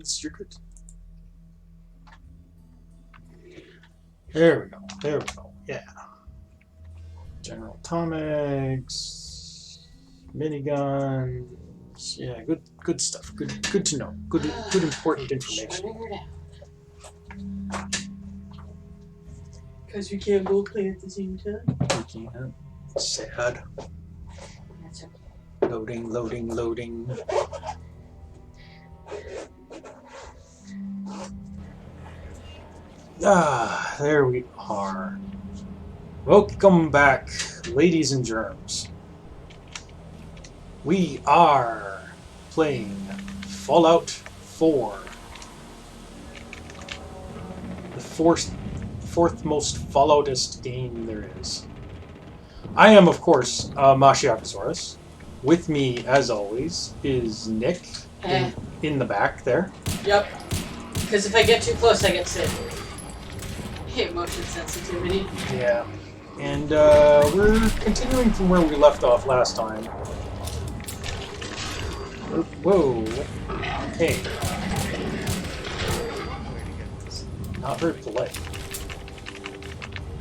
means you're good. There we go. There we go. Yeah. General Atomics, miniguns. Yeah, good stuff. Good to know. Good important information. Because you can't both play at the same time. You can't. Sad. That's okay. Loading. Ah, there we are. Welcome back, ladies and germs. We are playing Fallout 4. The fourth most Falloutist game there is. I am, of course, Mashiakasaurus. With me, as always, is Nick in the back there. Yep. Because if I get too close, I get sick. Hey, motion sensitivity. Yeah. And we're continuing from where we left off last time. Whoa. Hey. Not very polite.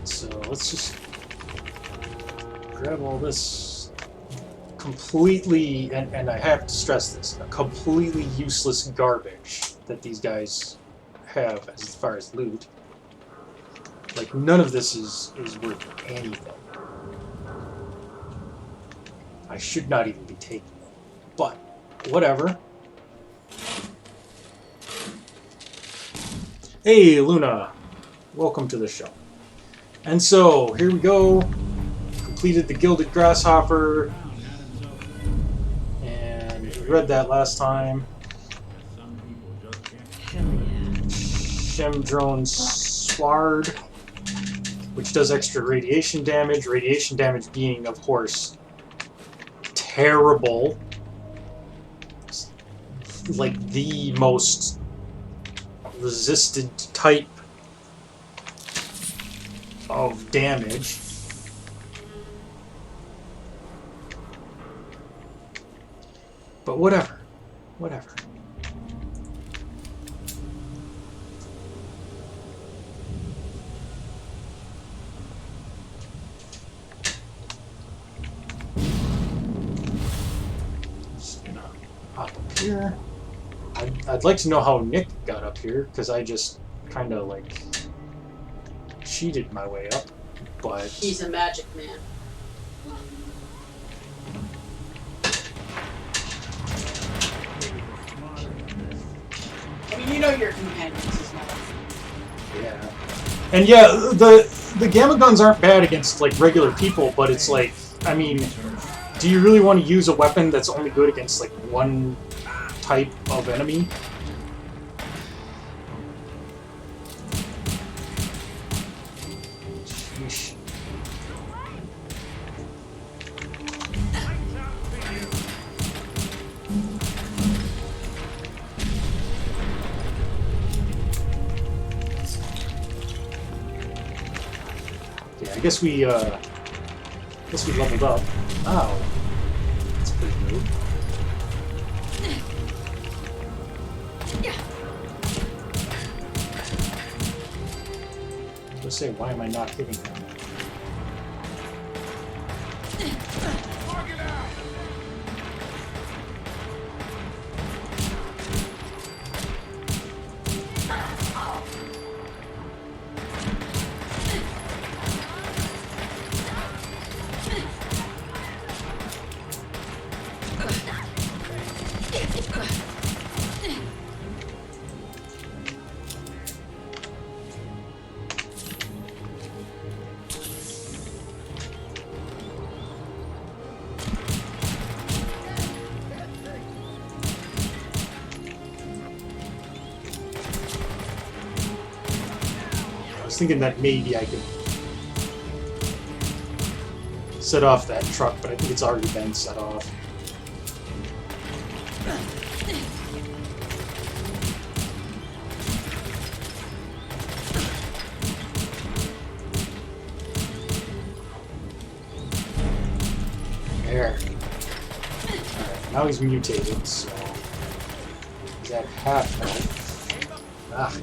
So let's just grab all this completely, and I have to stress this, completely useless garbage that these guys have as far as loot. Like, none of this is worth anything. I should not even be taking it. But, whatever. Hey, Luna. Welcome to the show. And so, here we go. Completed the Gilded Grasshopper. And we read that last time. Shemdrone Sward, which does extra radiation damage. Radiation damage being, of course, terrible. Like the most resisted type of damage. But whatever. Up here. I'd like to know how Nick got up here, because I just kind of like cheated my way up, but He's a magic man. I mean, you know your companions as well. yeah. And yeah, the gamma guns aren't bad against like regular people, but it's like, I mean, do you really want to use a weapon that's only good against like one type of enemy? Sheesh. Yeah, I guess we leveled up. Ow. That's pretty good. I was gonna say, why am I not hitting him? I was thinking that maybe I could set off that truck, but I think it's already been set off. There. Alright, now he's mutated, so he's at half health. Ah.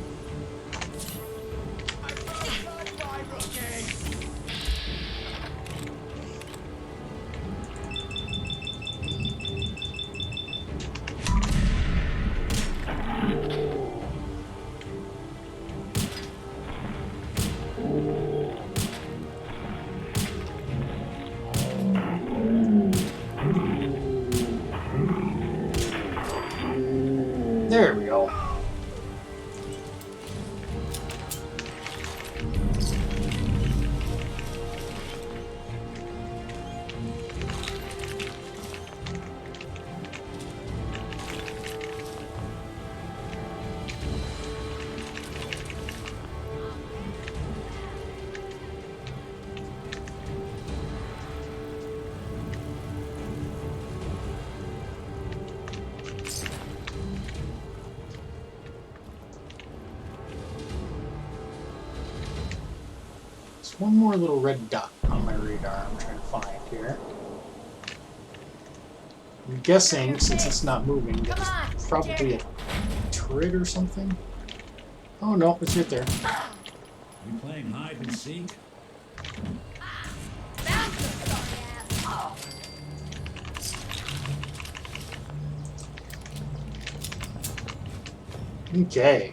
There we go. There's one more little red dot on my radar I'm trying to find here. I'm guessing, since it's not moving, that it's probably a turret or something. Oh no, it's right there. You playing hide and seek? Okay.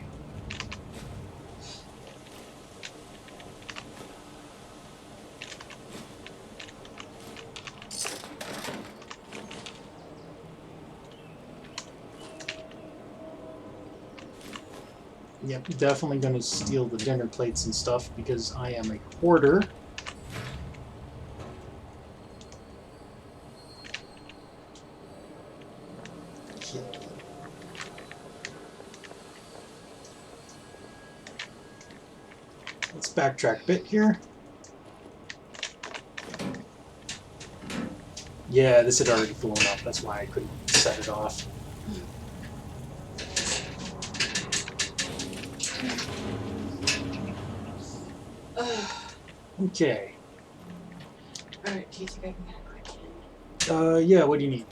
Yep, definitely gonna steal the dinner plates and stuff because I am a hoarder. Okay. Let's backtrack a bit here. Yeah, this had already blown up, that's why I couldn't set it off. Okay. Alright, do you think I can get a quick in? Yeah, what do you need?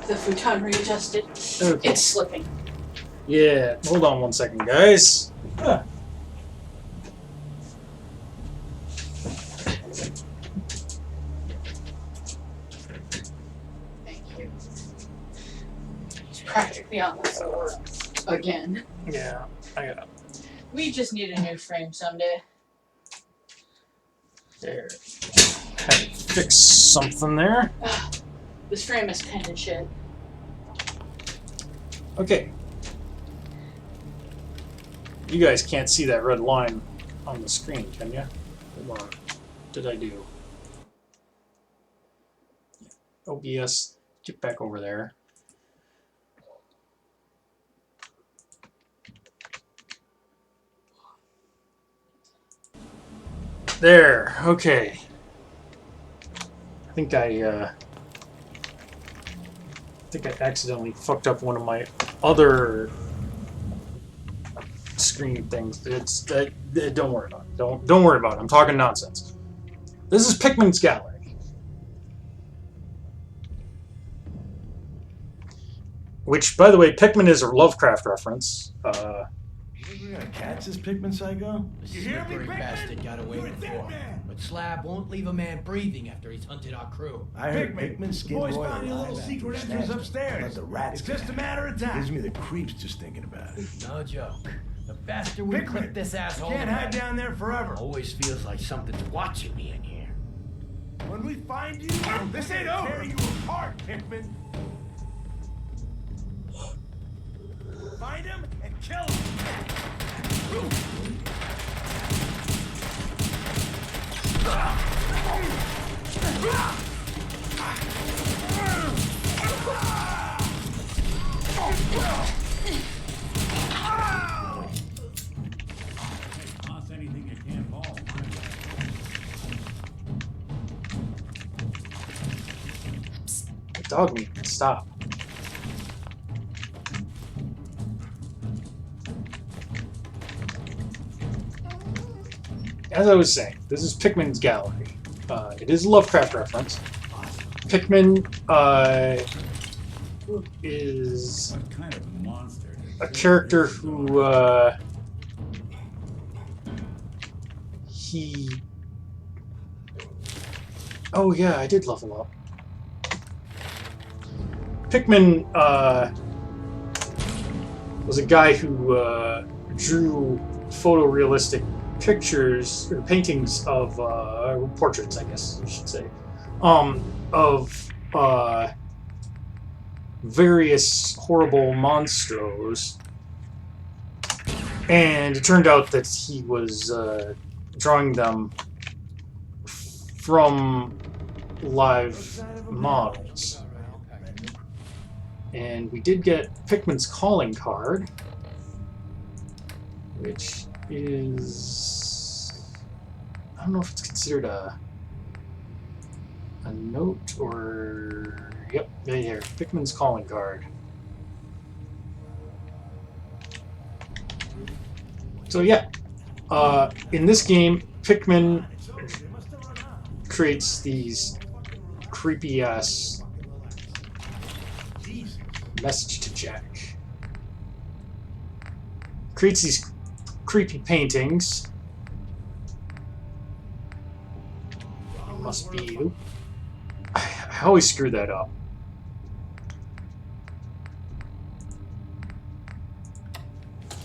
The futon readjusted. Okay. It's slipping. Yeah, hold on one second, guys. Thank you. It's practically on the floor. Again. Yeah, I got it. We just need a new frame someday. There. Had to fix something there. This frame is kind of shit. Okay. You guys can't see that red line on the screen, can you? Hold on. What did I do? OBS, get back over there. There, okay. I think I accidentally fucked up one of my other screen things. It's don't worry about it. Don't worry about it. I'm talking nonsense. This is Pikmin's Gallery, which, by the way, Pikmin is a Lovecraft reference. You think we're gonna catch this Pikmin psycho? The slippery bastard got away before. But Slab won't leave a man breathing after he's hunted our crew. I heard Pikmin skin boys boy found your little alive secret after entrance snatched. upstairs. Let the rats It's just get a matter of it. time. Gives me the creeps just thinking about it. No joke. The faster we Pikmin, clip this asshole, Can't the hide better. down there forever. Always feels like something's watching me in here. When we find you, this ain't over. Tear you apart, Pikmin. Find him and kill him. Toss anything you can't haul. Dog meat, stop. As I was saying, this is Pikmin's Gallery. It is a Lovecraft reference. Pikmin is... What kind of monster did a character who he. Oh yeah, I did level up. Pikmin was a guy who drew photorealistic pictures or paintings of portraits, I guess you should say, of various horrible monstros, and it turned out that he was drawing them from live models. And we did get Pikmin's calling card, which is... I don't know if it's considered a note or... Yep, right here. Pikmin's calling card. So yeah, in this game, Pikmin creates these creepy-ass message to Jack. Creates these creepy paintings. Must be... Oop. I always screw that up.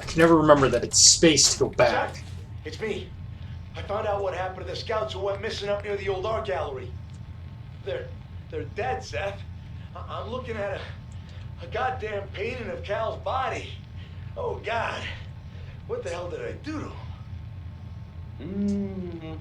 I can never remember that it's space to go back. Jack, it's me. I found out what happened to the scouts who went missing up near the old art gallery. They're dead, Seth. I'm looking at a goddamn painting of Cal's body. Oh, God. What the hell did I do to him?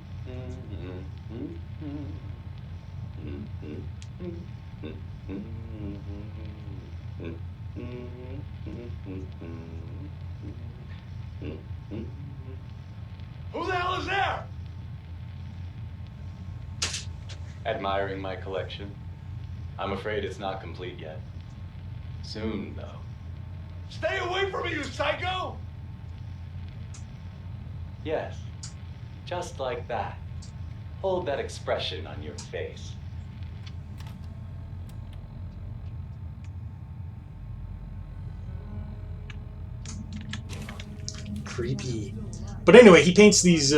Who the hell is there? Admiring my collection. I'm afraid it's not complete yet. Soon, though. Stay away from me, you psycho! Yes, just like that. Hold that expression on your face. Creepy. But anyway, he paints these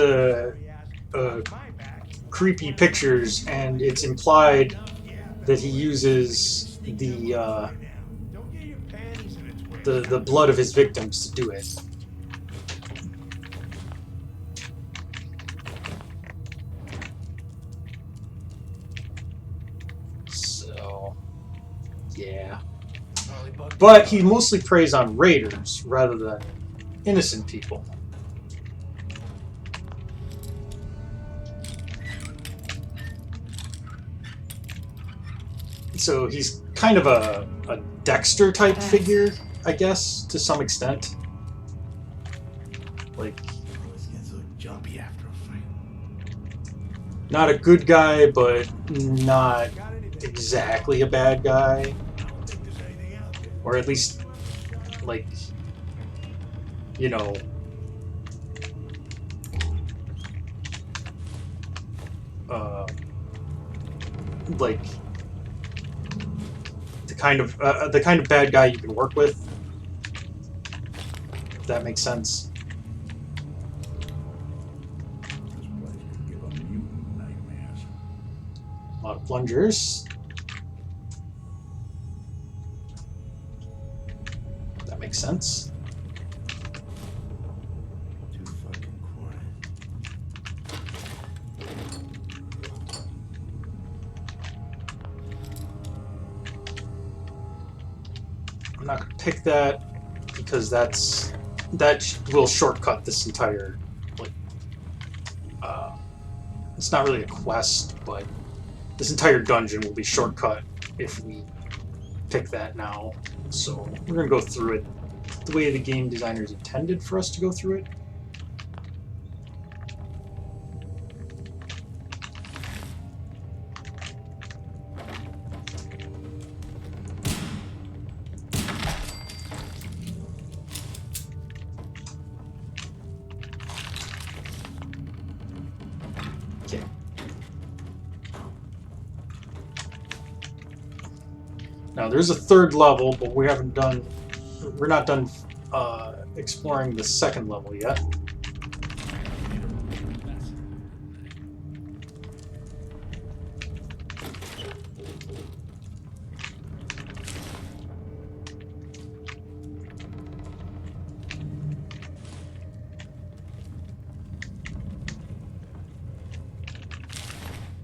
creepy pictures, and it's implied that he uses the blood of his victims to do it. So, yeah. But he mostly preys on raiders rather than innocent people. So he's kind of a Dexter type figure, I guess, to some extent. Like, Always gets so jumpy after a fight. not a good guy, but not exactly a bad guy. Or at least, like, you know, like the kind of bad guy you can work with. If that makes sense. This place could give a mutant nightmares. A lot of plungers. That makes sense. Too fucking quiet. I'm not going to pick that because that will shortcut this entire, like, it's not really a quest, but this entire dungeon will be shortcut if we pick that now. So we're going to go through it the way the game designers intended for us to go through it. Okay. Now there's a third level, but we're not done exploring the second level yet.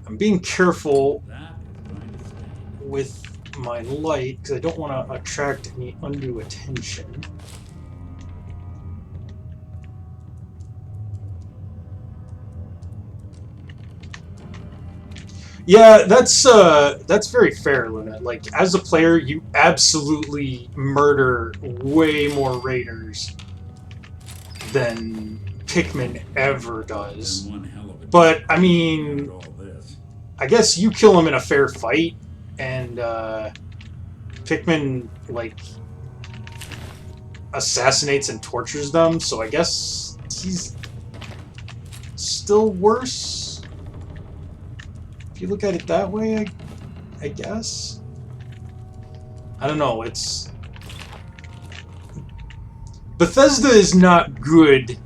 I'm being careful with my light because I don't want to attract any undue attention. Yeah, that's very fair, Luna. Like, as a player, you absolutely murder way more raiders than Pikmin ever does. But I mean, I guess you kill him in a fair fight, and Pikmin like assassinates and tortures them. So I guess he's still worse. If you look at it that way, I guess. I don't know, it's... Bethesda is not good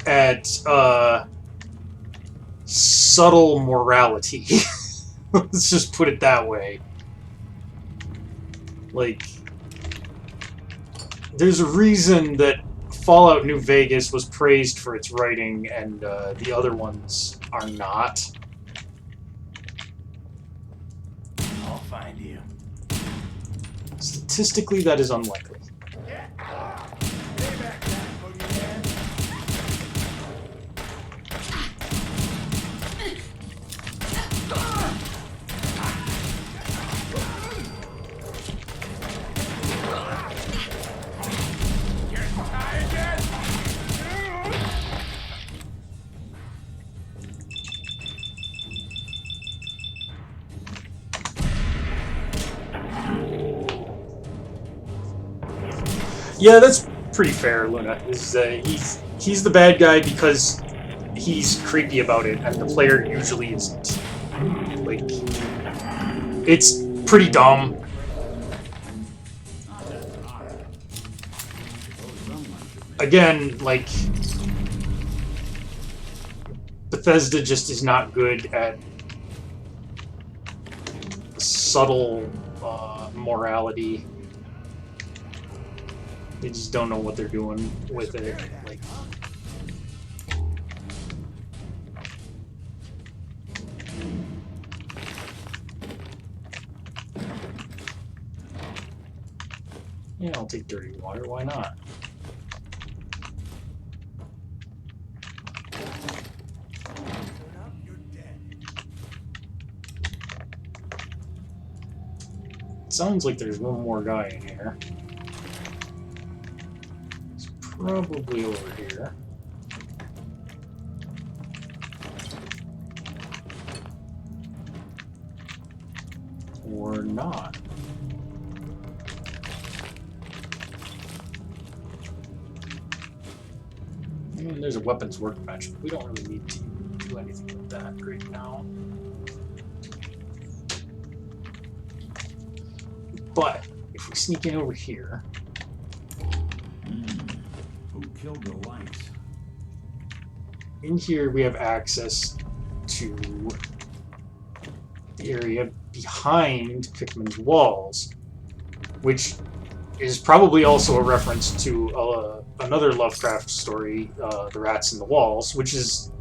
at, subtle morality. Let's just put it that way. Like, there's a reason that Fallout New Vegas was praised for its writing and the other ones are not. I'll find you. Statistically, that is unlikely. Yeah, that's pretty fair, Luna. He's the bad guy because he's creepy about it, and the player usually isn't. Like, it's pretty dumb. Again, like, Bethesda just is not good at subtle morality. They just don't know what they're doing with it. Like, yeah, I'll take dirty water. Why not? It sounds like there's one more guy in here. Probably over here. Or not. I mean, there's a weapons workbench, but we don't really need to do anything with that right now. But if we sneak in over here. Who killed the lights? In here we have access to the area behind Pikmin's walls, which is probably also a reference to another Lovecraft story, The Rats in the Walls, which is,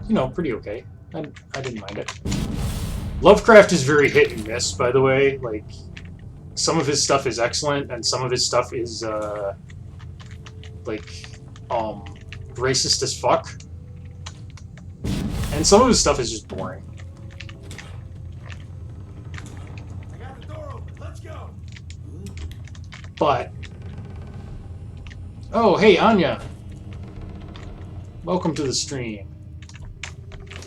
you know, pretty okay. I didn't mind it. Lovecraft is very hit and miss, by the way. Like, some of his stuff is excellent, and some of his stuff is, racist as fuck. And some of his stuff is just boring. I got the door open. Let's go. But... Oh, hey, Anya! Welcome to the stream.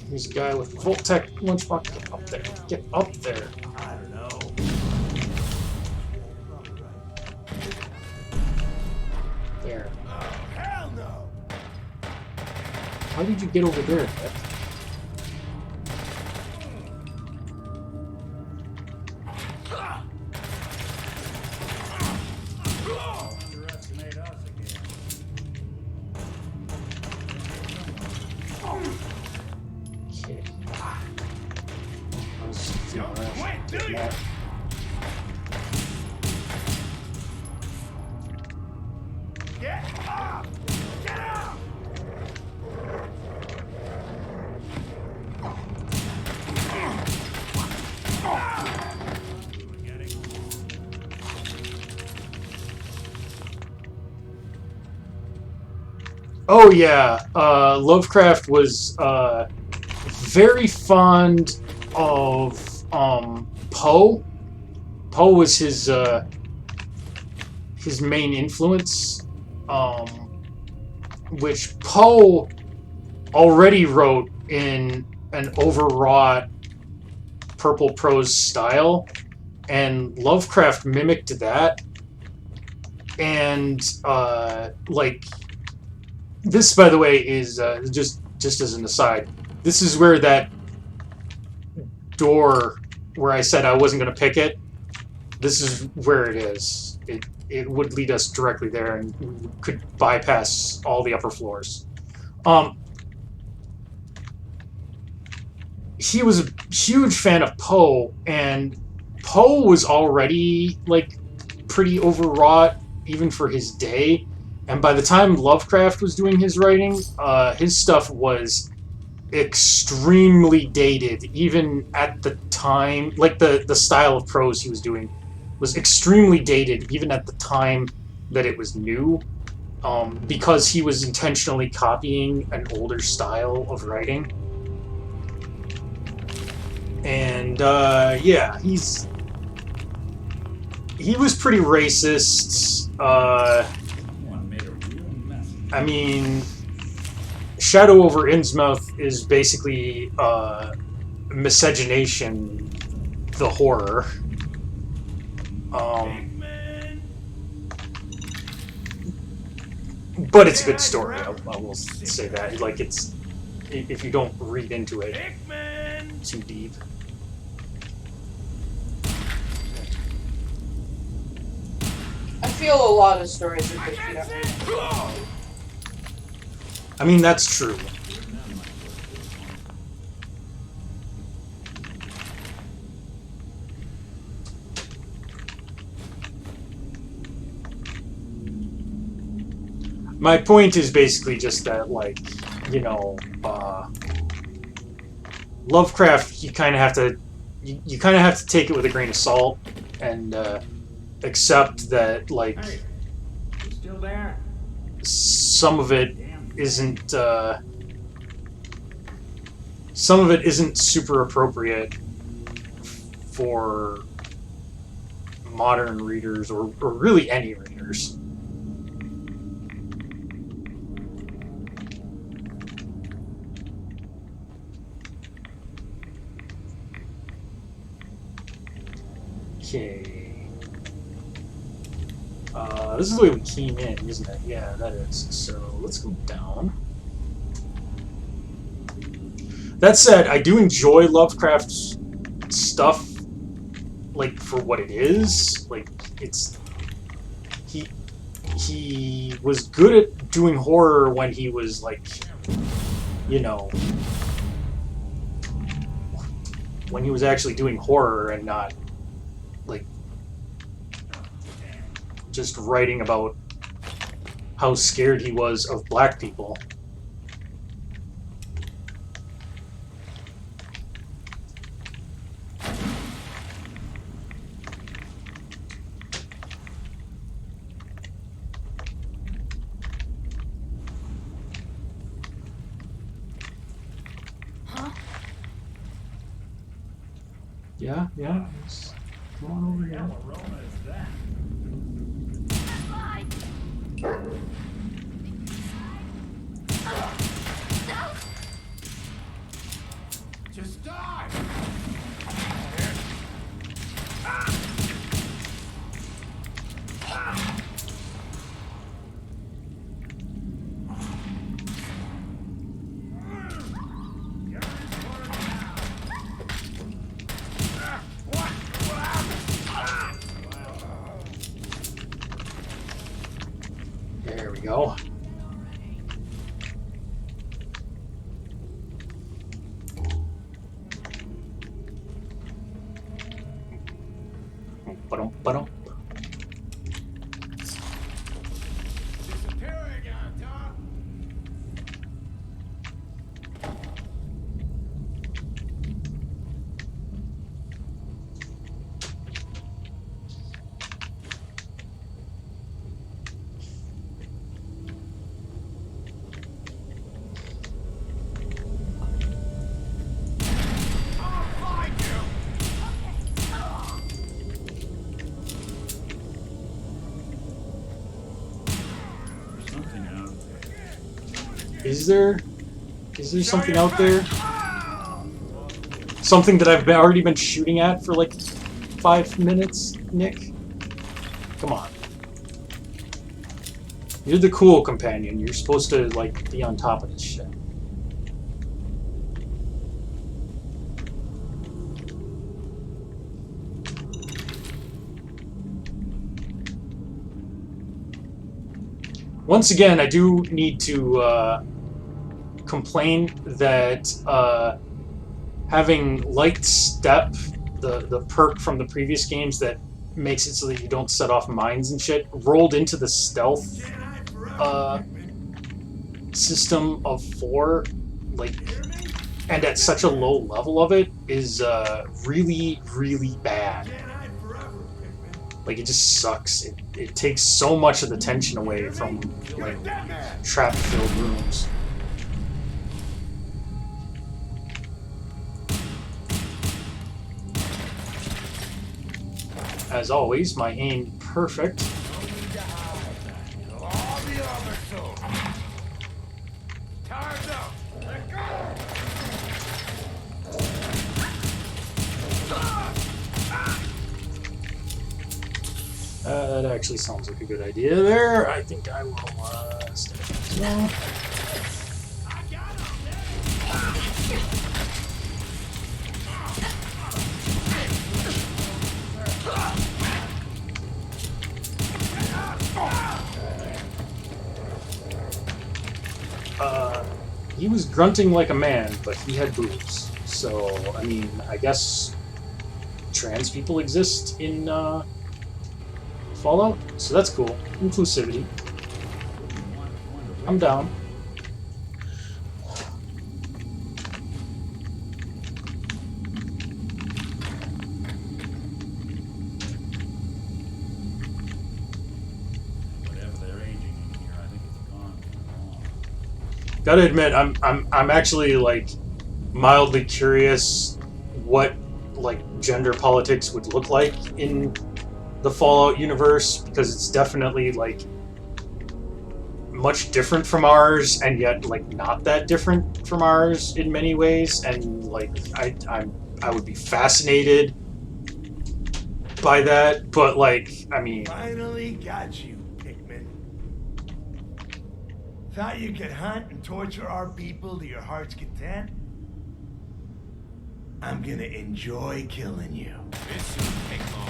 Here's a guy with a Voltec lunchbox. Get up there. Get up there. I don't know. There. Oh, hell no. How did you get over there, Vic? Underestimate us. Oh yeah, Lovecraft was very fond of Poe. Poe was his main influence, which Poe already wrote in an overwrought purple prose style, and Lovecraft mimicked that. And like this, by the way, is just as an aside. This is where that door where I said I wasn't going to pick it. This is where it is. It would lead us directly there, and we could bypass all the upper floors. He was a huge fan of Poe, and Poe was already like pretty overwrought even for his day. And by the time Lovecraft was doing his writing, his stuff was extremely dated, even at the time. Like the style of prose he was doing was extremely dated, even at the time that it was new, because he was intentionally copying an older style of writing. And yeah, he was pretty racist. One made a real mess. I mean, Shadow over Innsmouth is basically miscegenation, the horror. But it's a good story. I will say that. Like, it's, if you don't read into it too deep. I feel a lot of stories are good if you don't read them. I mean, that's true. My point is basically just that, like, you know, Lovecraft, you kind of have to, you kind of have to take it with a grain of salt and accept that, like, Hey, you still there? some of it isn't super appropriate for modern readers or really any readers. Okay. This is the way we came in, isn't it? Yeah, that is. So let's go down. That said, I do enjoy Lovecraft's stuff, like, for what it is. Like, it's... He was good at doing horror when he was, like, you know... when he was actually doing horror and not, like, just writing about how scared he was of black people. Yeah, yeah. Come on over here. What Roma is that? Just die! There we go. Ba-dum, ba-dum. Disappearing something out there. Is there something out there? Something that I've already been shooting at for like 5 minutes, Nick? Come on. You're the cool companion. You're supposed to, like, be on top of this shit. Once again, I do need to complain that having light step, the perk from the previous games that makes it so that you don't set off mines and shit, rolled into the stealth system of 4, like, and at such a low level of it is really, really bad. Like, it just sucks. It takes so much of the tension away from, like, trap-filled rooms. As always, my aim perfect. That actually sounds like a good idea there. I think I will stay as well. He was grunting like a man, but he had boobs. So, I mean, I guess trans people exist in Fallout, so that's cool. Inclusivity. I'm down. Whatever they're aging in here, I think it's gone too long. Gotta admit, I'm actually, like, mildly curious what, like, gender politics would look like in the Fallout universe, because it's definitely, like, much different from ours, and yet, like, not that different from ours in many ways, and, like, I would be fascinated by that, but, like, I mean... Finally got you, Pikmin. Thought you could hunt and torture our people to your heart's content? I'm gonna enjoy killing you. This will take long.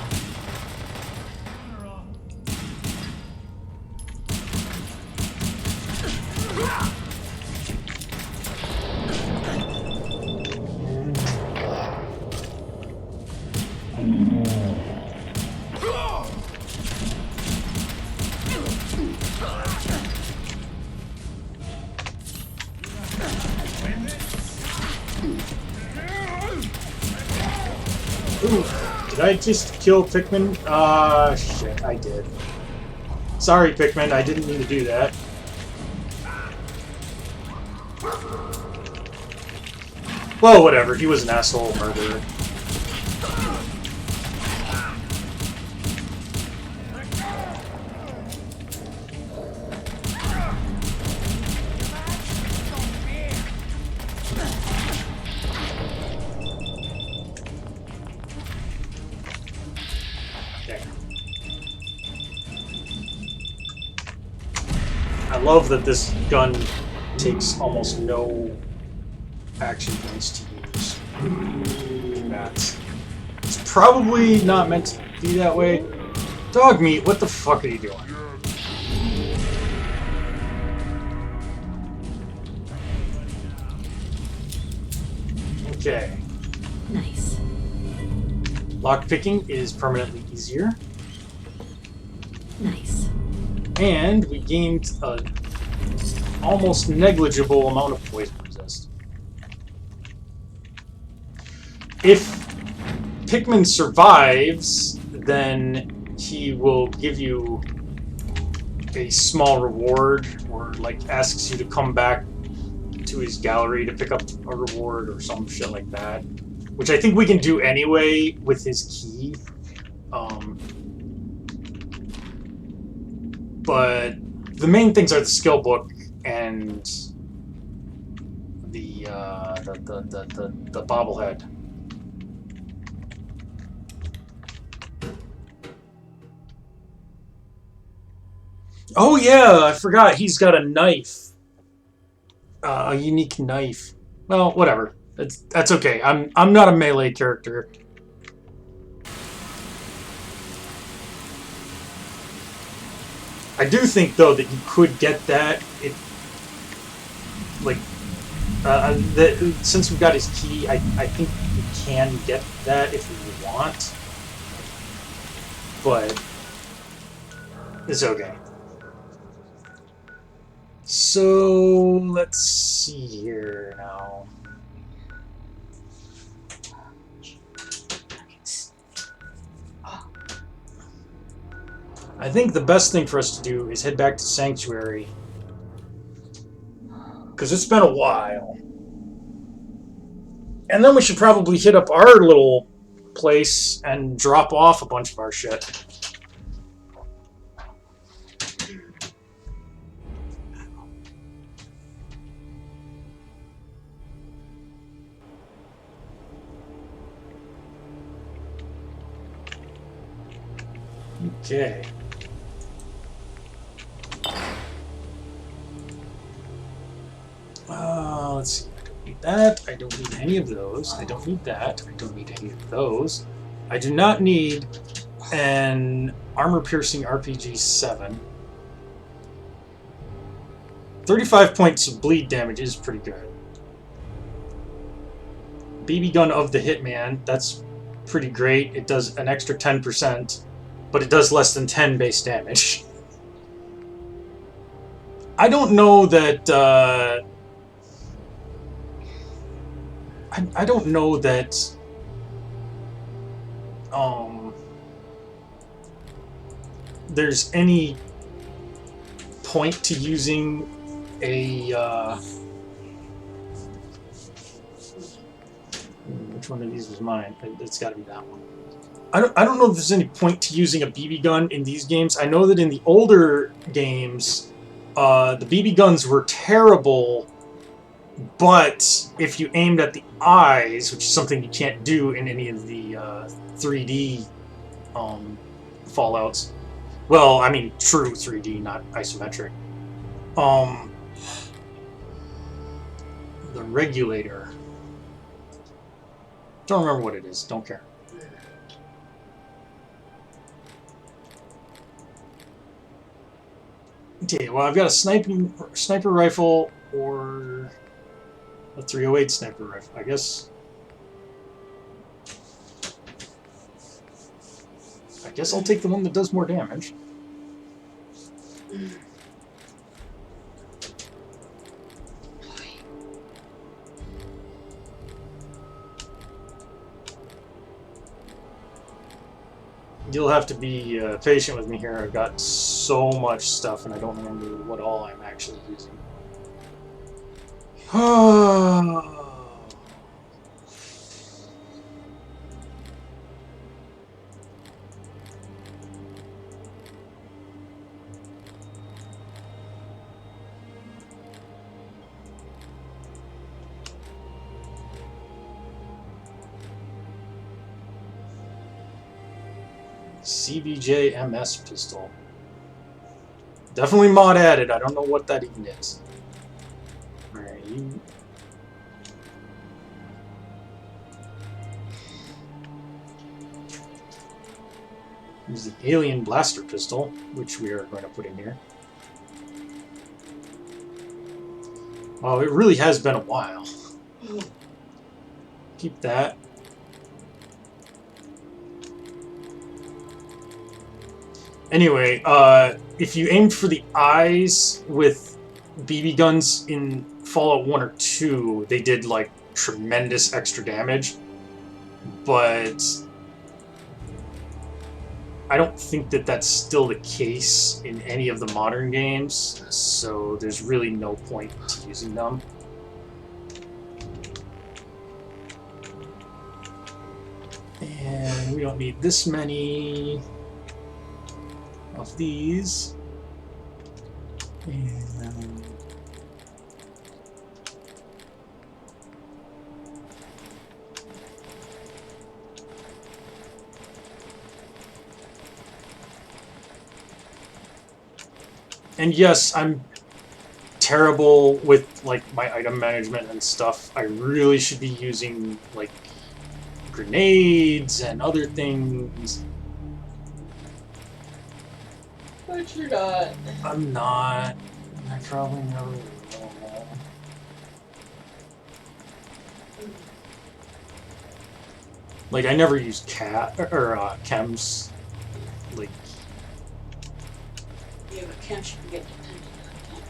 Ooh, did I just kill Pikmin? Shit, I did. Sorry, Pikmin, I didn't mean to do that. Well, whatever, he was an asshole murderer. I love that this gun takes almost no action points to use. It's probably not meant to be that way. Dog meat, what the fuck are you doing? Okay. Nice. Lockpicking is permanently easier. Nice. And we gained an almost negligible amount of poison resist. If Pikmin survives, then he will give you a small reward, or like asks you to come back to his gallery to pick up a reward or some shit like that. Which I think we can do anyway with his key. But the main things are the skill book and the bobblehead. Oh yeah, I forgot. He's got a knife, a unique knife. Well, whatever. That's okay. I'm not a melee character. I do think though that you could get that if, like, since we've got his key, I think you can get that if you want, but it's okay. So let's see here now. I think the best thing for us to do is head back to Sanctuary, because it's been a while. And then we should probably hit up our little place and drop off a bunch of our shit. Okay. Let's see. I don't need that. I don't need any of those. I don't need that. I don't need any of those. I do not need an armor-piercing RPG 7. 35 points of bleed damage is pretty good. BB gun of the Hitman, that's pretty great. It does an extra 10%, but it does less than 10 base damage. I don't know that... I don't know that there's any point to using a which one of these was mine? It's got to be that one. I don't know if there's any point to using a BB gun in these games. I know that in the older games the BB guns were terrible. But if you aimed at the eyes, which is something you can't do in any of the 3D Fallouts, well, I mean true 3D, not isometric. The regulator. Don't remember what it is. Don't care. Okay, well, I've got a sniper rifle or a 308 sniper rifle, I guess. I guess I'll take the one that does more damage. You'll have to be patient with me here. I've got so much stuff and I don't remember what all I'm actually using. CBJ MS pistol. Definitely mod added. I don't know what that even is. Alright, you... Use the alien blaster pistol, which we are going to put in here. Oh, it really has been a while. Keep that. Anyway, if you aimed for the eyes with BB guns in Fallout 1 or 2, they did, like, tremendous extra damage. But I don't think that that's still the case in any of the modern games, so there's really no point to using them. And we don't need this many of these. And yes, I'm terrible with like my item management and stuff. I really should be using like grenades and other things. But you're not. I'm not. I probably never will. Like I never use chems. Like Yeah, but can't you get dependent on them?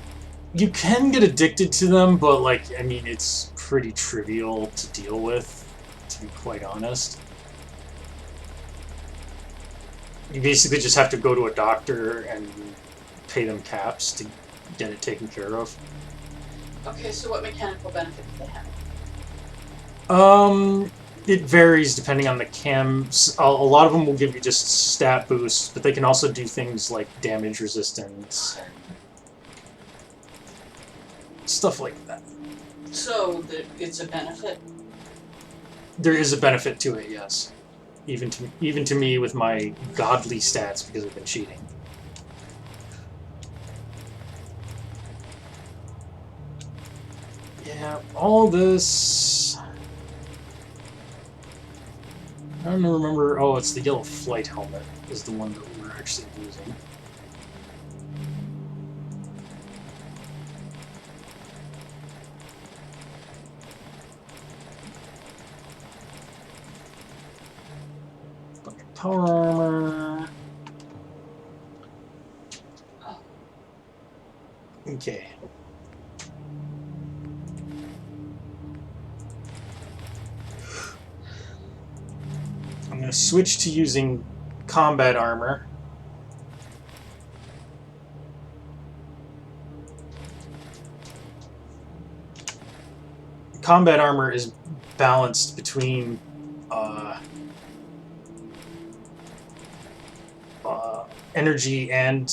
you can get addicted to them, but like I mean, it's pretty trivial to deal with, to be quite honest. You basically just have to go to a doctor and pay them caps to get it taken care of. Okay, so what mechanical benefit do they have? It varies depending on the chems. A lot of them will give you just stat boosts, but they can also do things like damage resistance and stuff like that. So it's a benefit? There is a benefit to it, yes. Even to me with my godly stats because I've been cheating. Yeah, all this. I don't remember. Oh, it's the yellow flight helmet is the one that we're actually using. Power armor. Okay. I'm going to switch to using combat armor. Combat armor is balanced between energy and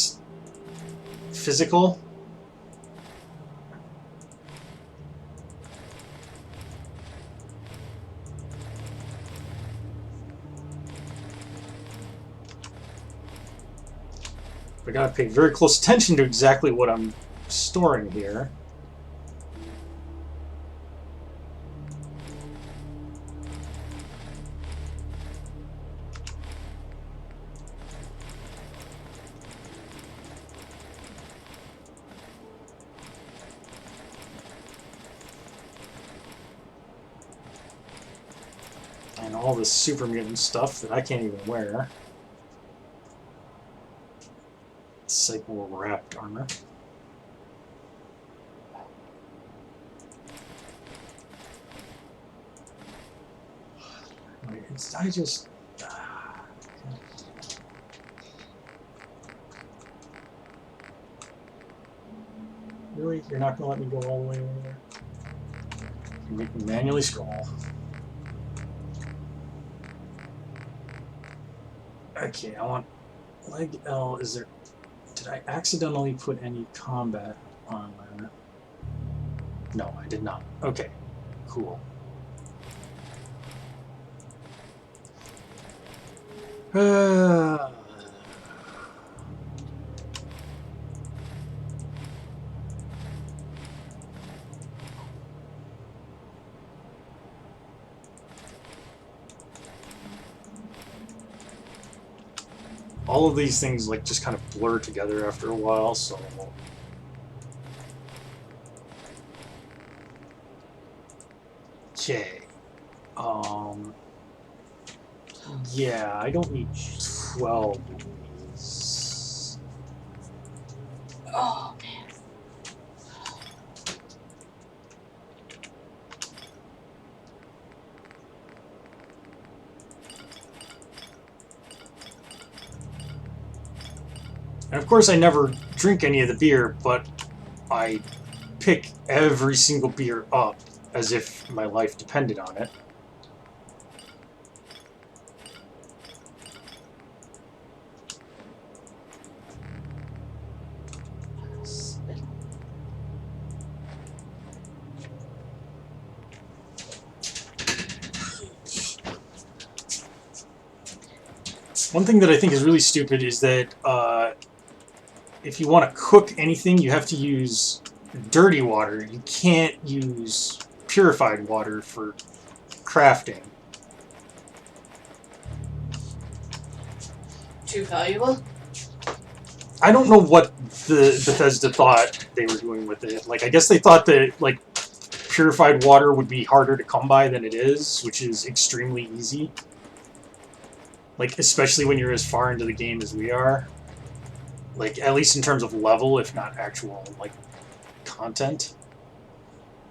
physical. I gotta pay very close attention to exactly what I'm storing here. And all this super mutant stuff that I can't even wear. Cycle wrapped armor. Wait, I just. Really? You're not gonna let me go all the way over there? You make me manually scroll. Okay, I want leg L. Is there? Did I accidentally put any combat armor? No, I did not. Okay, cool. All of these things like just kind of blur together after a while, so okay. Yeah, I don't need 12 of these. Oh, man. And of course I never drink any of the beer, but I pick every single beer up as if my life depended on it. Spit One thing that I think is really stupid is that if you want to cook anything, you have to use dirty water. You can't use purified water for crafting. Too valuable? I don't know what the Bethesda thought they were doing with it. Like, I guess they thought that, like, purified water would be harder to come by than it is, which is extremely easy. Like, especially when you're as far into the game as we are. Like, at least in terms of level, if not actual, like, content.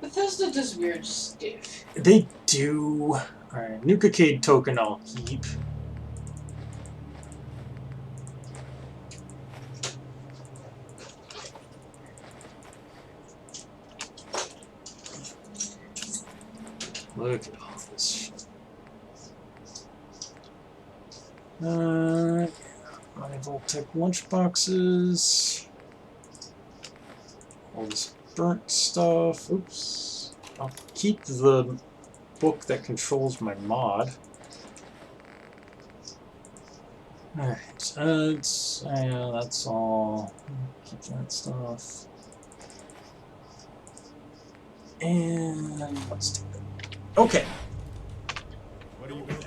Bethesda does weird stuff. They do. Alright, Nuka-Cade token I'll keep. Look at all this shit. My Voltec lunchboxes. All this burnt stuff. Oops. I'll keep the book that controls my mod. Alright, that's all. Keep that stuff. And let's take that. Okay. What are you doing?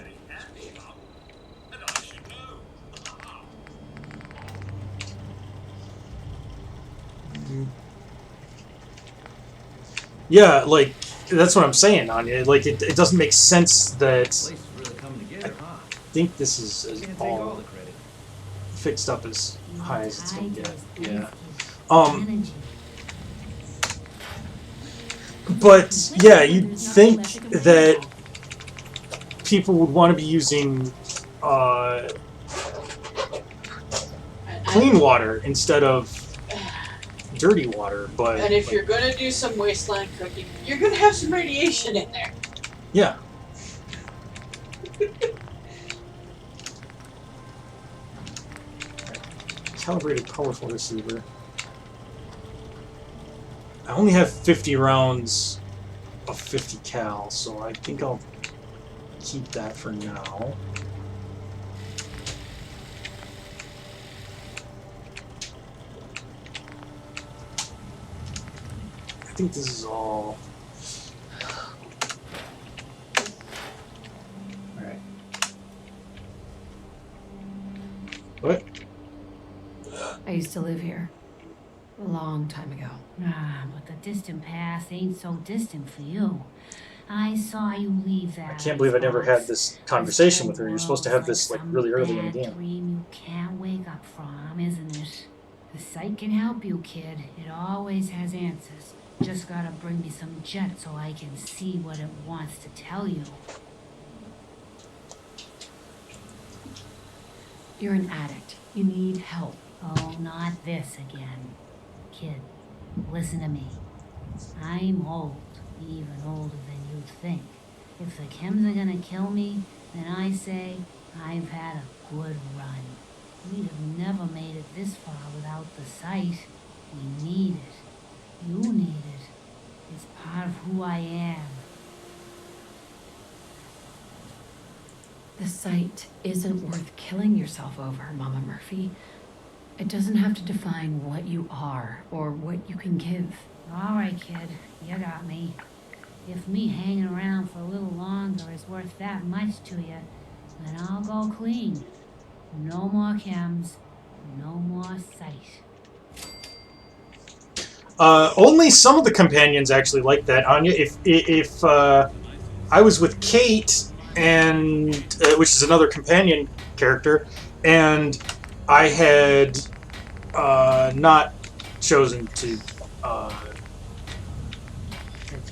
Yeah, like, that's what I'm saying, Anya. Like, it doesn't make sense that... Place is really coming together, huh? I think this is Can't take all all the credit. fixed up as high as it's gonna get. Yeah. But, yeah, you'd think that people would want to be using clean water instead of dirty water, but... And if you're gonna do some wasteland cooking, you're gonna have some radiation in there. Yeah. Calibrated powerful receiver. I only have 50 rounds of 50 cal, so I think I'll keep that for now. I think this is all. Alright. What? I used to live here. A long time ago. Ah, but the distant past ain't so distant for you. I saw you leave that. I can't believe I never had this conversation with her. You're supposed to have this like really early in the game. Dream you can't wake up from, isn't it? The site can help you, kid. It always has answers. Just gotta bring me some jet so I can see what it wants to tell you. You're an addict. You need help. Oh, not this again. Kid, listen to me. I'm old, even older than you think. If the chems are gonna kill me, then I say I've had a good run. We'd have never made it this far without the site. We need it. You need it. It's part of who I am. The site isn't worth killing yourself over, Mama Murphy. It doesn't have to define what you are or what you can give. All right, kid, you got me. If me hanging around for a little longer is worth that much to you, then I'll go clean. No more chems, no more sight. Only some of the companions actually like that, Anya. If I was with Kate, and which is another companion character, and I had not chosen to.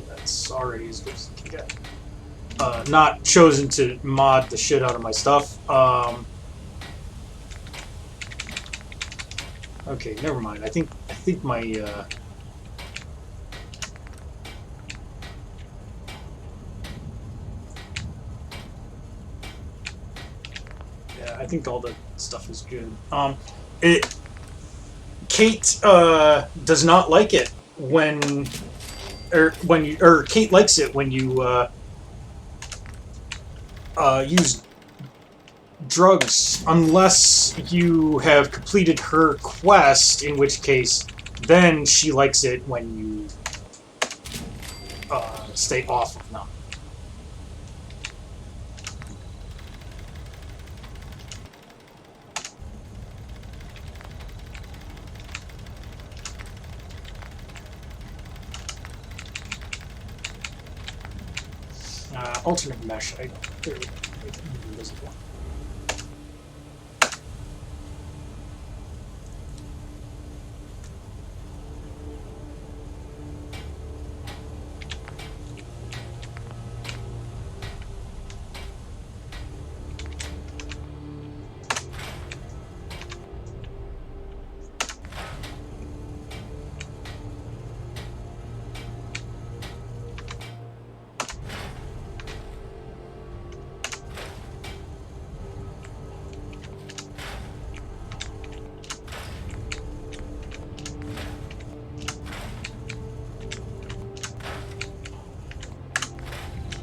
That's already as good as it can get. Not chosen to mod the shit out of my stuff. Okay, never mind. I think my. Yeah, I think all the stuff is good. Kate does not like it when Kate likes it when you use drugs unless you have completed her quest, in which case then she likes it when you stay off of them. Alternate mesh. Invisible.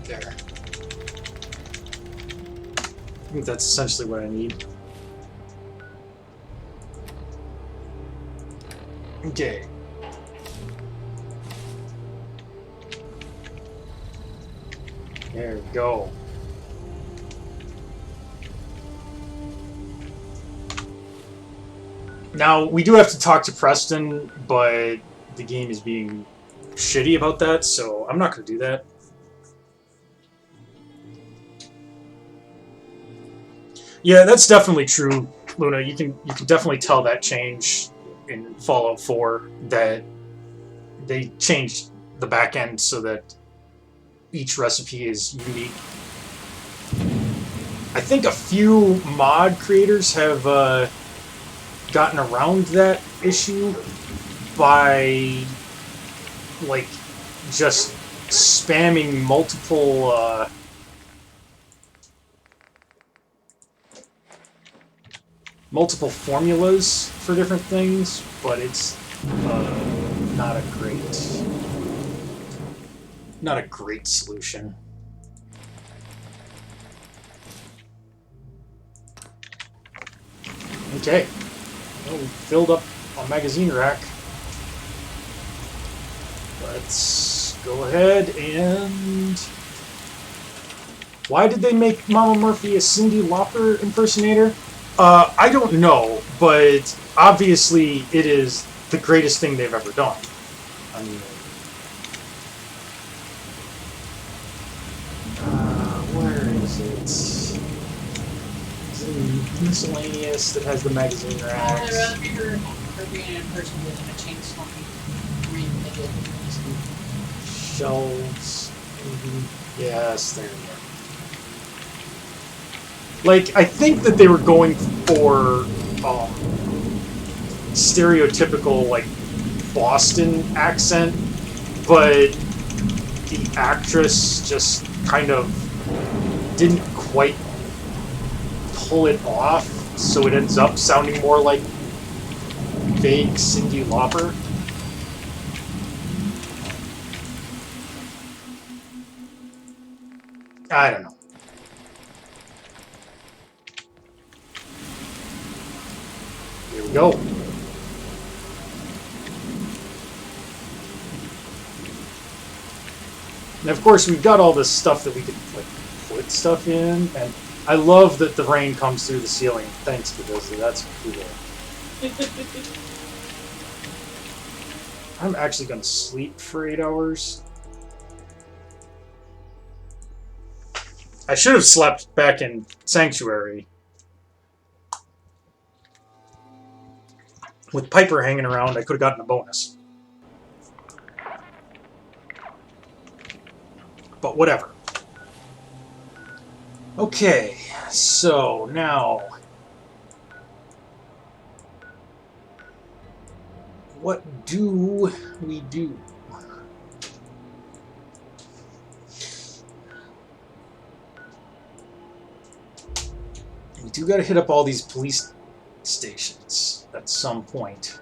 There. I think that's essentially what I need. Okay. There we go. Now, we do have to talk to Preston, but the game is being shitty about that, so I'm not going to do that. Yeah, that's definitely true, Luna. You can definitely tell that change in Fallout 4, that they changed the back end so that each recipe is unique. I think a few mod creators have gotten around that issue by like just spamming multiple formulas for different things, but it's not a great solution. Okay, well, we filled up a magazine rack. Let's go ahead and... Why did they make Mama Murphy a Cyndi Lauper impersonator? I don't know, but obviously it is the greatest thing they've ever done. I mean, where is it? It's in miscellaneous that has the magazine racks. I'd rather be her being in person than a chainsaw remake. Shelves. Yes, there we go. Like, I think that they were going for stereotypical, like, Boston accent, but the actress just kind of didn't quite pull it off, so it ends up sounding more like vague Cyndi Lauper. I don't know. Here we go. And of course, we've got all this stuff that we could like put stuff in, and I love that the rain comes through the ceiling. Thanks, because that's cool. I'm actually going to sleep for 8 hours. I should have slept back in Sanctuary. With Piper hanging around, I could have gotten a bonus. But whatever. Okay, so now... what do we do? We do gotta hit up all these police stations at some point.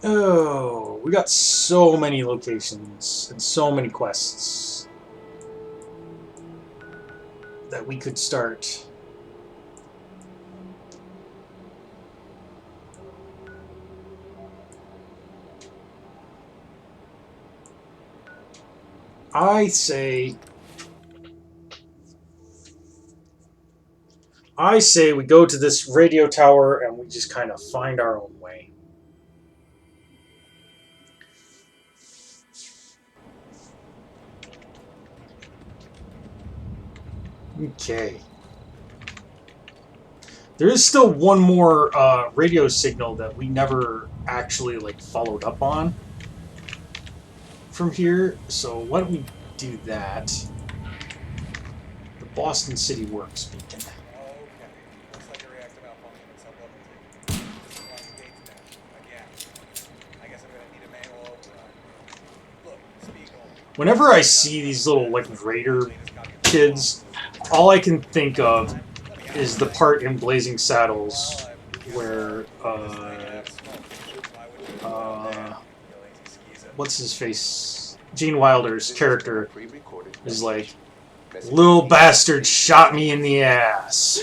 Oh, we got so many locations and so many quests that we could start. I say we go to this radio tower and we just kind of find our own way. Okay. There is still one more radio signal that we never actually like followed up on from here, so why don't we do that? The Boston City Works beacon. Whenever I see these little like raider kids, all I can think of is the part in Blazing Saddles where what's his face? Gene Wilder's character is like, "Little bastard shot me in the ass."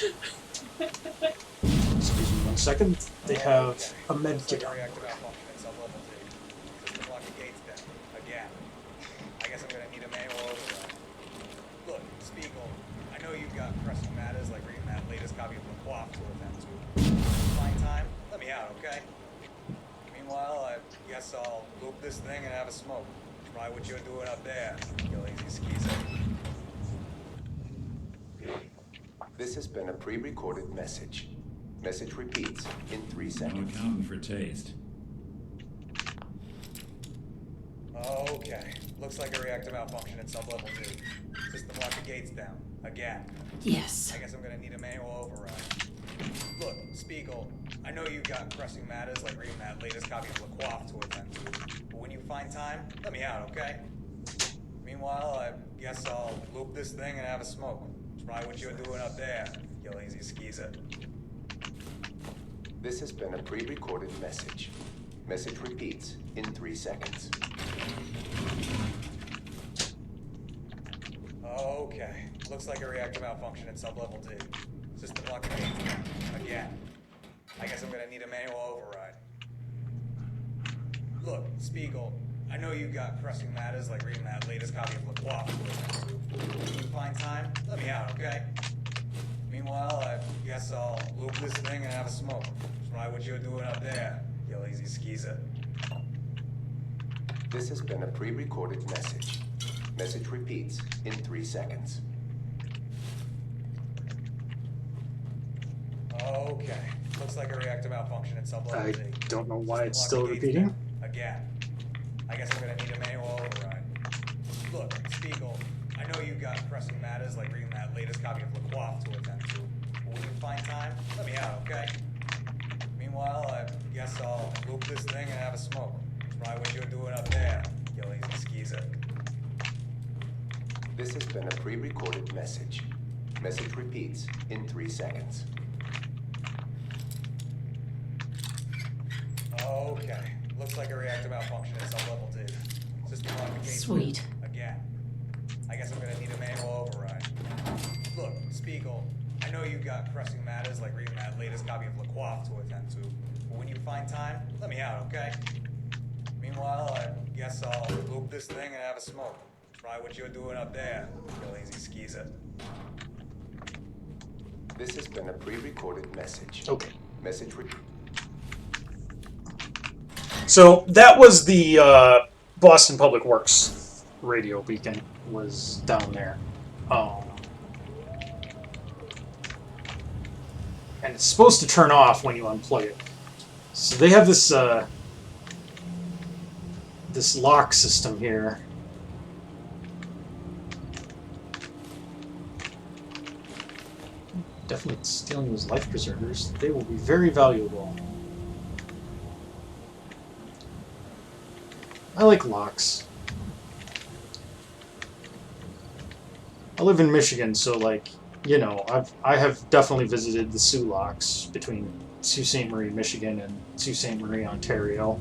Excuse me 1 second. They have a med kit on. I'll loop this thing and have a smoke. Try what you're doing up there, you lazy skeezer. This has been a pre-recorded message. Message repeats in 3 No seconds. accounting for taste. Okay. Looks like a reactor malfunction at sub-level 2. System locked the gates down. Again. Yes. I guess I'm gonna need a manual override. Look, Spiegel, I know you've got pressing matters like reading that latest copy of LaQuaff to attend to, but when you find time, let me out, okay? Meanwhile, I guess I'll loop this thing and have a smoke. Try what you're doing up there, you lazy skeezer. This has been a pre-recorded message. Message repeats in 3 seconds. Okay. Looks like a reactor malfunction at sub-level 2. System locked the gates down. Again. I guess I'm gonna need a manual override. Look, Spiegel, I know you've got pressing matters like reading that latest copy of LaQuaff to attend to. When you find time, let me out, okay? Meanwhile, I guess I'll loop this thing and have a smoke. Try what you're doing up there, you lazy skeezer. This has been a pre-recorded message. Message repeats in 3 seconds. Okay. Looks like a reactor malfunction at sub-level I D. don't know why it's System still locked the gates repeating. down. Again. I guess I'm gonna need a manual override. Look, Spiegel, I know you've got pressing matters like reading that latest copy of LaQuaff to attend to, but when you find time, let me out, okay? Meanwhile, I guess I'll loop this thing and have a smoke. Try what you're doing up there, you lazy skeezer. This has been a pre-recorded message. Message repeats in 3 seconds. Okay. Looks like a reactor malfunction at sub-level D. System locked the gates Sweet. down. Again. I guess I'm gonna need a manual override. Look, Spiegel, I know you've got pressing matters like reading that latest copy of LaQuaff to attend to, but when you find time, let me out, okay? Meanwhile, I guess I'll loop this thing and have a smoke. Try what you're doing up there, you lazy skeezer. This has been a pre-recorded message. Okay. Message So that was the Boston Public Works radio beacon was down there. And it's supposed to turn off when you unplug it. So they have this this lock system here. Definitely stealing those life preservers. They will be very valuable. I like locks. I live in Michigan, so like, you know, I have definitely visited the Sioux locks between Sault Ste. Marie, Michigan and Sault Ste. Marie, Ontario.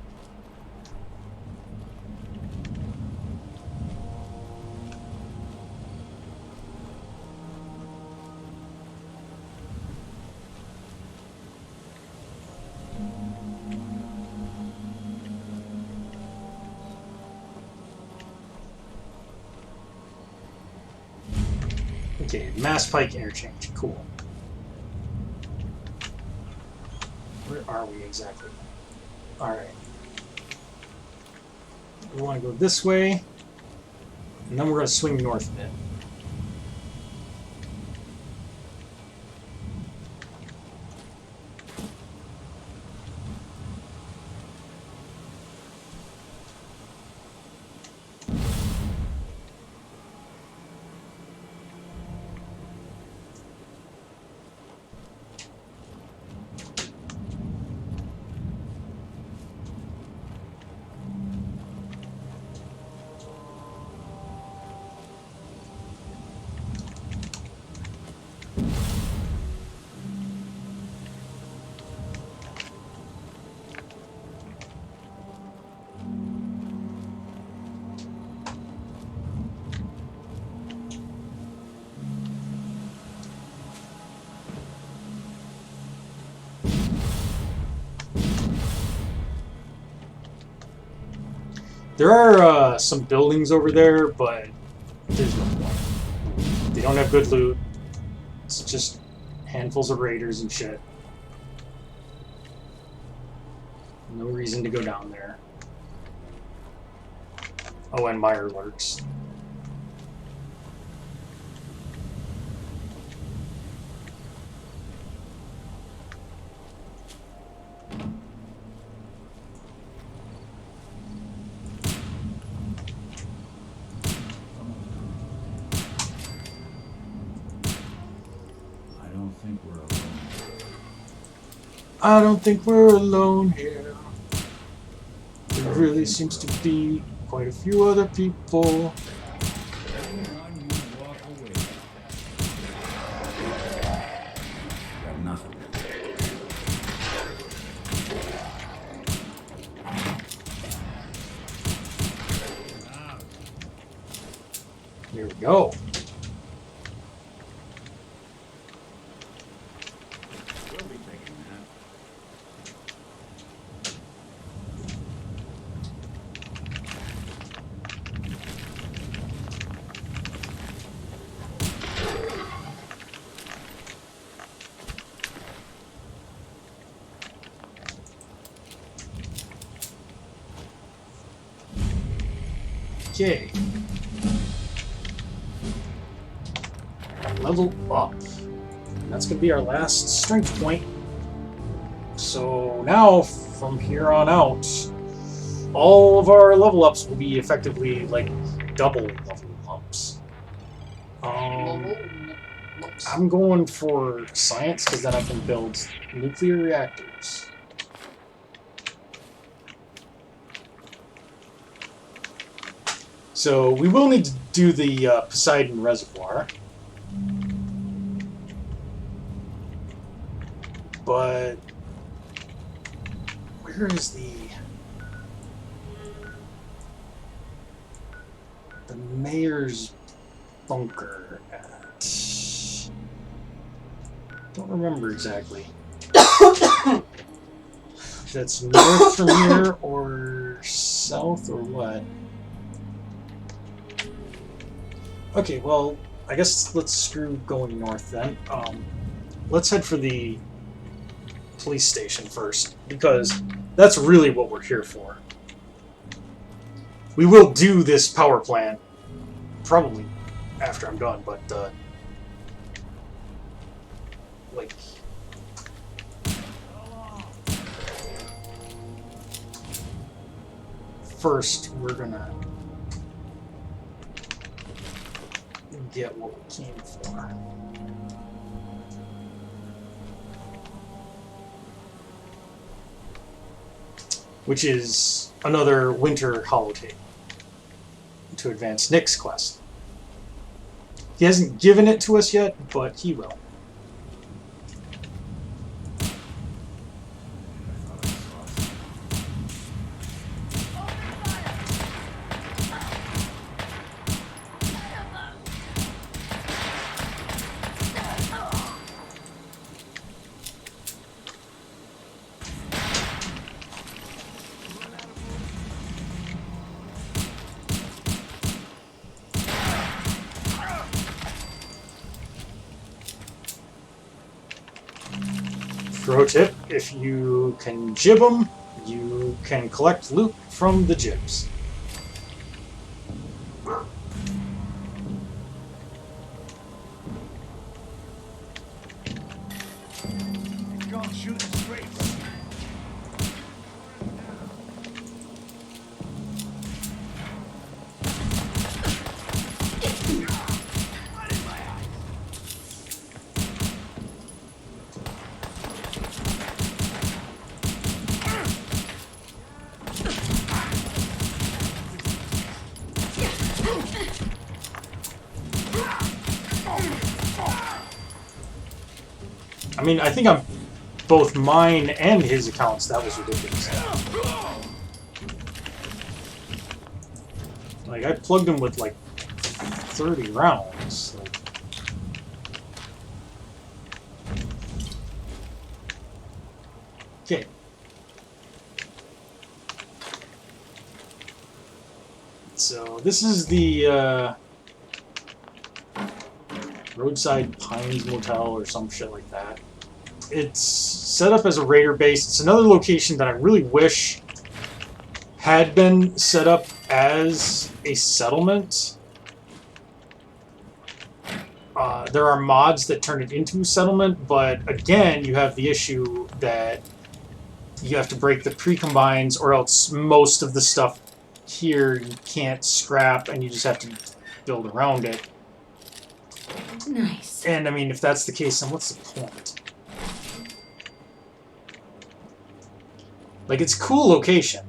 Okay, Mass Pike interchange. Cool. Where are we exactly? Alright. We want to go this way, and then we're going to swing north a bit. There are some buildings over there, but there's no point. They don't have good loot. It's just handfuls of raiders and shit. No reason to go down there. Oh, and Meyer lurks. I don't think we're alone here. There really seems to be quite a few other people. Everyone, you walk away. Got nothing. Here we go. We'll be taking that. Okay. Level up. And that's going to be our last strength point. So now, from here on out, all of our level ups will be effectively like double level ups. I'm going for science because then I can build nuclear reactors. So we will need to do the Poseidon Reservoir. But where is the mayor's bunker at? Don't remember exactly. If that's north from here or south or what? Okay, well, I guess let's screw going north then. Let's head for the police station first, because that's really what we're here for. We will do this power plant probably after I'm done, but like first we're gonna get what we came for. Which is another winter holotape to advance Nick's quest. He hasn't given it to us yet, but he will. Pro tip, if you can jib them, you can collect loot from the jibs. Gun shooting straight. I mean, I think on both mine and his accounts, that was ridiculous. Like, I plugged him with like 30 rounds. Like, okay. So this is the Roadside Pines Motel or some shit like that. It's set up as a raider base. It's another location that I really wish had been set up as a settlement. There are mods that turn it into a settlement, but again, you have the issue that you have to break the pre-combines, or else most of the stuff here you can't scrap, and you just have to build around it. Nice. And I mean, if that's the case, then what's the point? Like, it's a cool location.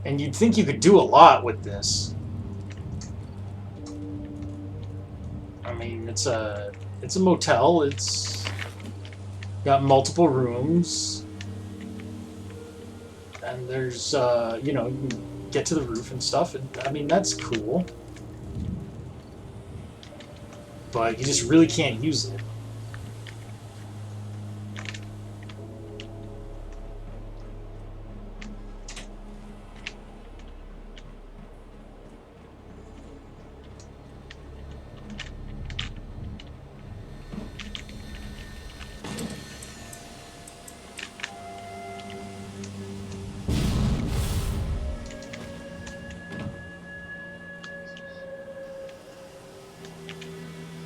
And you'd think you could do a lot with this. I mean, it's a motel. It's got multiple rooms. And there's, you know, you can get to the roof and stuff. And, I mean, that's cool. But you just really can't use it.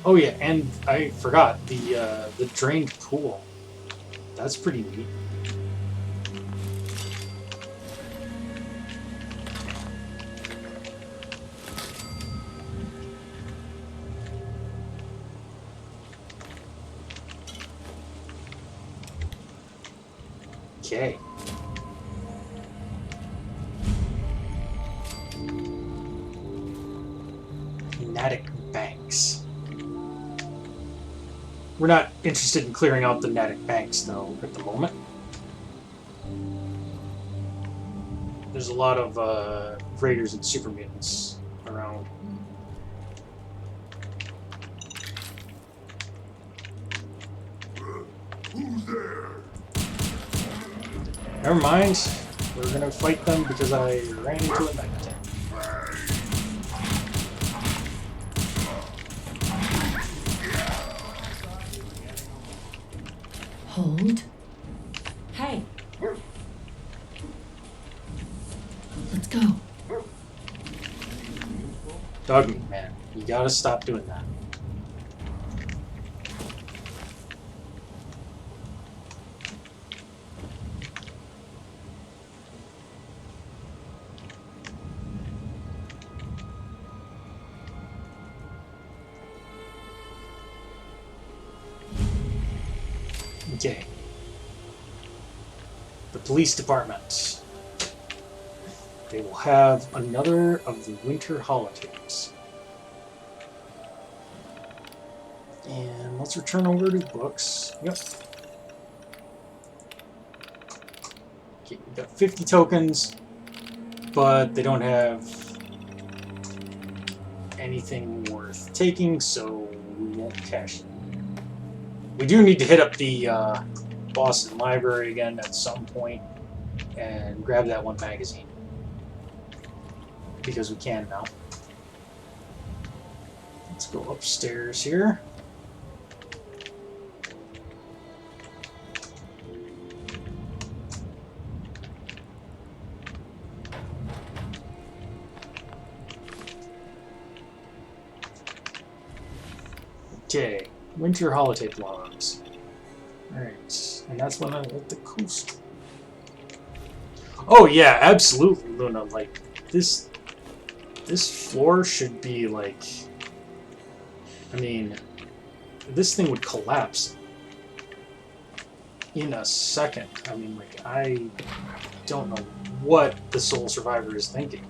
Oh yeah, and I forgot the drained pool. That's pretty neat. Okay. Pneumatic banks. We're not interested in clearing out the Natick banks, though, at the moment. There's a lot of raiders and super mutants around. Who's there? Never mind. We're gonna fight them because I ran into a night attack. Hold. Hey. Let's go. Dog meat, man. You gotta stop doing that. Okay. The police department. They will have another of the winter holidays. And let's return over to books. Yep. Okay, we've got 50 tokens, but they don't have anything worth taking, so we won't cash it. We do need to hit up the Boston Library again at some point and grab that one magazine. Because we can now. Let's go upstairs here. Okay, winter holiday logs. Alright, and that's when I hit the coast. Oh yeah, absolutely, Luna. Like, this floor should be like... I mean, this thing would collapse in a second. I mean, like, I don't know what the sole survivor is thinking.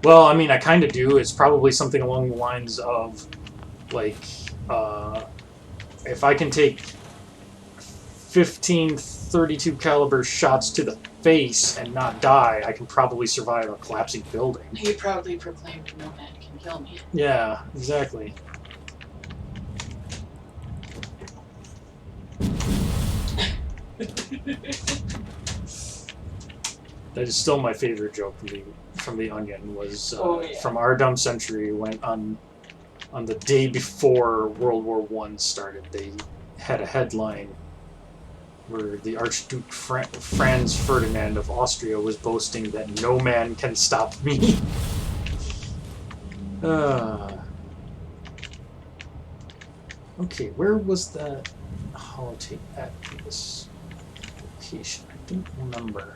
Well, I mean, I kind of do. It's probably something along the lines of, like, if I can take 15 .32 caliber shots to the face and not die, I can probably survive a collapsing building. He proudly proclaimed, "No man can kill me." Yeah, exactly. That is still my favorite joke from the Onion. Was from our dumb century when on the day before World War I started, they had a headline where the Archduke Franz Ferdinand of Austria was boasting that no man can stop me. Okay, where was the holotape at this location? I don't remember.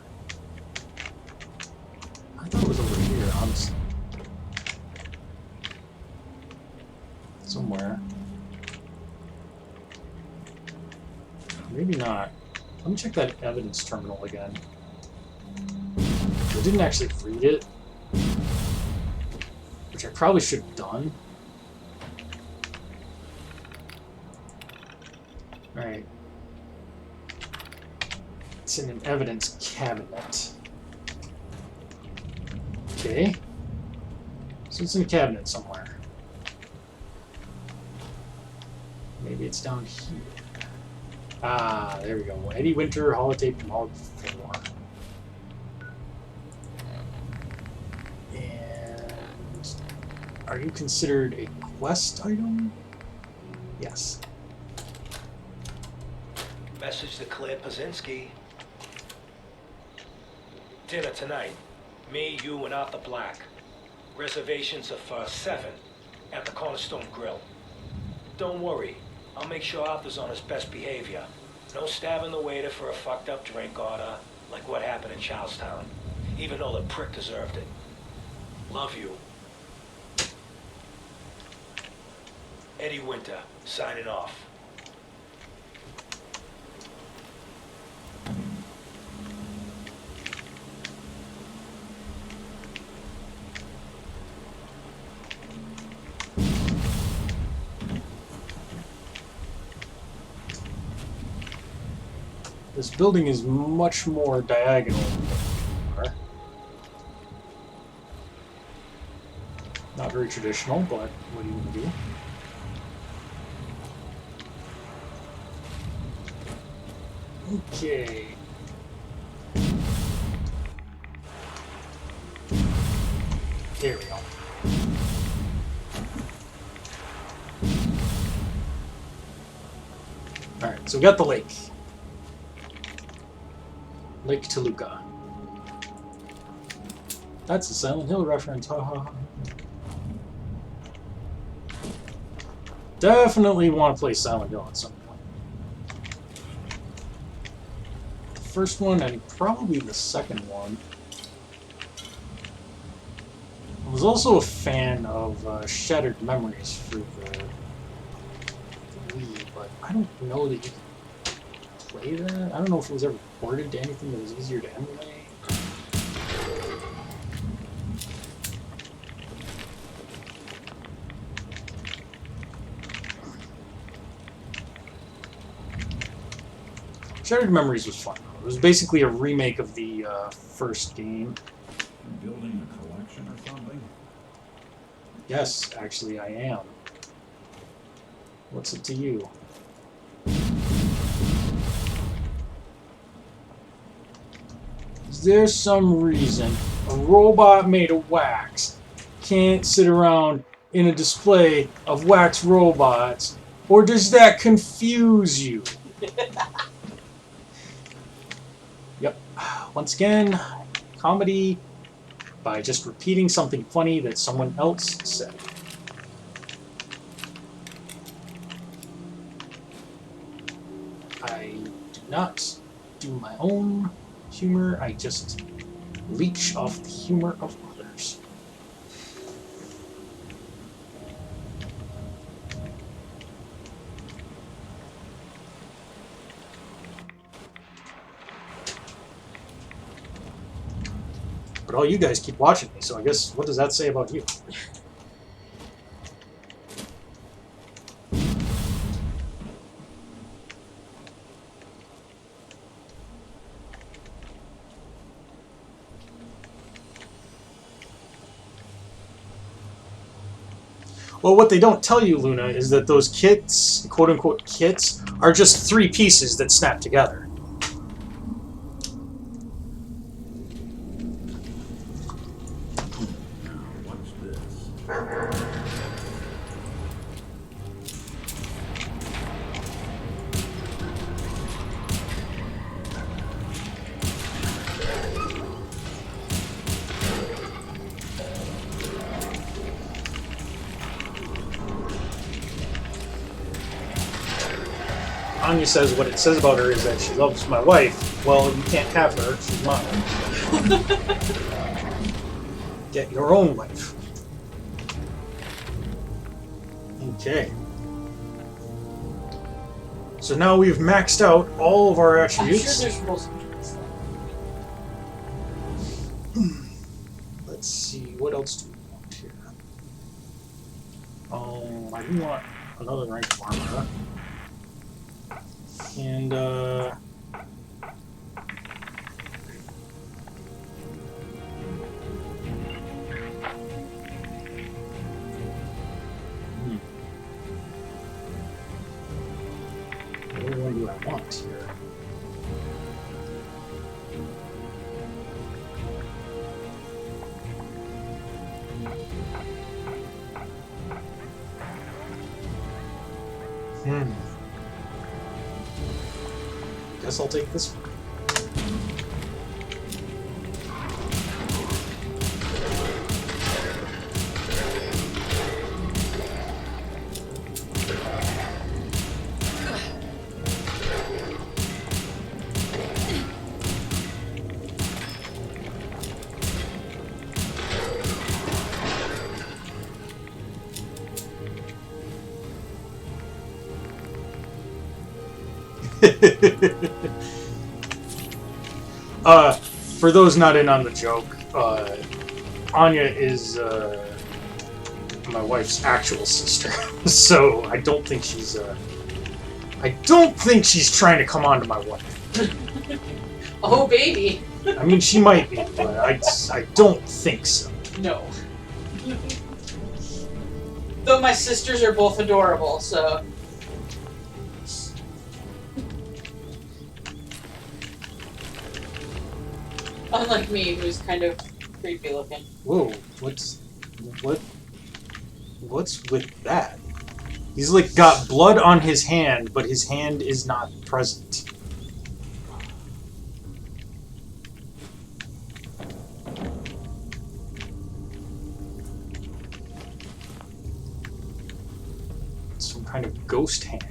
I thought it was over here, honestly. Somewhere. Maybe not. Let me check that evidence terminal again. I didn't actually read it, which I probably should have done. Alright. It's in an evidence cabinet. Okay. So it's in a cabinet somewhere. Maybe it's down here. Ah, there we go. Eddie Winter, holotape from Hall 4. And are you considered a quest item? Yes. Message to Claire Pazinski. Dinner tonight. Me, you, and Arthur Black. Reservations are for 7 at the Cornerstone Grill. Don't worry. I'll make sure Arthur's on his best behavior. No stabbing the waiter for a fucked up drink order, like what happened in Charlestown. Even though the prick deserved it. Love you. Eddie Winter, signing off. This building is much more diagonal than before. Not very traditional, but what are you going to do? Okay. There we go. Alright, so we got the lake. Lake Toluca. That's a Silent Hill reference. Ha ha ha. Definitely want to play Silent Hill at some point. The first one and probably the second one. I was also a fan of Shattered Memories for the Wii, but I don't know that you can play that. I don't know if it was ever ported to anything that was easier to emulate. Shattered Memories was fun. It was basically a remake of the first game. You're building a collection or something? Yes, actually I am. What's it to you? Is there some reason a robot made of wax can't sit around in a display of wax robots, or does that confuse you? Yep. Once again, comedy by just repeating something funny that someone else said. not do my own humor. I just leech off the humor of others. But all you guys keep watching me, so I guess, what does that say about you? Well, what they don't tell you, Luna, is that those kits, quote-unquote kits, are just 3 pieces that snap together. What's this? Anya says what it says about her is that she loves my wife. Well, you can't have her. She's mine. Get your own wife. Okay. So now we've maxed out all of our I'm attributes. sure there's rules and things, though. Let's see, what else do we want here? I do want another rank of armor. And, what one do I want here? Guess I'll take this one. For those not in on the joke, Anya is my wife's actual sister, so I don't think she's trying to come on to my wife. Oh, baby. I mean, she might be, but I don't think so. No. Though my sisters are both adorable, so. Unlike me, who's kind of creepy looking. Whoa, what's with that? He's like got blood on his hand, but his hand is not present. Some kind of ghost hand.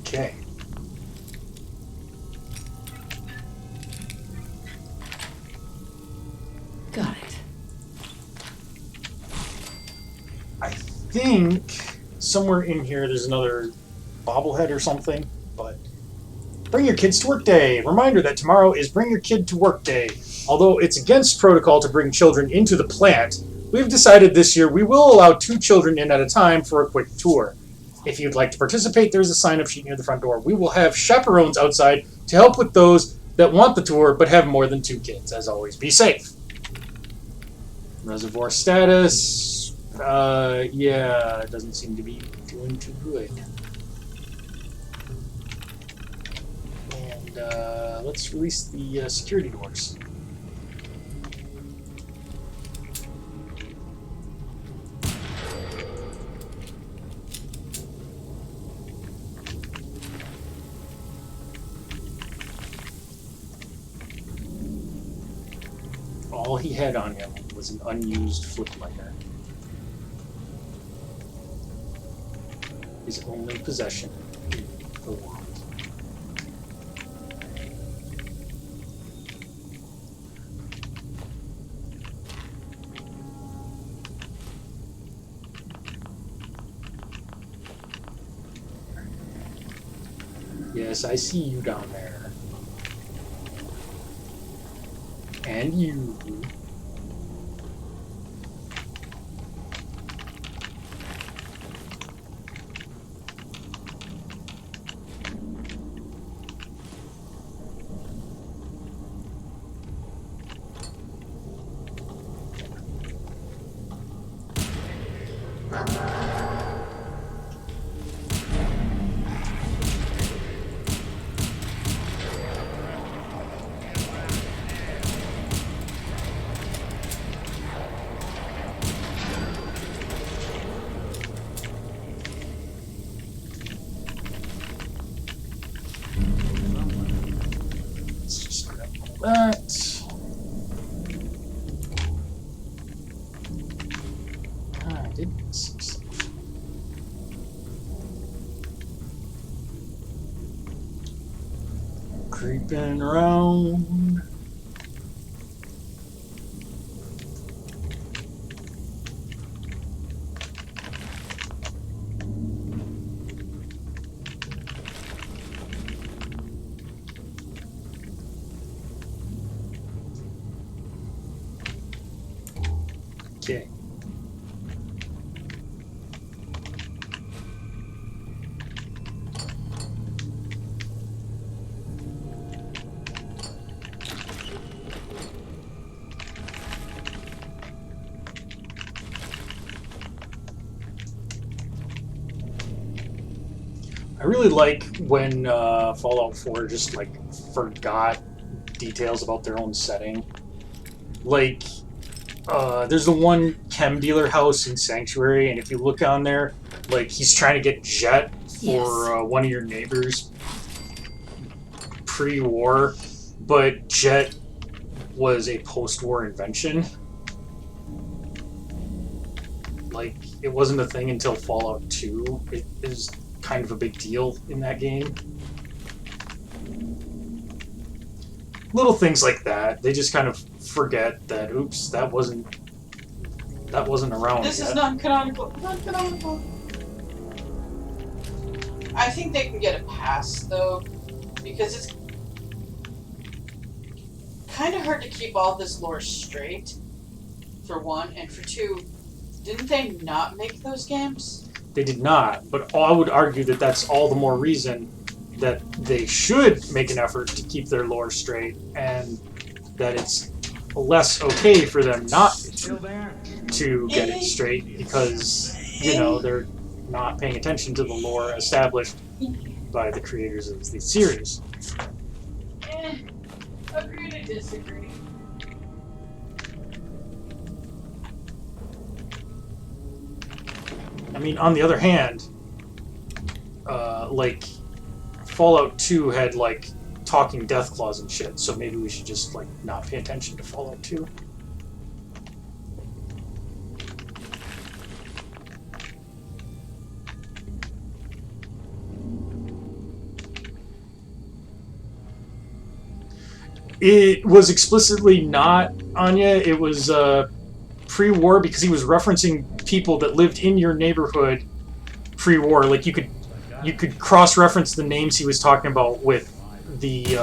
Okay. Got it. I think somewhere in here there's another bobblehead or something, but Bring Your Kids to Work Day. Reminder that tomorrow is Bring Your Kid to Work Day. Although it's against protocol to bring children into the plant, we've decided this year we will allow 2 children in at a time for a quick tour. If you'd like to participate, there's a sign-up sheet near the front door. We will have chaperones outside to help with those that want the tour but have more than 2 kids. As always, be safe. Reservoir status, yeah, it doesn't seem to be doing too good. And let's release the security doors. All he had on him was an unused flip lighter. His only possession in the world. Yes, I see you down there. And you. Let's just grab all that. I did miss some stuff. Creeping around. Okay. I really like when Fallout 4 just like forgot details about their own setting. Like, there's the one chem dealer house in Sanctuary, and if you look on there, like he's trying to get Jet for one of your neighbors pre-war, but Jet was a post-war invention. Like, it wasn't a thing until Fallout 2. It is kind of a big deal in that game. Little things like that. They just kind of forget that, oops, that wasn't around This yet. is non-canonical. Non-canonical. I think they can get a pass, though, because it's kind of hard to keep all this lore straight, for one, and for two, didn't they not make those games? They did not, but I would argue that that's all the more reason that they should make an effort to keep their lore straight, and that it's less okay for them not to get it straight because, you know, they're not paying attention to the lore established by the creators of the series. Agree to disagree. I mean, on the other hand, like, Fallout 2 had, like, talking death claws and shit, so maybe we should just, like, not pay attention to Fallout 2. It was explicitly not Anya. It was pre-war because he was referencing people that lived in your neighborhood pre-war. Like you could cross-reference the names he was talking about with the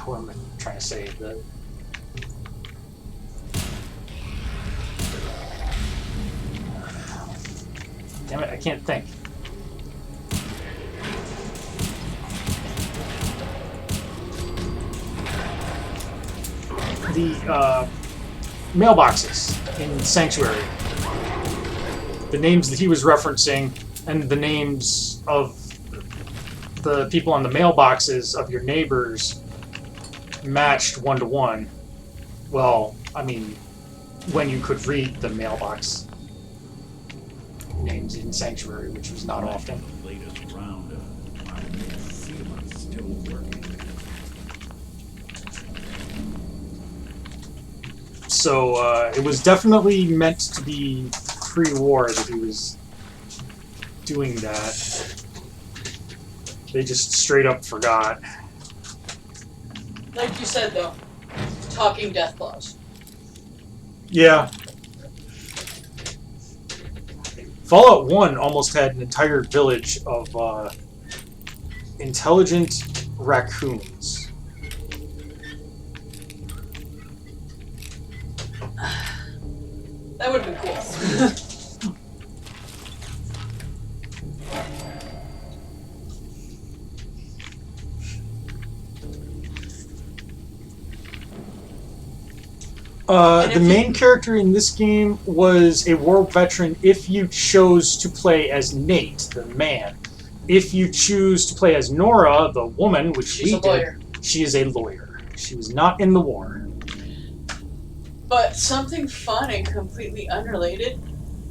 what am I trying to say? Damn it, I can't think. The mailboxes in Sanctuary. The names that he was referencing and the names of the people on the mailboxes of your neighbors matched one-to-one. Well, I mean, when you could read the mailbox names in Sanctuary, which was not often. Latest round of still working. So it was definitely meant to be pre-war that he was doing that. They just straight up forgot. Like you said, though, talking death claws. Yeah. Fallout 1 almost had an entire village of intelligent raccoons. That would have been cool. The main character in this game was a war veteran if you chose to play as Nate, the man. If you choose to play as Nora, the woman, which She's we a lawyer. did, she is a lawyer. She was not in the war. But something fun and completely unrelated,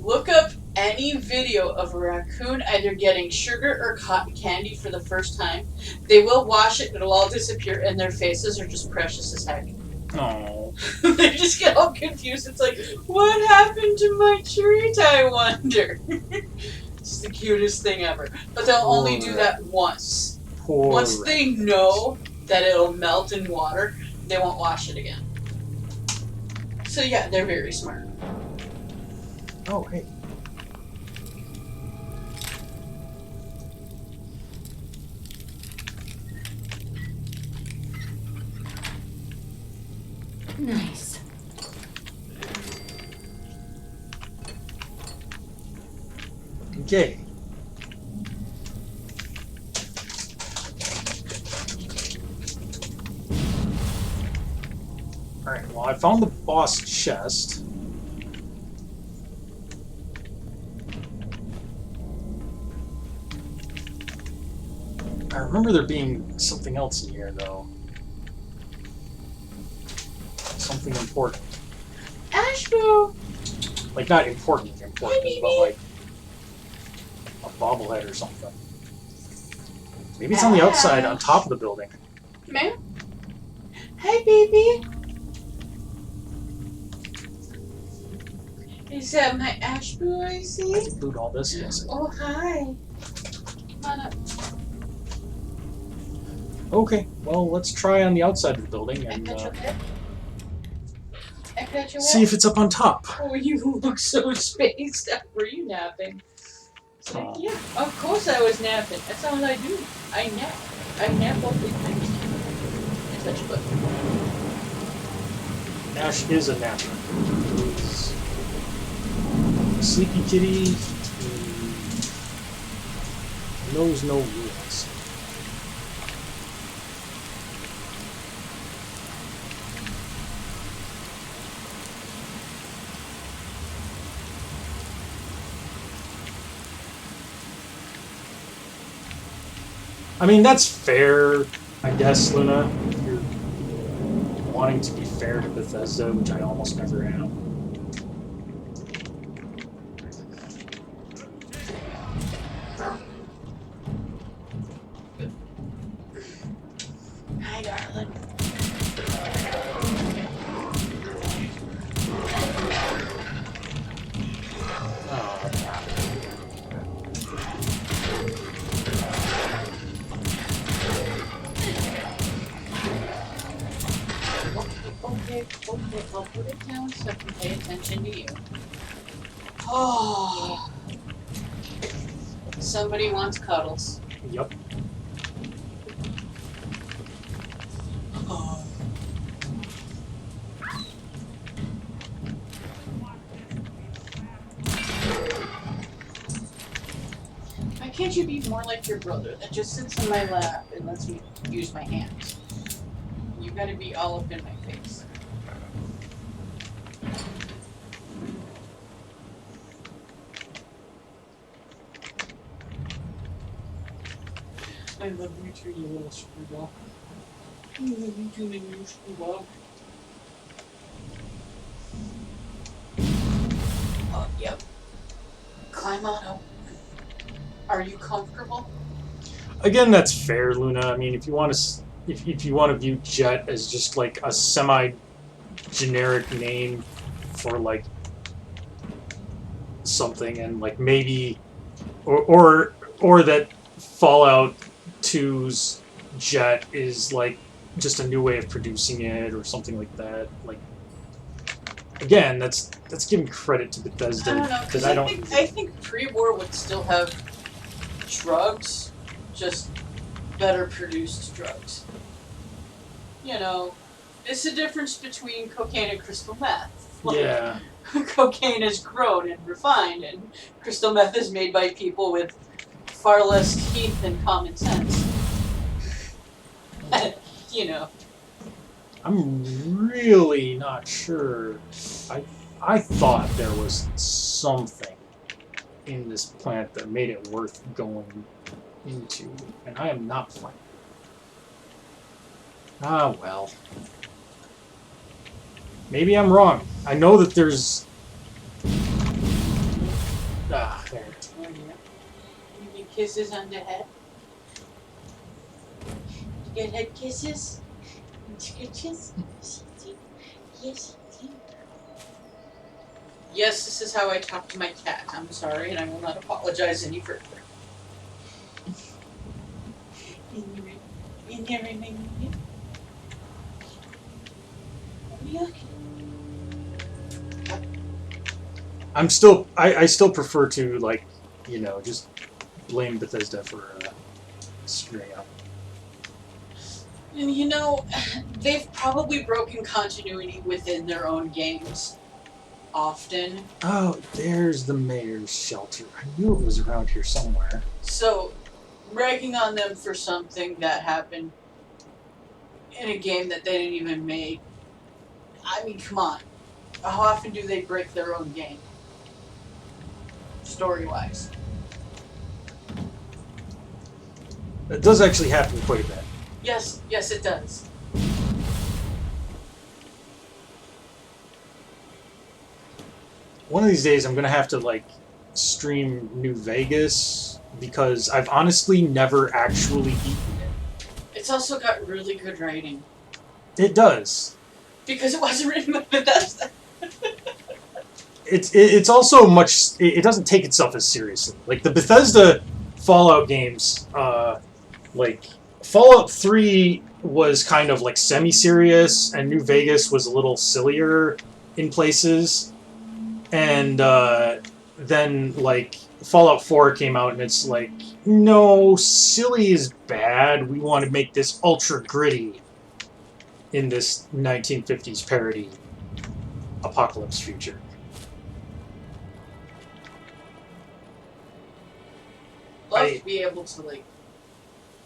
look up any video of a raccoon either getting sugar or cotton candy for the first time. They will wash it, it'll all disappear, and their faces are just precious as heck. Oh. They just get all confused. It's like, what happened to my treat, I wonder? It's the cutest thing ever. But they'll only do that once. Once they know that it'll melt in water, they won't wash it again. So yeah, they're very smart. Oh, hey. Nice. Okay. Alright, well, I found the boss chest. I remember there being something else in here, though. Something important. Ashboo! Like, not important, but like a bobblehead or something. Maybe it's on the outside, on top of the building. Ma'am? Hi, baby. Is that my Ashboo I see? I can loot all this, yes. Oh, hi. Come on up. Okay, well, let's try on the outside of the building and see if it's up on top. Oh, you look so spaced out. Were you napping? It's like, yeah, of course I was napping. That's all I do. I nap. I nap all the time. I touch a button. Ash is a napper. He's a sleepy kitty. He knows no rules. I mean, that's fair, I guess, Luna. If you're wanting to be fair to Bethesda, which I almost never am. Hi, darling. Okay, I'll put it down so I can pay attention to you. Oh. Somebody wants cuddles. Yep. Oh. Why can't you be more like your brother that just sits in my lap and lets me use my hands? You gotta be all up in my face. I love you too, you little screwball. I love you too, you little screwball. Oh, yep. Climb on up. Are you comfortable? Again, that's fair, Luna. I mean, if you want to, if you want to view Jet as just like a semi-generic name for like something, and like maybe, or that Fallout 2's Jet is like just a new way of producing it or something like that. Like, again, that's giving credit to Bethesda. I don't know, because I think pre-war would still have drugs, just better produced drugs. You know, it's the difference between cocaine and crystal meth. Like, Yeah. cocaine is grown and refined, and crystal meth is made by people with far less teeth than common sense. You know. I'm really not sure. I thought there was something in this plant that made it worth going into, and I am not finding it. Ah, well. Maybe I'm wrong. I know that there's... Ah, there. Oh, yeah. You need kisses on the head? You get head kisses? Scritches? Yes. Yes, this is how I talk to my cat. I'm sorry, and I will not apologize any further. I'm still... I still prefer to, like, you know, just blame Bethesda for screwing up. And you know, they've probably broken continuity within their own games. Often. Oh, there's the mayor's shelter. I knew it was around here somewhere. So, ragging on them for something that happened in a game that they didn't even make. I mean, come on. How often do they break their own game? Story-wise. It does actually happen quite a bit. Yes, it does. One of these days I'm gonna have to like stream New Vegas because I've honestly never actually beaten it. It's also got really good writing. It does. Because it wasn't written by Bethesda. It's also much... It doesn't take itself as seriously. Like, the Bethesda Fallout games, like, Fallout 3 was kind of, like, semi-serious, and New Vegas was a little sillier in places. And, then, like, Fallout 4 came out, and it's like, no, silly is bad. We want to make this ultra gritty in this 1950s parody apocalypse future. Love to be able to, like,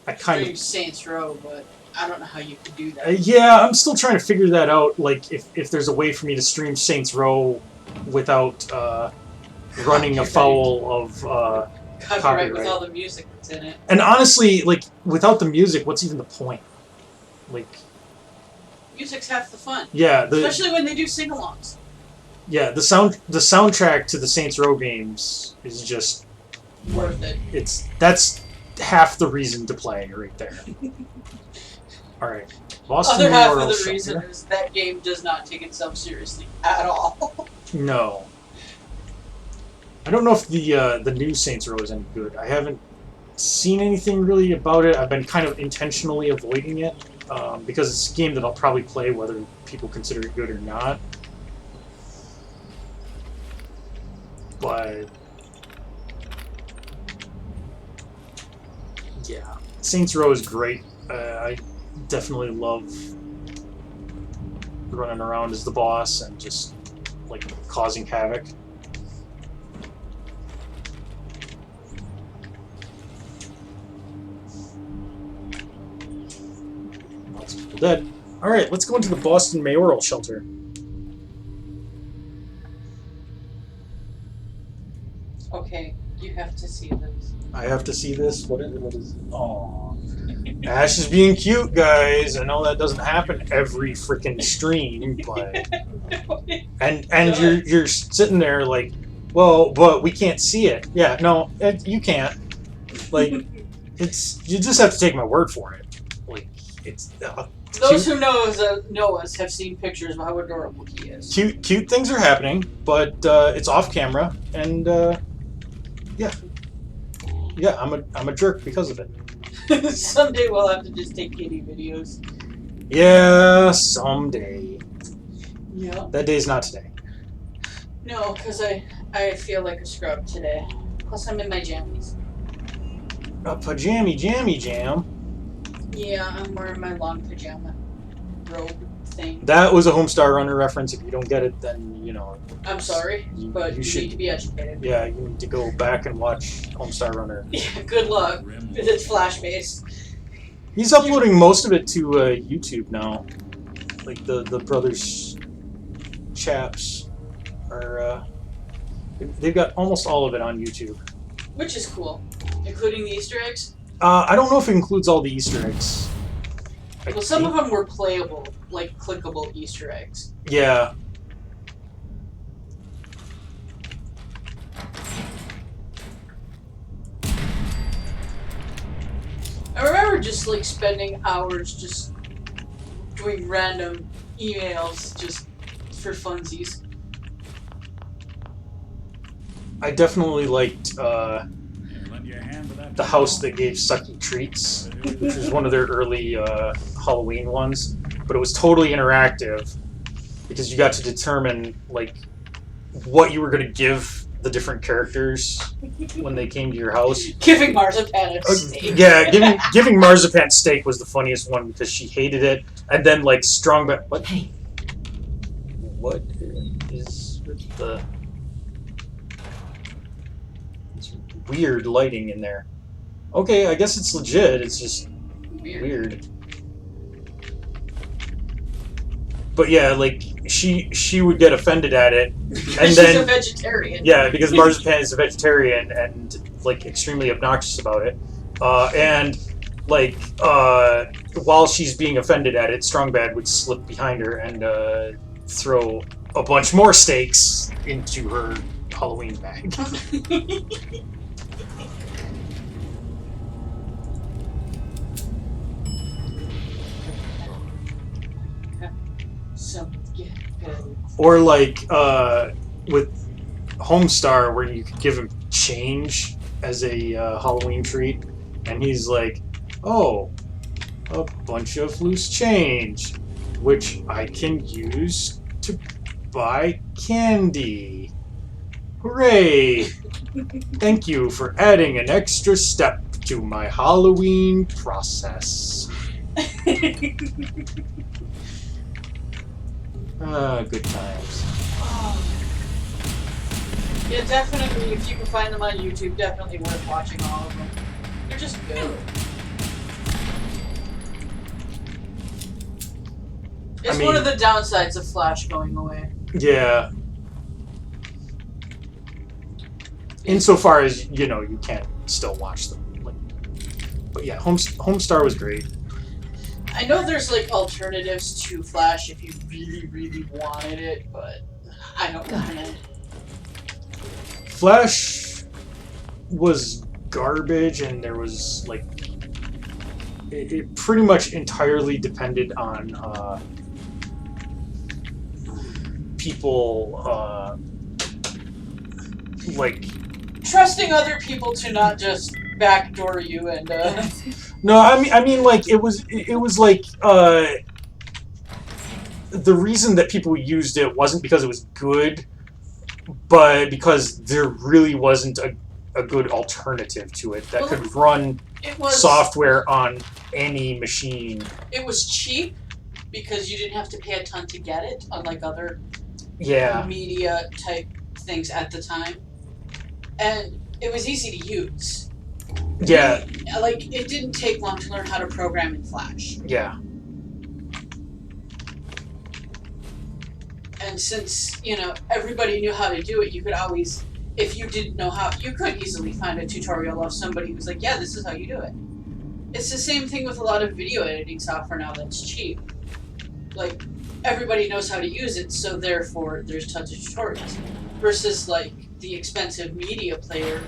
I kind stream of... Saints Row, but I don't know how you could do that. Yeah, I'm still trying to figure that out, like, if there's a way for me to stream Saints Row without running afoul of Copyright with all the music that's in it. And honestly, like, without the music, what's even the point? Like... Music's half the fun. Yeah, especially when they do sing-alongs. Yeah, the soundtrack to the Saints Row games is just... worth it. That's half the reason to play right there. Alright. Boston Other half of Memorial the Shelter. reason is that game does not take itself seriously at all. No. I don't know if the new Saints Row is any good. I haven't seen anything really about it. I've been kind of intentionally avoiding it because it's a game that I'll probably play whether people consider it good or not. But yeah, Saints Row is great. I definitely love running around as the boss and just like causing havoc. Lots of people dead. Alright, let's go into the Boston Mayoral Shelter. Okay, you have to see this. I have to see this? What is it? Aww. Ash is being cute, guys. I know that doesn't happen every freaking stream, but... And you're sitting there like, well, but we can't see it. Yeah, no, you can't. Like, you just have to take my word for it. Like it's Those who know us have seen pictures of how adorable he is. Cute things are happening, but it's off camera, and yeah, I'm a jerk because of it. Someday we'll have to just take kitty videos. Yeah, someday. Yeah. That day's not today. No, because I feel like a scrub today. Plus, I'm in my jammies. A pajammy jammy jam. Yeah, I'm wearing my long pajama robe thing. That was a Homestar Runner reference. If you don't get it, then you know. I'm sorry, but you should need to be educated. Yeah, you need to go back and watch Homestar Runner. Yeah, good luck. It's Flash based. He's uploading most of it to YouTube now. Like the brothers chaps are they've got almost all of it on YouTube. Which is cool, including the Easter eggs. I don't know if it includes all the Easter eggs. Well, some of them were playable, like clickable Easter eggs. Yeah. I remember just like spending hours just doing random emails just for funsies. I definitely liked the house that gave Sucky treats, which was one of their early Halloween ones, but it was totally interactive because you got to determine like what you were going to give the different characters when they came to your house. Giving Marzipan a steak. Yeah, giving Marzipan steak was the funniest one because she hated it, and then like Strongback. What? Hey. What is with the weird lighting in there? Okay, I guess it's legit. It's just weird. But yeah, like she would get offended at it, and She's then a vegetarian. Yeah, because Marzipan is a vegetarian and like extremely obnoxious about it, and like while she's being offended at it, Strongbad would slip behind her and throw a bunch more steaks into her Halloween bag. So, yeah. Or like with Homestar, where you could give him change as a Halloween treat, and he's like, "Oh, a bunch of loose change, which I can use to buy candy. Hooray! Thank you for adding an extra step to my Halloween process." Good times. Yeah, definitely, if you can find them on YouTube, definitely worth watching all of them. They're just good. It's one of the downsides of Flash going away. Yeah. Insofar as, you know, you can't still watch them. Like, but yeah, Homestar was great. I know there's like alternatives to Flash if you really, really wanted it, but I don't recommend. Flash was garbage, and there was like it pretty much entirely depended on people like trusting other people to not just backdoor you and No, I mean like it was like the reason that people used it wasn't because it was good, but because there really wasn't a good alternative to it that could run software on any machine. It was cheap because you didn't have to pay a ton to get it, unlike other media type things at the time. And it was easy to use. Yeah. Like, it didn't take long to learn how to program in Flash. Yeah. And since, you know, everybody knew how to do it, you could always, if you didn't know how, you could easily find a tutorial of somebody who's like, yeah, this is how you do it. It's the same thing with a lot of video editing software now that's cheap. Like, everybody knows how to use it, so therefore there's tons of tutorials. Versus, like, the expensive media player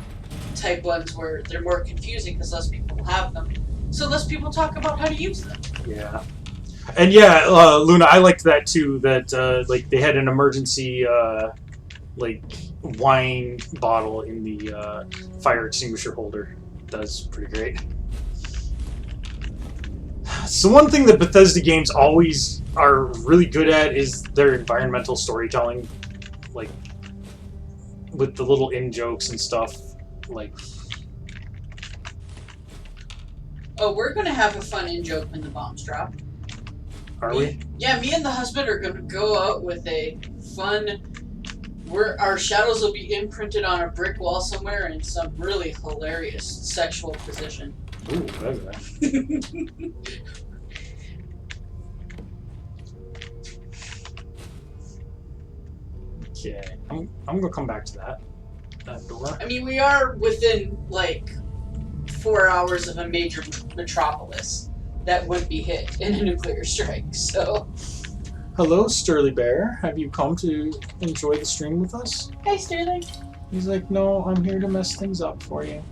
type ones where they're more confusing because less people have them. So less people talk about how to use them. Yeah. And yeah, Luna, I liked that too, that like they had an emergency like wine bottle in the fire extinguisher holder. That's pretty great. So one thing that Bethesda games always are really good at is their environmental storytelling, like with the little in-jokes and stuff. Like, Oh, we're gonna have a fun in-joke when the bombs drop. are we? Yeah, me and the husband are gonna go out with a fun... our shadows will be imprinted on a brick wall somewhere in some really hilarious sexual position. Ooh, okay. Okay, I'm gonna come back to that door. I mean, we are within, like, 4 hours of a major metropolis that would be hit in a nuclear strike, so... Hello, Sturley Bear. Have you come to enjoy the stream with us? Hey, Sterling. He's like, no, I'm here to mess things up for you.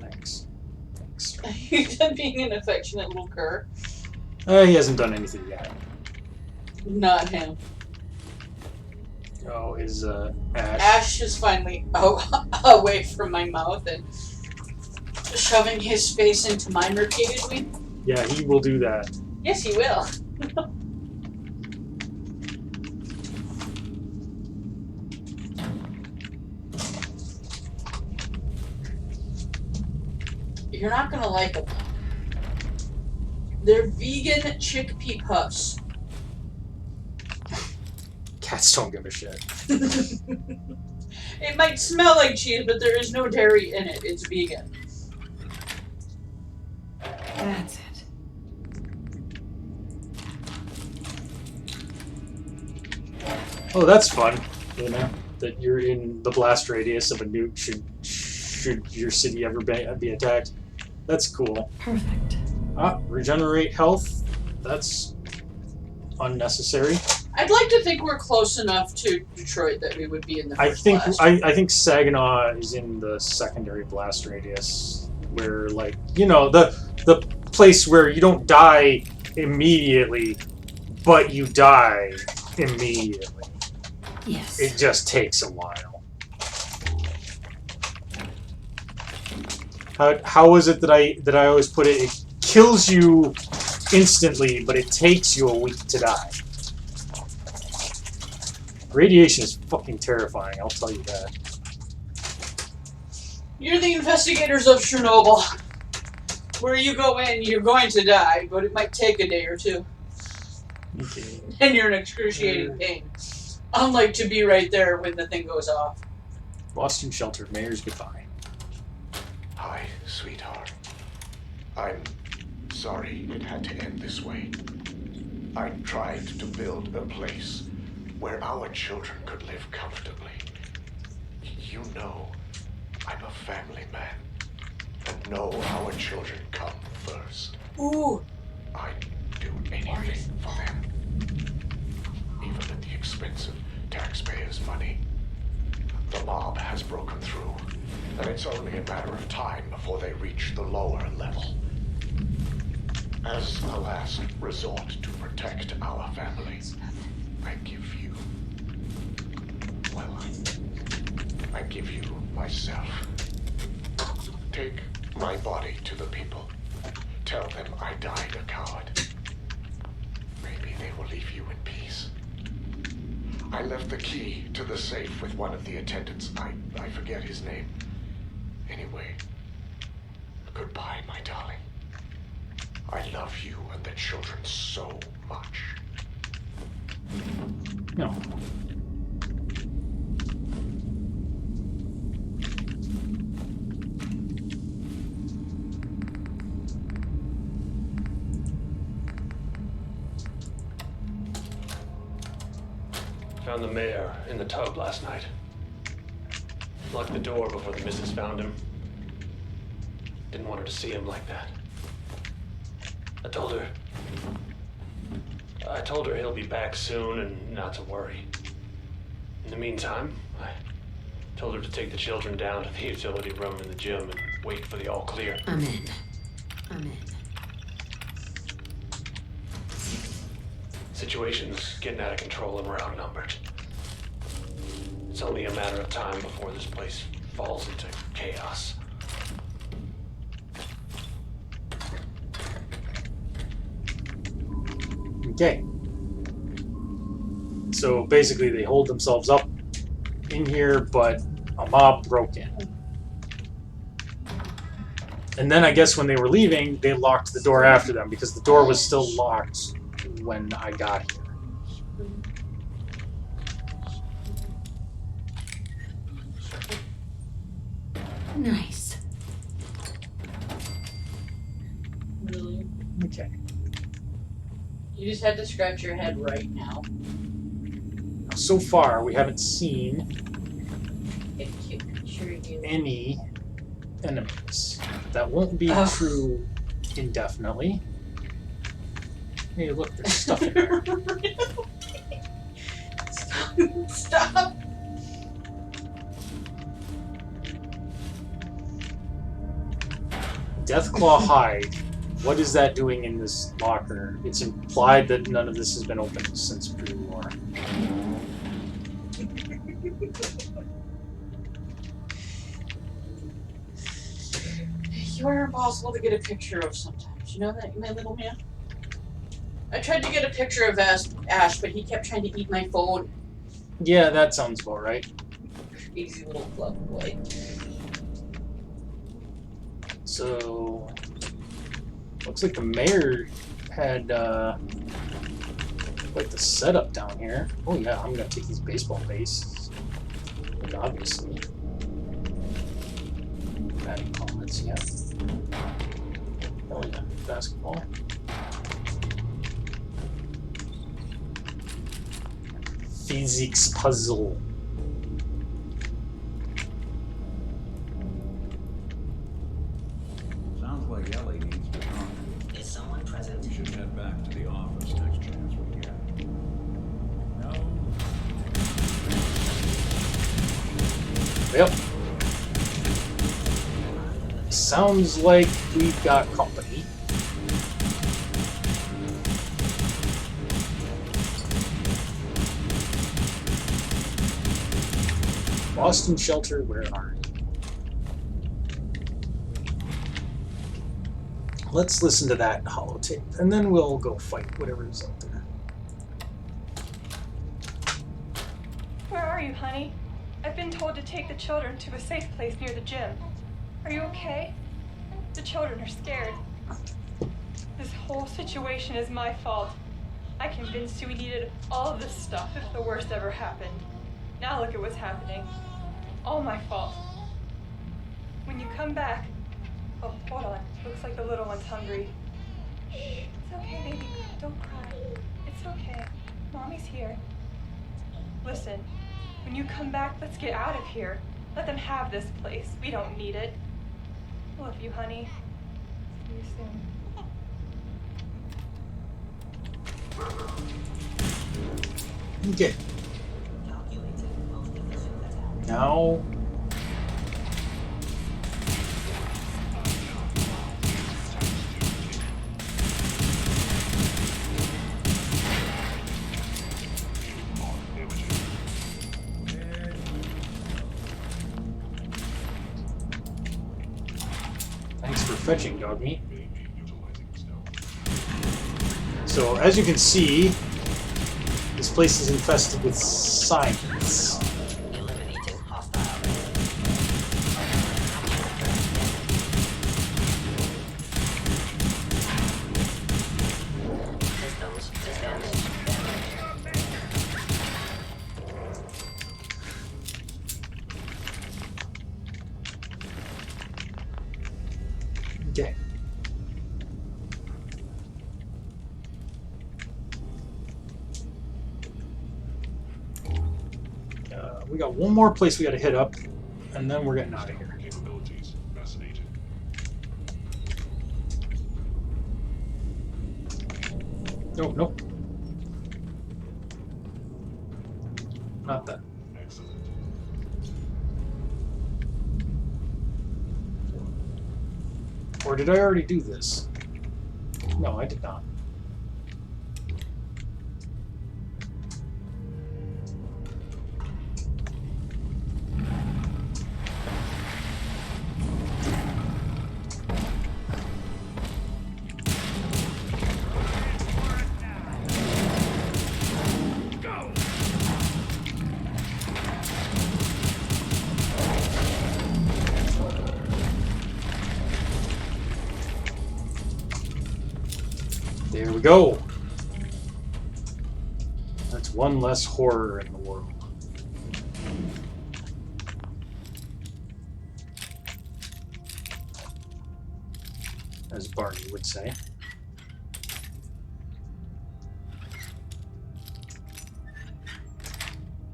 Thanks. He's being an affectionate little cur. He hasn't done anything yet. Not him. Oh, is Ash? Ash is finally away from my mouth and shoving his face into mine repeatedly. Yeah, he will do that. Yes, he will. You're not gonna like them. They're vegan chickpea puffs. Cats don't give a shit. It might smell like cheese, but there is no dairy in it. It's vegan. That's it. Oh, that's fun. You know, that you're in the blast radius of a nuke should your city ever be attacked. That's cool. Perfect. Regenerate health. That's unnecessary. I'd like to think we're close enough to Detroit that we would be in the first blast. I think Saginaw is in the secondary blast radius, where, like, you know, the place where you don't die immediately, but you die immediately. Yes. It just takes a while. How is it that I always put it? It kills you instantly, but it takes you a week to die. Radiation is fucking terrifying, I'll tell you that. You're the investigators of Chernobyl. Where you go in, you're going to die, but it might take a day or two. Okay. And you're in excruciating pain. Unlike to be right there when the thing goes off. Boston Shelter, Mayor's goodbye. Hi, sweetheart. I'm sorry it had to end this way. I tried to build a place where our children could live comfortably. You know, I'm a family man, and know our children come first. Ooh. I'd do anything for them, even at the expense of taxpayers' money. The mob has broken through, and it's only a matter of time before they reach the lower level. As a last resort to protect our family, I give you, well, I give you myself. Take my body to the people. Tell them I died a coward. Maybe they will leave you in peace. I left the key to the safe with one of the attendants. I forget his name. Anyway, goodbye, my darling. I love you and the children so much. No. Found the mayor in the tub last night. Locked the door before the missus found him. Didn't want her to see him like that. I told her he'll be back soon and not to worry. In the meantime, I Told her to take the children down to the utility room in the gym and wait for the all clear. I'm in. I'm in. Situation's getting out of control and we're outnumbered. It's only a matter of time before this place falls into chaos. Okay. So basically they hold themselves up in here, but a mob broke in. And then I guess when they were leaving, they locked the door after them because the door was still locked when I got here. Nice. Really? Okay. You just had to scratch your head right now. So far, we haven't seen Sure you. any enemies. That won't be true indefinitely. Hey, look, there's stuff in there. Stop. Deathclaw hide. What is that doing in this locker? It's implied that none of this has been opened since pre-war. You are impossible to get a picture of sometimes. You know that, my little man? I tried to get a picture of Ash, but he kept trying to eat my phone. Yeah, that sounds about right. Crazy little club boy. So, looks like the mayor had quite the setup down here. Oh yeah, I'm gonna take these baseball bases. Like, obviously. Batting helmets, yeah. Oh yeah, basketball. Physics puzzle. Sounds like Ellie needs to talk. Is someone present? We should head back to the office next chance we get. No. Yep. Sounds like we've got company. Boston Shelter, where are you? Let's listen to that holotape, and then we'll go fight whatever's out there. Where are you, honey? I've been told to take the children to a safe place near the gym. Are you okay? The children are scared. This whole situation is my fault. I convinced you we needed all of this stuff if the worst ever happened. Now look at what's happening. All my fault. When you come back... Oh, hold on. Looks like the little one's hungry. Shh. It's okay, baby. Don't cry. It's okay. Mommy's here. Listen, when you come back, let's get out of here. Let them have this place. We don't need it. Love you, honey. See you soon. Okay. Now. Thanks for fetching, dog meat. So, as you can see, this place is infested with signs. Okay. We got one more place we got to hit up, and then we're getting out of here. Capabilities. Fascinating. Nope, nope. Not that. Excellent. Or did I already do this? No, I did not. There we go. That's one less horror in the world. As Barney would say.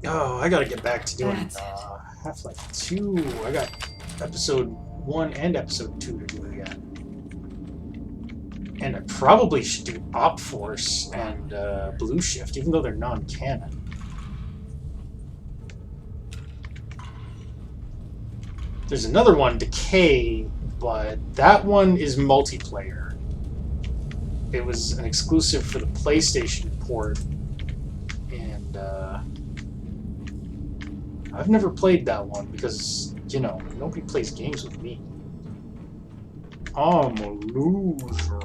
Oh, I gotta get back to doing Half-Life 2. I got episode 1 and episode 2 to do again. And I probably should do Op Force and Blue Shift, even though they're non-canon. There's another one, Decay, but that one is multiplayer. It was an exclusive for the PlayStation port, and I've never played that one because, you know, nobody plays games with me. I'm a loser.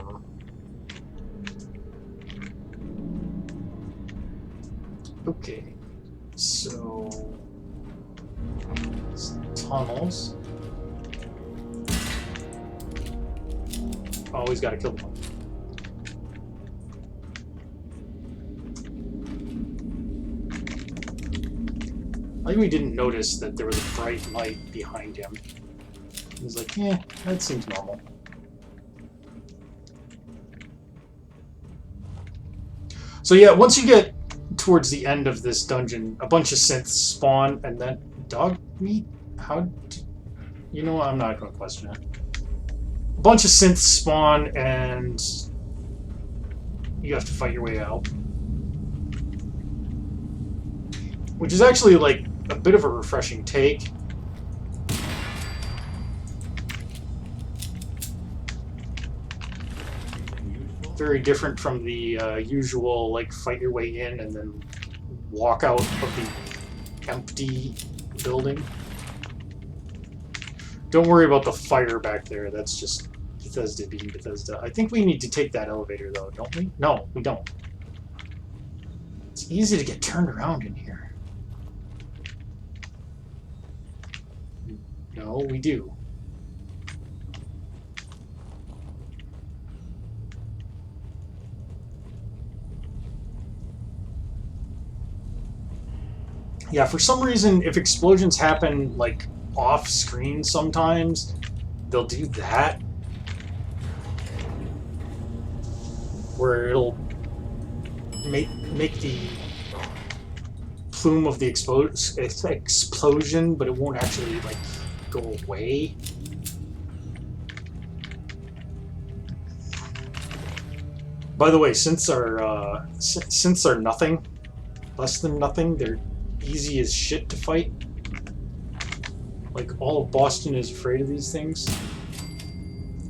Okay, so tunnels. Always gotta kill them. I think we didn't notice that there was a bright light behind him. He was like, yeah, that seems normal. So yeah, once you get towards the end of this dungeon, a bunch of synths spawn, and then dog meat? You know what? I'm not going to question it. A bunch of synths spawn, and you have to fight your way out. Which is actually, like, a bit of a refreshing take. Very different from the usual, like, fight your way in and then walk out of the empty building. Don't worry about the fire back there. That's just Bethesda being Bethesda. I think we need to take that elevator, though, don't we? No, we don't. It's easy to get turned around in here. No, we do. Yeah, for some reason, if explosions happen, like, off-screen sometimes, they'll do that. Where it'll make the plume of the explosion, but it won't actually, like, go away. By the way, synths are nothing, less than nothing. They're easy as shit to fight. Like, all of Boston is afraid of these things.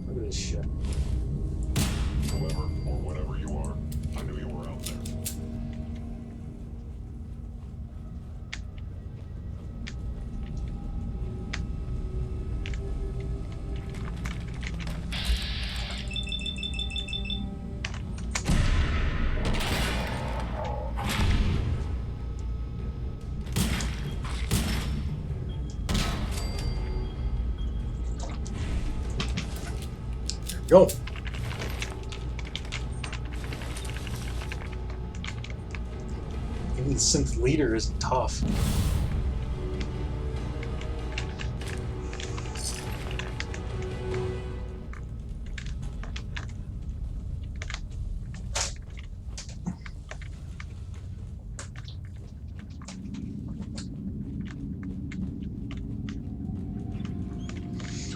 Look at this shit. Whoever or whatever you are, I knew you were out there. Go. Even the synth leader is tough.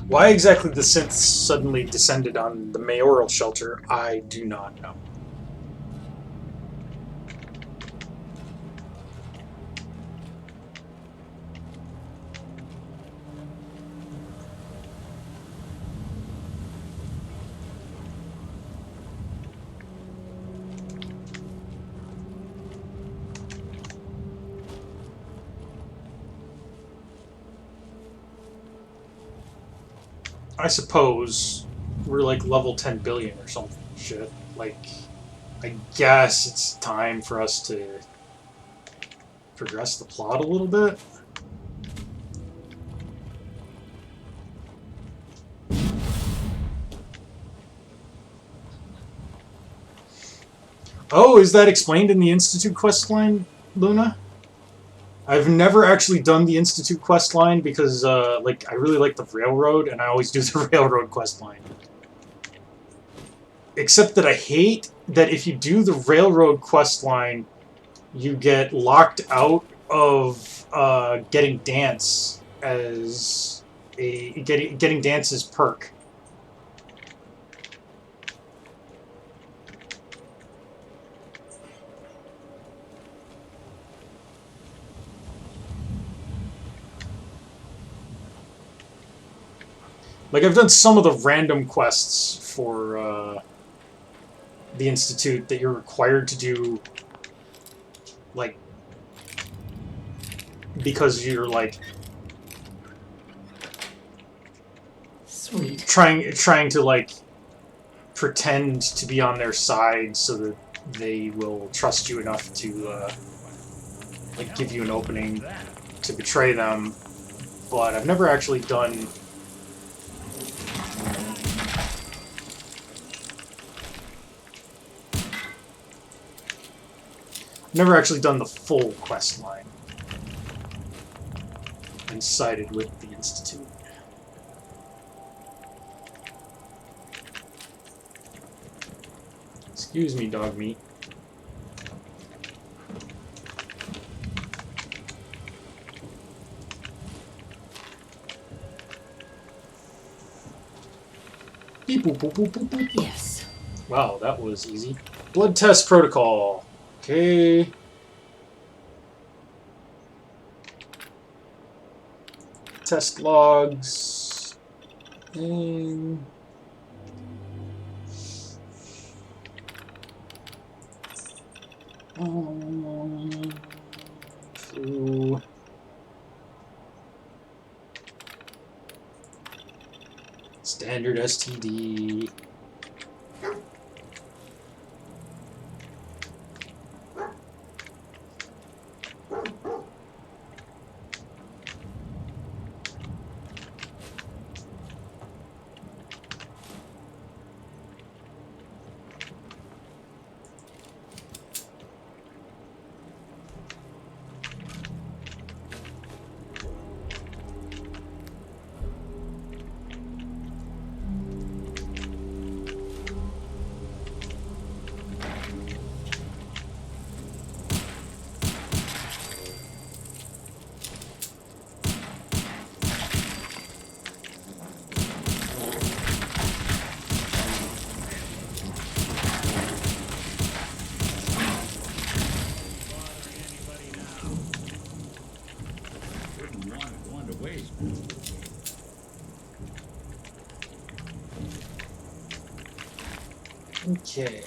Why exactly the synths suddenly descended on the mayoral shelter, I do not know. I suppose we're like level 10 billion or something shit. Like, I guess it's time for us to progress the plot a little bit. Oh, is that explained in the Institute questline, Luna? I've never actually done the Institute questline because, like, I really like the Railroad, and I always do the Railroad questline. Except that I hate that if you do the Railroad questline, you get locked out of getting Dance as getting Dance as perk. Like, I've done some of the random quests for the Institute that you're required to do, like, because you're, like, sweet. Trying to, like, pretend to be on their side so that they will trust you enough to, like, give you an opening to betray them. But I've never actually done... Never actually done the full quest line and sided with the Institute. Excuse me, dog meat. Beep, boop, boop, boop, boop, boop. Yes. Wow, that was easy. Blood test protocol. Okay. Test logs. Flu. Standard STD. Okay.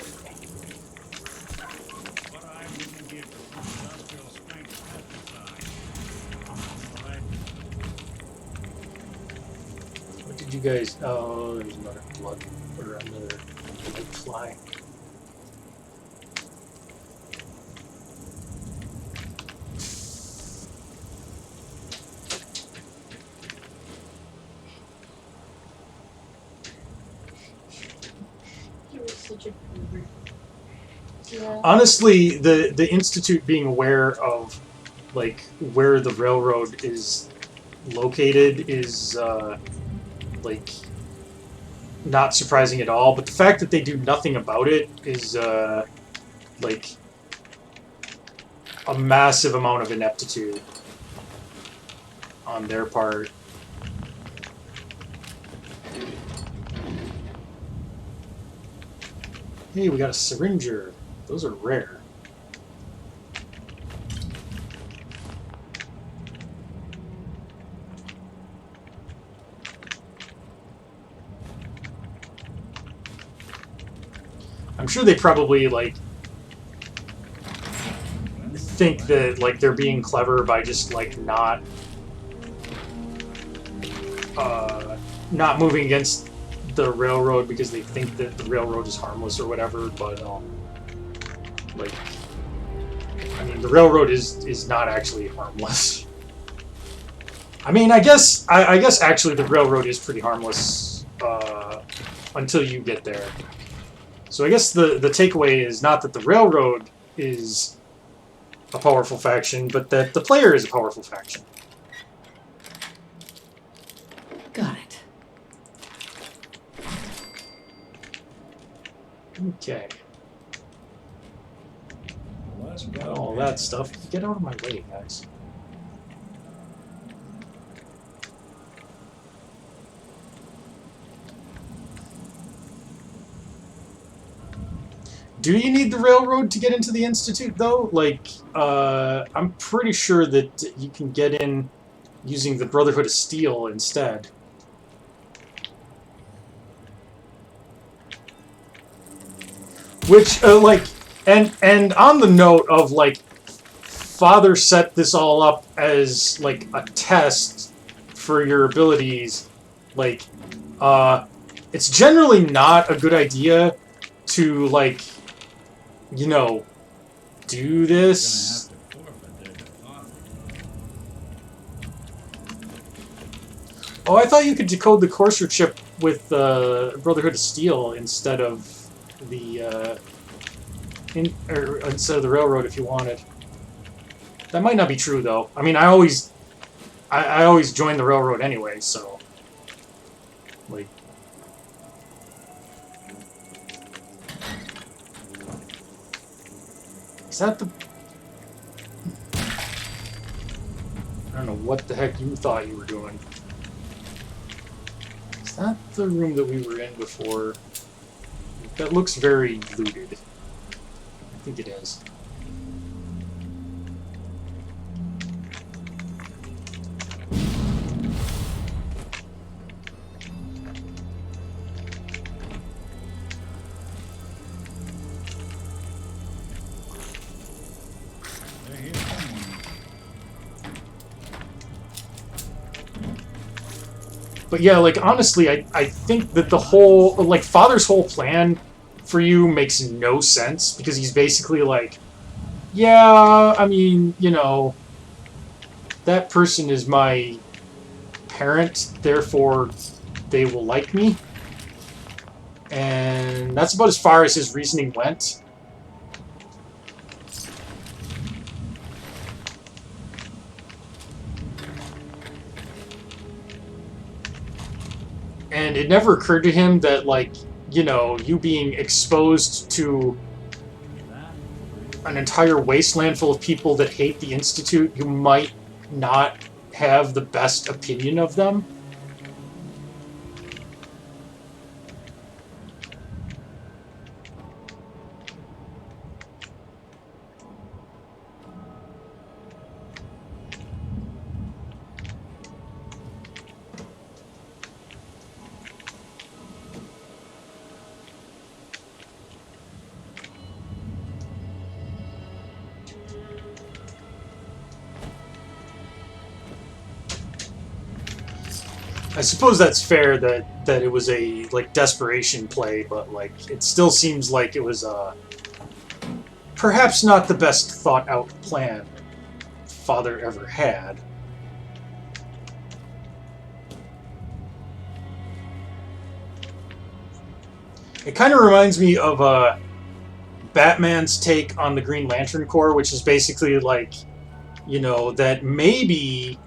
What did you guys... Oh, there's another blood, or another white fly. Such a goober. Yeah. Honestly, the Institute being aware of, like, where the railroad is located is, like, not surprising at all. But the fact that they do nothing about it is, like, a massive amount of ineptitude on their part. Hey, we got a syringer. Those are rare. I'm sure they probably, like, think that, like, they're being clever by just, like, not not moving against the railroad because they think that the railroad is harmless or whatever, but like, I mean, the railroad is not actually harmless. I mean, I guess actually the railroad is pretty harmless until you get there. So I guess the takeaway is not that the railroad is a powerful faction, but that the player is a powerful faction. Got it. Okay. Got all that stuff. Get out of my way, guys. Do you need the railroad to get into the Institute, though? Like, I'm pretty sure that you can get in using the Brotherhood of Steel instead. Which, like, and on the note of, like, Father set this all up as, like, a test for your abilities, like, it's generally not a good idea to, like, you know, do this. Oh, I thought you could decode the Courser chip with Brotherhood of Steel instead of the instead of the railroad if you wanted. That might not be true though. I mean, I always join the railroad anyway, so like. Is that the... I don't know what the heck you thought you were doing. Is that the room that we were in before? That looks very looted. I think it is. But yeah, like, honestly, I think that the whole, like, Father's whole plan for you makes no sense, because he's basically like, yeah, I mean, you know, that person is my parent, therefore they will like me. And that's about as far as his reasoning went. And it never occurred to him that, like, you know, you being exposed to an entire wasteland full of people that hate the Institute, you might not have the best opinion of them. I suppose that's fair that it was a, like, desperation play, but, like, it still seems like it was perhaps not the best thought out plan Father ever had. It kind of reminds me of Batman's take on the Green Lantern Corps, which is basically like, you know, that maybe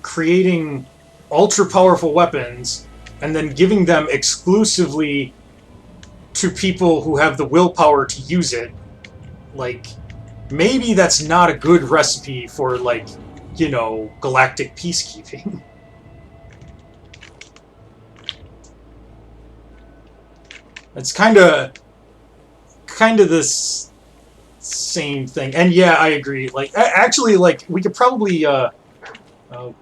creating ultra-powerful weapons and then giving them exclusively to people who have the willpower to use it, like, maybe that's not a good recipe for, like, you know, galactic peacekeeping. It's kind of this same thing. And yeah, I agree. Like, actually, like, we could probably, oh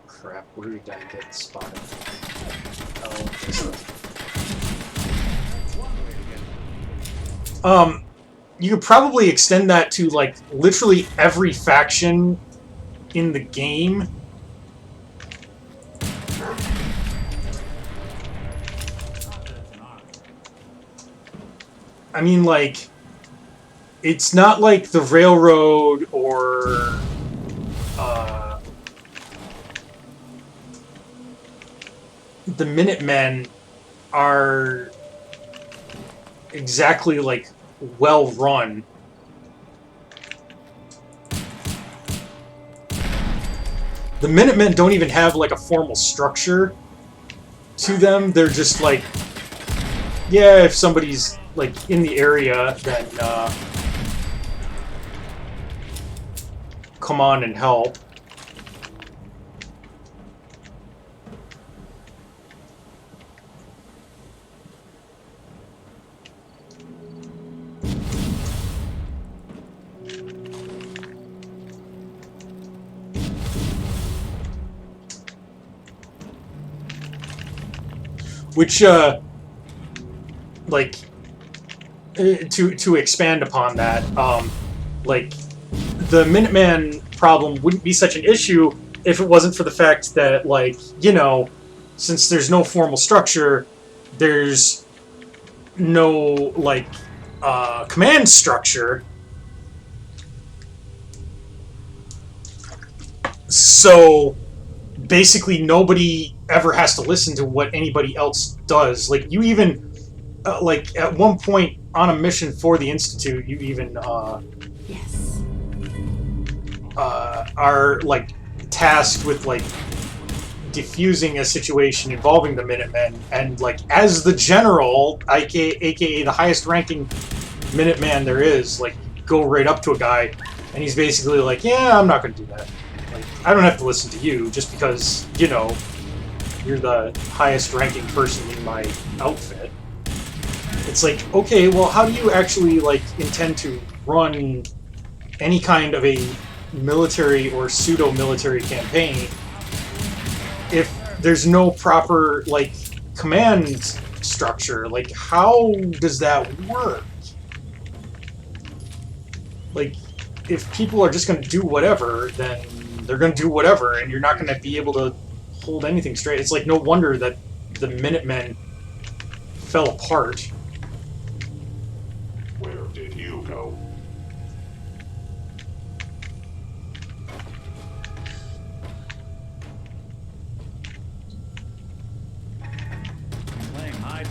crap, where did I get spotted? Oh, you could probably extend that to, like, literally every faction in the game. I mean, like, it's not like the railroad or the Minutemen are exactly like well run. The Minutemen don't even have like a formal structure to them. They're just like, yeah, if somebody's like in the area, then come on and help. Which, like, to expand upon that, like, the Minuteman problem wouldn't be such an issue if it wasn't for the fact that, like, you know, since there's no formal structure, there's no, like, command structure. So basically nobody ever has to listen to what anybody else does. Like, you even, like, at one point on a mission for the Institute, you even, Yes. are, like, tasked with, like, diffusing a situation involving the Minutemen, and, like, as the general, aka the highest ranking Minuteman there is, like, go right up to a guy, and he's basically like, yeah, I'm not gonna do that. Like, I don't have to listen to you just because, you know, you're the highest ranking person in my outfit. It's like, okay, well, how do you actually, like, intend to run any kind of a military or pseudo-military campaign if there's no proper, like, command structure? Like, how does that work? Like, if people are just going to do whatever, then they're going to do whatever, and you're not going to be able to hold anything straight. It's like, no wonder that the Minutemen fell apart. Where did you go? Playing hide.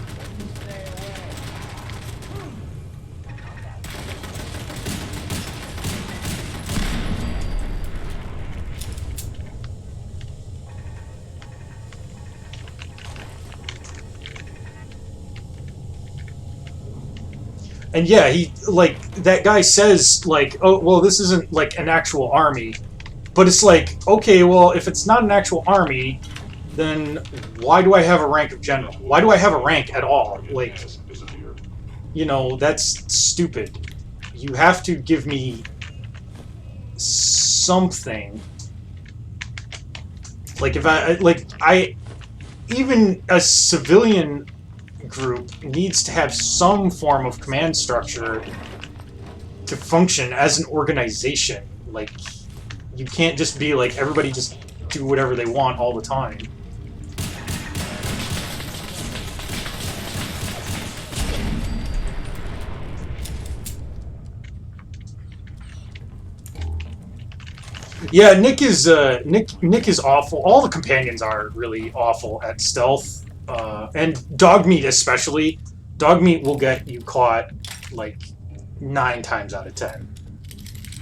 And yeah, he, like, that guy says, like, oh, well, this isn't, like, an actual army. But it's like, okay, well, if it's not an actual army, then why do I have a rank of general? Why do I have a rank at all? Like, you know, that's stupid. You have to give me something. Like, if even a civilian group needs to have some form of command structure to function as an organization. Like, you can't just be like, everybody just do whatever they want all the time. Yeah, Nick is awful. All the companions are really awful at stealth. And Dogmeat especially. Dogmeat will get you caught, like, 9 times out of 10.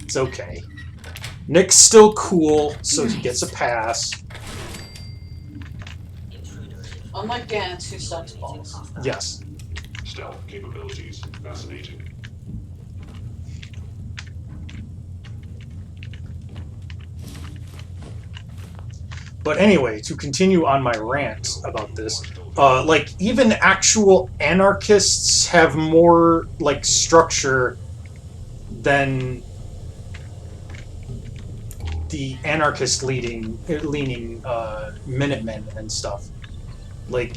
It's okay. Nick's still cool, so he gets a pass. Unlike Gantz, who sucks balls. Yes. Stealth capabilities. Fascinating. But anyway, to continue on my rant about this, like, even actual anarchists have more, like, structure than the anarchist-leaning Minutemen and stuff. Like,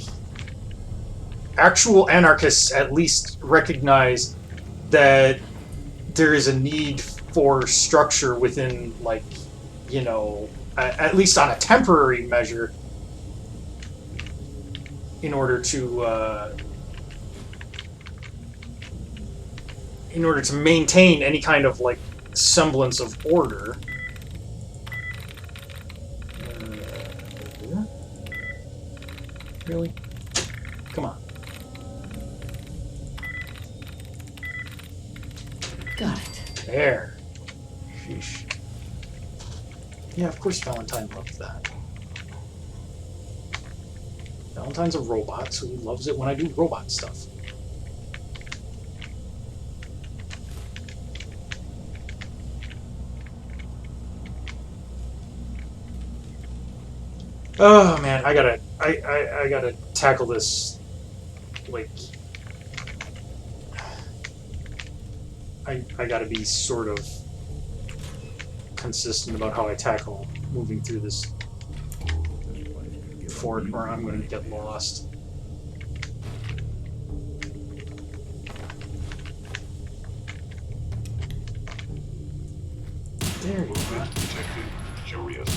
actual anarchists at least recognize that there is a need for structure within, like, you know, at least on a temporary measure, in order to in order to maintain any kind of like semblance of order. Really? Come on. Got it. There. Sheesh. Yeah, of course Valentine loves that. Valentine's a robot, so he loves it when I do robot stuff. Oh man, I gotta tackle this. Like, I gotta be sort of consistent about how I tackle moving through this fort, or I'm gonna get lost. There you go. Detected. Curious.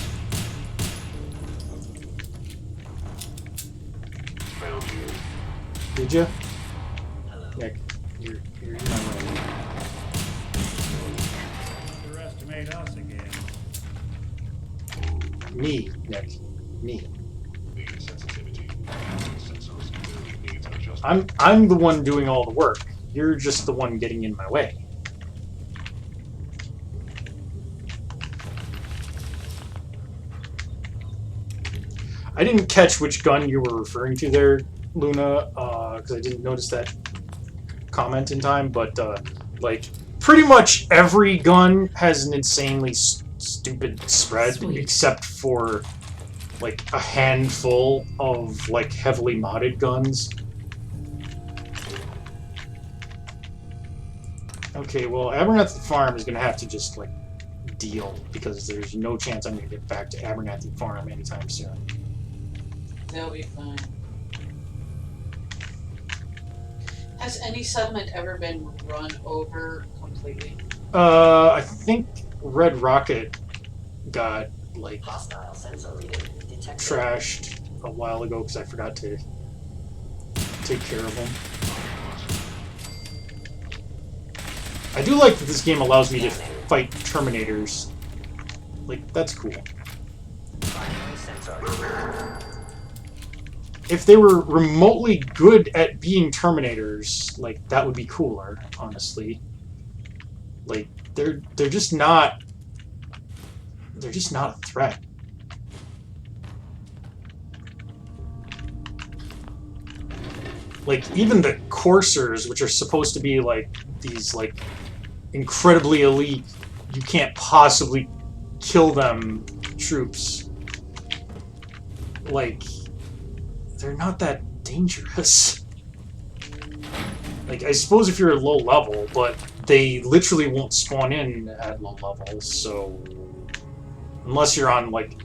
Found you. Did you? Nick, you're in my way. Underestimate us again. Me, Nick. Me. Needed sensitivity. Sensors. Needs adjustment. I'm the one doing all the work. You're just the one getting in my way. I didn't catch which gun you were referring to there, Luna, because I didn't notice that comment in time, but like pretty much every gun has an insanely stupid spread. Sweet. Except for like a handful of like heavily modded guns. Okay, well, Abernathy Farm is gonna have to just like deal, because there's no chance I'm gonna get back to Abernathy Farm anytime soon. They'll be fine. Has any settlement ever been run over completely? I think Red Rocket got like Hostile sensor reading detected. trashed a while ago because I forgot to take care of him. I do like that this game allows me to fight Terminators. Like, that's cool. Primary sensor. If they were remotely good at being Terminators, like, that would be cooler, honestly. Like, they're just not a threat. Like, even the Coursers, which are supposed to be like these like incredibly elite, you can't possibly kill them troops, like, they're not that dangerous. Like, I suppose if you're at low level, but they literally won't spawn in at low levels, so unless you're on like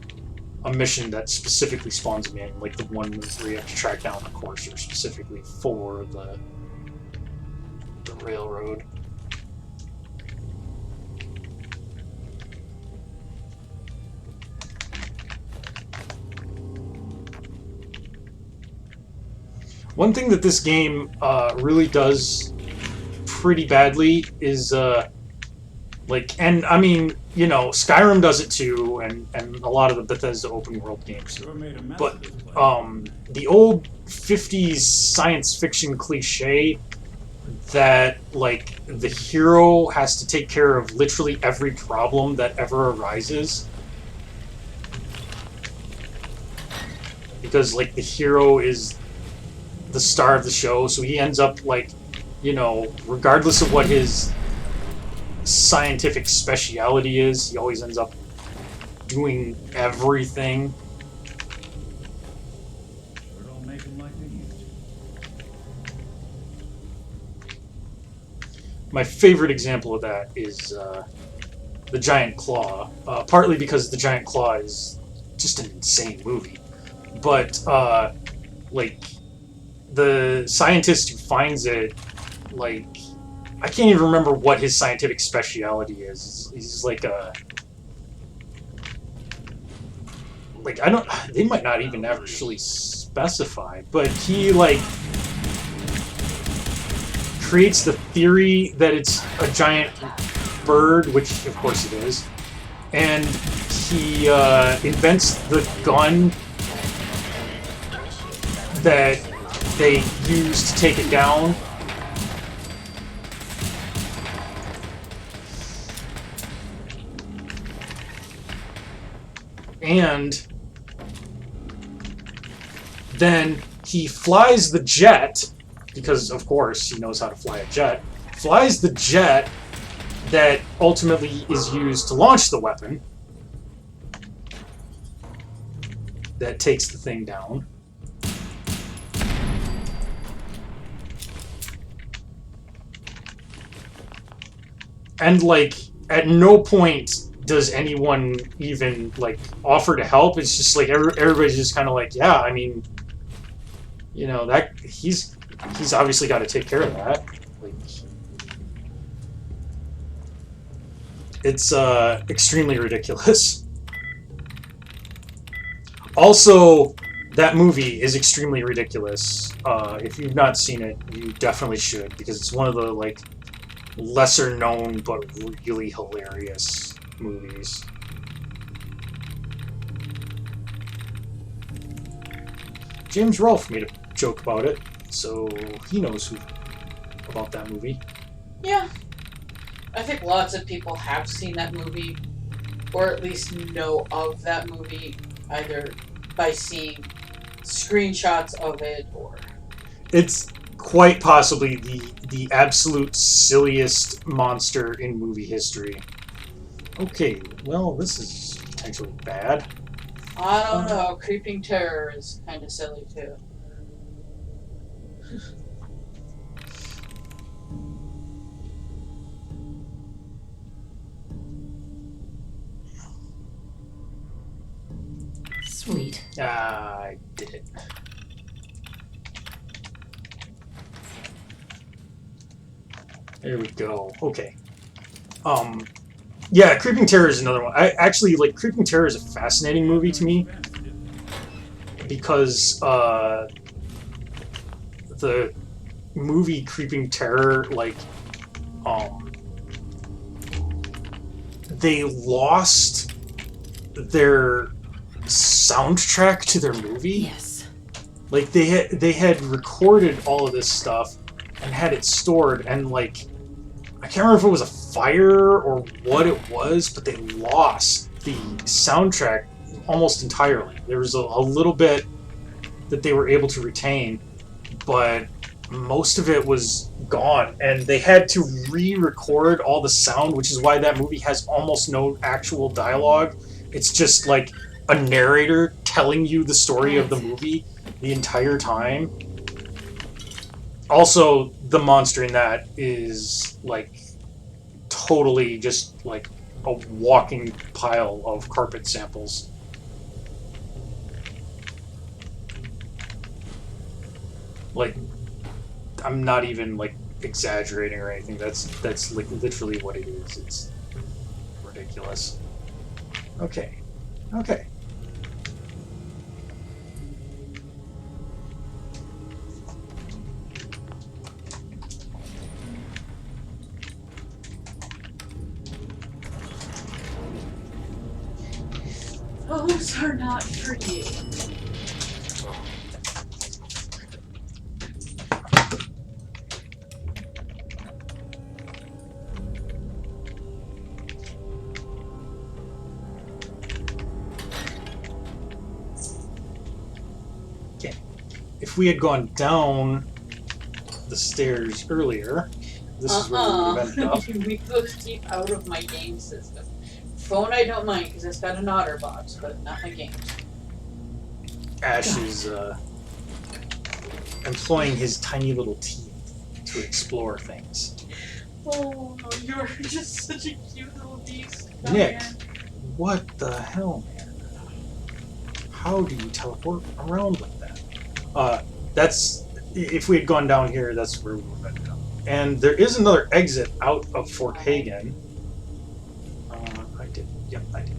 a mission that specifically spawns them in, like the one where you have to track down the Courser specifically for the railroad. One thing that this game really does pretty badly is like, and I mean, you know, Skyrim does it too, and a lot of the Bethesda open world games. But the old 50s science fiction cliche that like the hero has to take care of literally every problem that ever arises. Because like the hero is the star of the show, so he ends up like, you know, regardless of what his scientific speciality is, he always ends up doing everything. Sure don't make them like they used to. My favorite example of that is The Giant Claw, partly because The Giant Claw is just an insane movie, but like the scientist who finds it, like, I can't even remember what his scientific speciality is. He's like a... Like, I don't... They might not even actually specify, but he, like, creates the theory that it's a giant bird, which of course it is, and he invents the gun that they use to take it down. And then he flies the jet, because of course he knows how to fly a jet, flies the jet that ultimately is used to launch the weapon that takes the thing down. And, like, at no point does anyone even, like, offer to help. It's just, like, everybody's just kind of like, yeah, I mean, you know, that he's obviously got to take care of that. Like, it's extremely ridiculous. Also, that movie is extremely ridiculous. If you've not seen it, you definitely should, because it's one of the, like, lesser known but really hilarious movies. James Rolfe made a joke about it, so he knows about that movie. Yeah. I think lots of people have seen that movie, or at least know of that movie, either by seeing screenshots of it or... It's quite possibly the absolute silliest monster in movie history. Okay, well, this is potentially bad. I don't know, Creeping Terror is kind of silly too. Sweet. I did it. There we go. Okay. Yeah, Creeping Terror is another one. I actually, like, Creeping Terror is a fascinating movie to me because the movie Creeping Terror, like, they lost their soundtrack to their movie. Yes. Like, they had recorded all of this stuff and had it stored, and, like, I can't remember if it was a fire or what it was, but they lost the soundtrack almost entirely. There was a little bit that they were able to retain, but most of it was gone, and they had to re-record all the sound, which is why that movie has almost no actual dialogue. It's just like a narrator telling you the story of the movie the entire time. Also, the monster in that is, like, totally just, like, a walking pile of carpet samples. Like, I'm not even, like, exaggerating or anything. That's like, literally what it is. It's ridiculous. Okay. Okay. Those are not for you. Okay. If we had gone down the stairs earlier, this is where we would have ended up. We both keep out of my game system. Phone I don't mind because it's got an OtterBox, but not my games. Ash is employing his tiny little teeth to explore things. Oh, you're just such a cute little beast. Nick, what the hell, man? How do you teleport around like that? That's... If we had gone down here, that's where we would have ended up. And there is another exit out of Fort Hagen. I did. Yep, I did.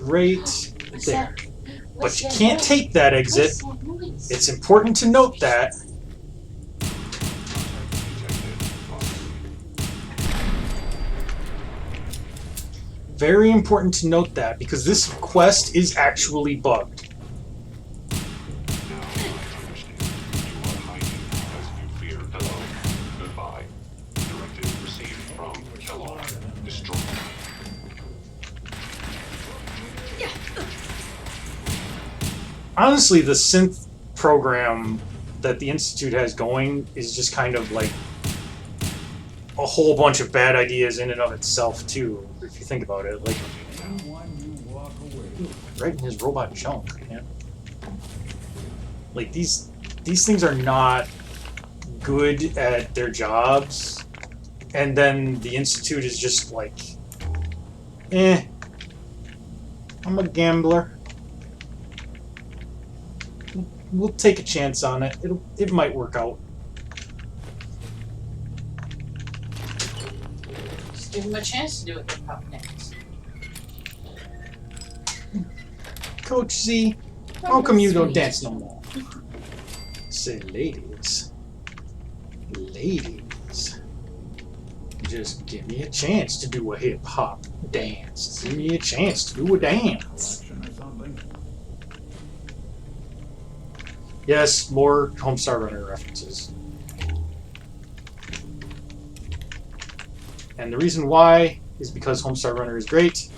Right there. But you can't take that exit. It's important to note that. Very important to note that, because this quest is actually bugged. Hello. Goodbye. Directive received from Kellog. Destroy. Honestly, the synth program that the Institute has going is just kind of like a whole bunch of bad ideas in and of itself, too, if you think about it. Like, right in his robot junk, man. Like, these things are not good at their jobs, and then the Institute is just like, I'm a gambler. We'll take a chance on it. It might work out. Just give him a chance to do it hip hop next. Coach Z, how come you don't dance no more? Say, ladies, just give me a chance to do a hip hop dance. Give me a chance to do a dance. Yes, more Homestar Runner references. And the reason why is because Homestar Runner is great.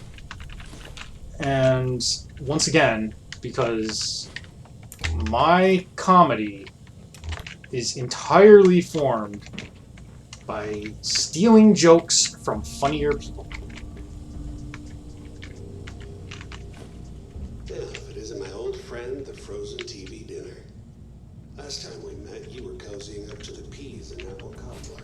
And once again, because my comedy is entirely formed by stealing jokes from funnier people. Well, if it isn't my old friend, the frozen TV dinner. Last time we met, you were cozying up to the peas and apple cobbler.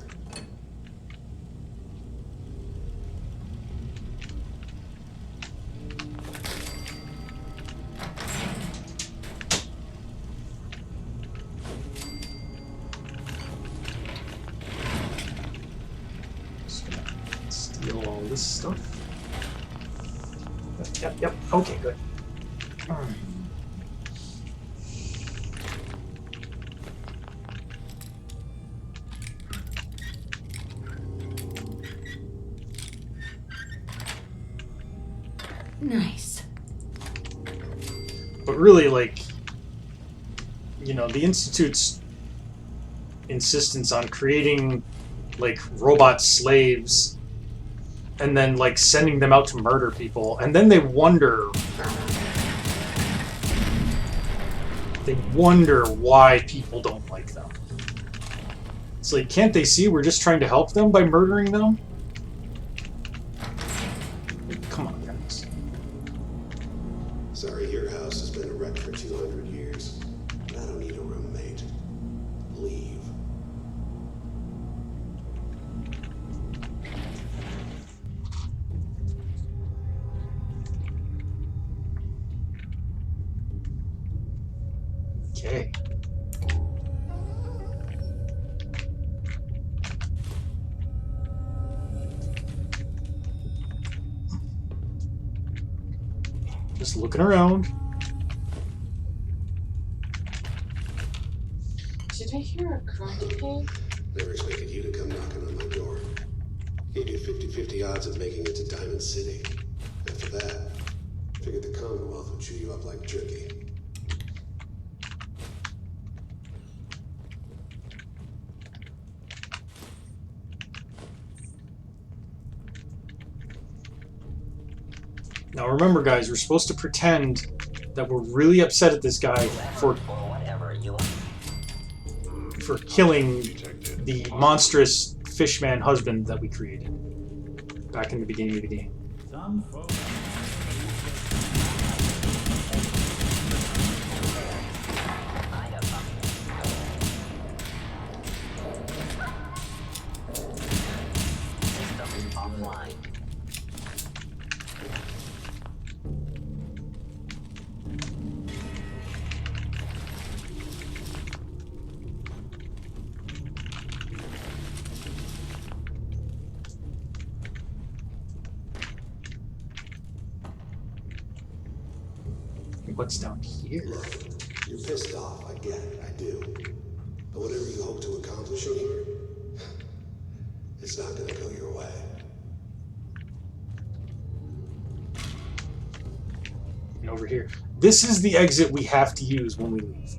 Steal all this stuff. Yep. Okay, good. Nice. But really, like, you know, the Institute's insistence on creating, like, robot slaves and then, like, sending them out to murder people, and then they wonder why people don't like them. It's like, can't they see we're just trying to help them by murdering them? Come on, guys. Sorry, your house has been a wreck for 200 years. I don't need a roommate. Leave. Okay. Just looking around. Did I hear a grunt pig? Never expected you to come knocking on my door. Gave you 50-50 odds of making it to Diamond City. After that, figured the Commonwealth would chew you up like jerky. Now remember, guys, we're supposed to pretend that we're really upset at this guy for killing the monstrous fishman husband that we created back in the beginning of the game. Some folks. Offline. What's down here? Look, you're pissed off. I get it. I do. But whatever you hope to accomplish in here, it's not gonna go your way. and over here. This is the exit we have to use when we leave.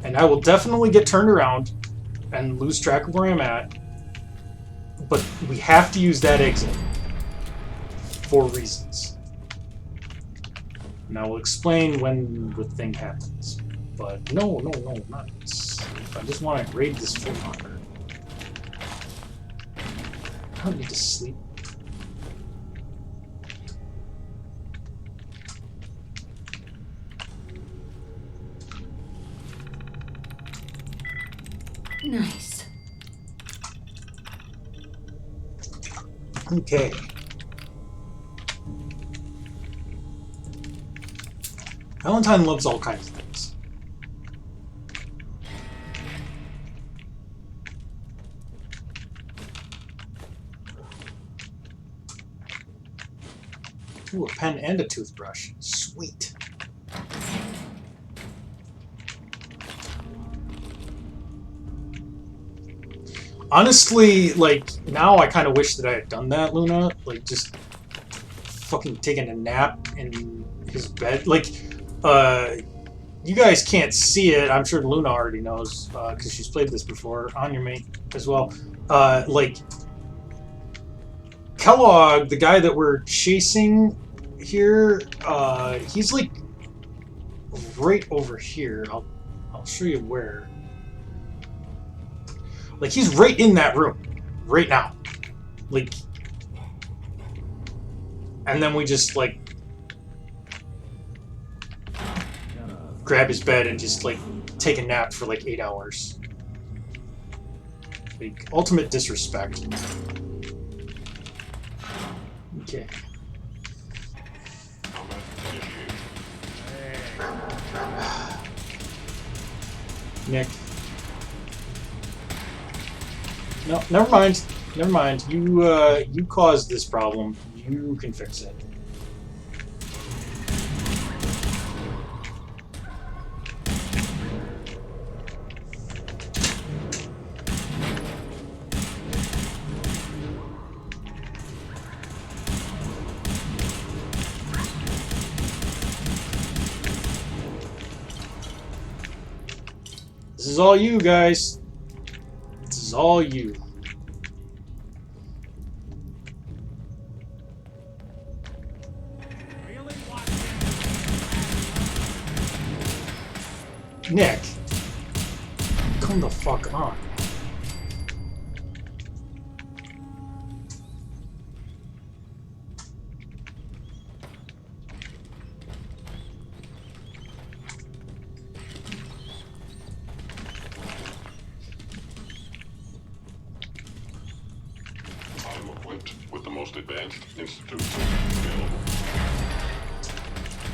And I will definitely get turned around and lose track of where I'm at. But we have to use that exit for reasons. And I will explain when the thing happens. But no, not sleep. I just want to raid this full locker. I don't need to sleep. Nice. Okay. Valentine loves all kinds of things. Ooh, a pen and a toothbrush. Sweet. Honestly, like, now I kind of wish that I had done that, Luna. Like, just fucking taking a nap in his bed. Like, you guys can't see it. I'm sure Luna already knows, because she's played this before on your mate as well. Like, Kellog, the guy that we're chasing here, he's like right over here. I'll show you where. Like, he's right in that room right now. Like, and then we just like grab his bed and just like take a nap for like 8 hours. Like, ultimate disrespect. Okay. Nick. No, never mind. Never mind. You caused this problem. You can fix it. This is all you, guys. This is all you. Nick, come the fuck on. I'm equipped with the most advanced institutes available.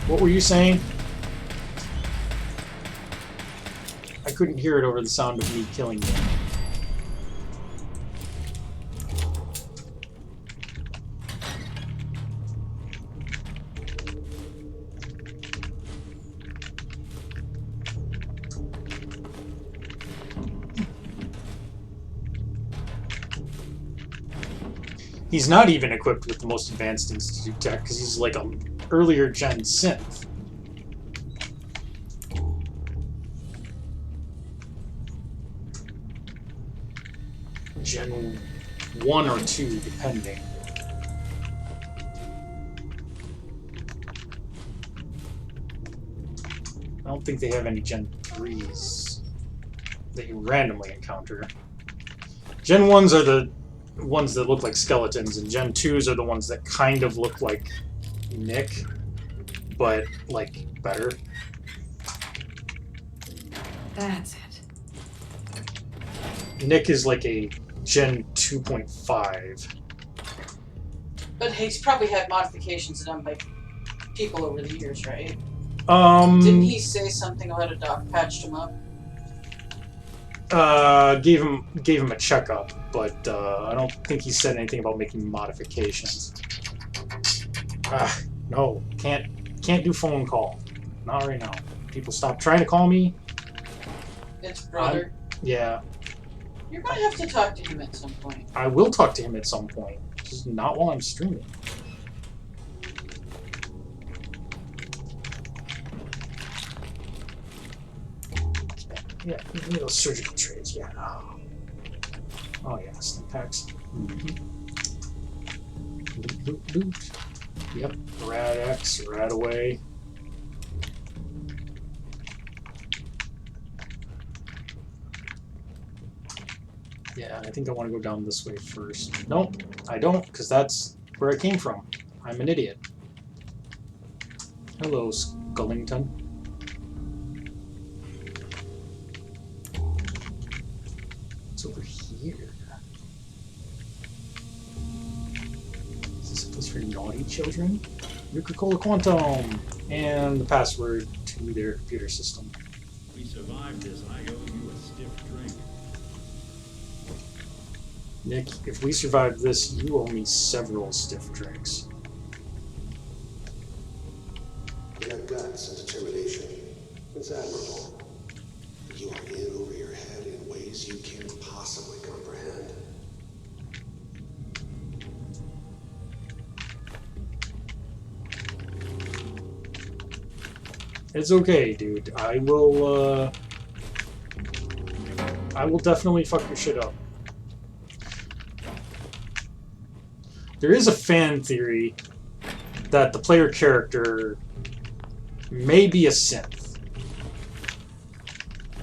What were you saying? I couldn't hear it over the sound of me killing you. He's not even equipped with the most advanced Institute tech because he's like an earlier gen synth. Gen 1 or 2, depending. I don't think they have any Gen 3s that you randomly encounter. Gen 1s are the ones that look like skeletons, and Gen 2s are the ones that kind of look like Nick, but, like, better. That's it. Nick is like a Gen 2.5. But he's probably had modifications done by people over the years, right? Didn't Didn't he say something about a doc patched him up? Gave him a checkup, but I don't think he said anything about making modifications. No, can't do phone call. Not right now. People stop trying to call me. It's brother. Yeah. You're gonna have to talk to him at some point. I will talk to him at some point, just not while I'm streaming. Yeah, give me those surgical trays, yeah. Oh yeah, stim packs. Loot, loot, loot. Yep, Rad X, Rad away. Yeah, I think I want to go down this way first. Nope, I don't, because that's where I came from. I'm an idiot. Hello, Skullington. What's over here? Is this a place for naughty children? Nuka-Cola Quantum! And the password to their computer system. We survived this. I owe you a stiff drink. Nick, if we survive this, you owe me several stiff drinks. You have guts and determination. It's admirable. You are in over your head in ways you can't possibly comprehend. It's okay, dude. I will definitely fuck your shit up. There is a fan theory that the player character may be a synth.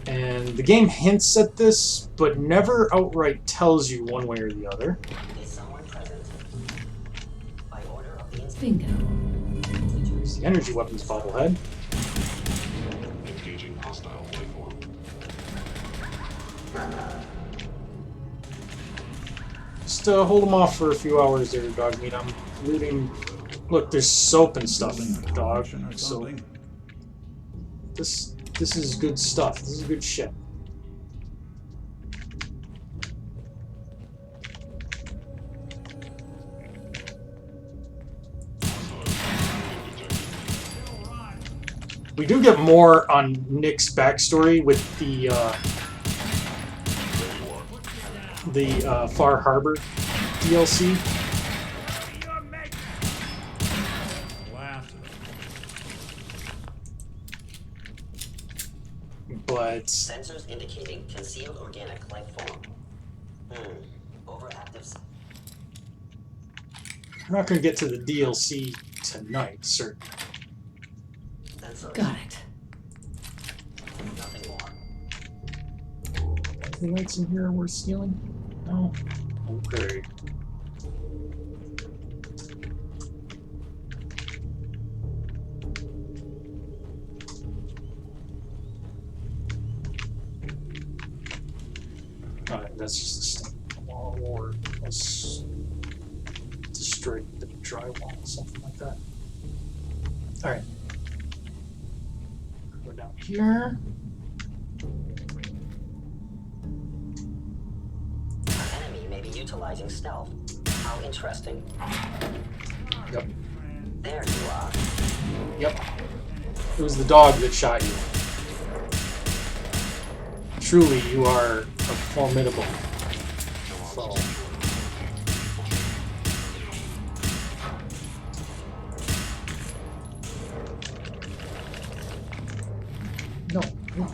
And the game hints at this, but never outright tells you one way or the other. Is someone present? By order of the Bingo. There's the energy weapons bobblehead. Engaging hostile life form. Just hold them off for a few hours there, dog meat. I'm looting. Look, there's soap and stuff, dog. So this is good stuff. This is good shit. We do get more on Nick's backstory with the Far Harbor DLC. But sensors indicating concealed organic life form. Overactive. we're not going to get to the DLC tonight, certainly. Got it. Nothing more. Anything else in here worth stealing? No? Okay. Alright, that's just the stain. Or let's destroy the drywall or something like that. Alright. Go down here. Enemy may be utilizing stealth. How interesting. Yep. There you are. Yep. It was the dog that shot you. Truly, you are a formidable foe. No. No.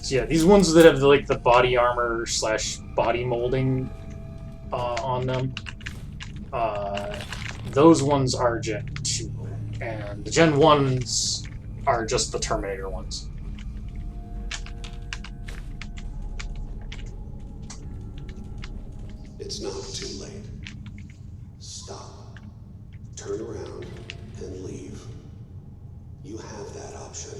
So yeah, these ones that have like the body armor / body molding on them, those ones are Gen 2, and the Gen 1s are just the Terminator ones. It's not too late. Stop. Turn around and leave. You have that option.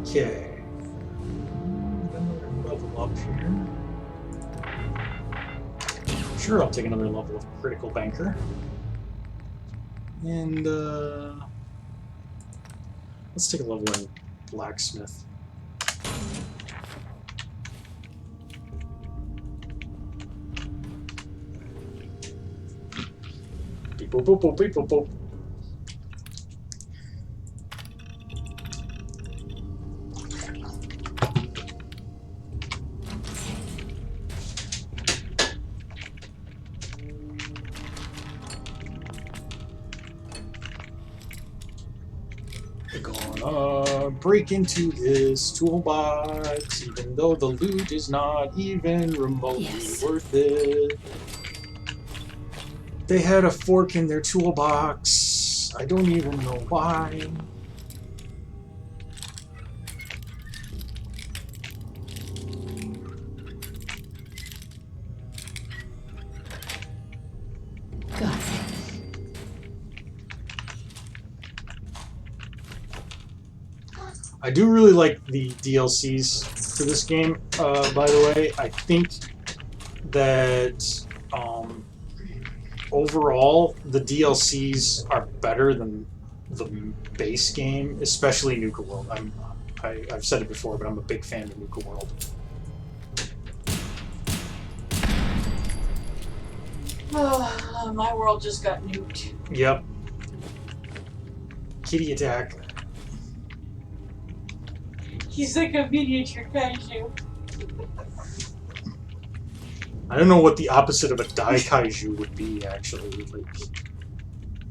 Okay. Level up here. Sure, I'll take another level of critical banker. And let's take a level in blacksmith. Beep, boop, boop, boop, beep, boop, boop. We're gonna break into this toolbox, even though the loot is not even remotely worth it. They had a fork in their toolbox. I don't even know why. I do really like the DLCs to this game, by the way. I think that overall, the DLCs are better than the base game, especially Nuka World. I've said it before, but I'm a big fan of Nuka World. Oh, my world just got nuked. Yep. Kitty attack. He's like a miniature kaiju. I don't know what the opposite of a Dai Kaiju would be, actually. Like,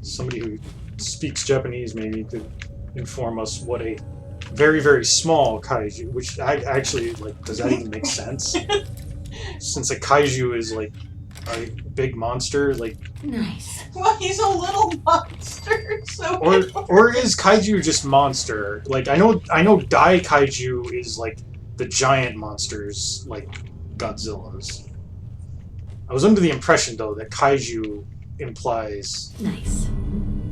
somebody who speaks Japanese maybe could inform us what a very, very small kaiju, which actually, like, does that even make sense? Since a kaiju is, like, a big monster, like... Nice. Well, he's a little monster, so... Or is kaiju just monster? Like, I know Dai Kaiju is, like, the giant monsters, like Godzilla's. I was under the impression, though, that kaiju implies... Nice.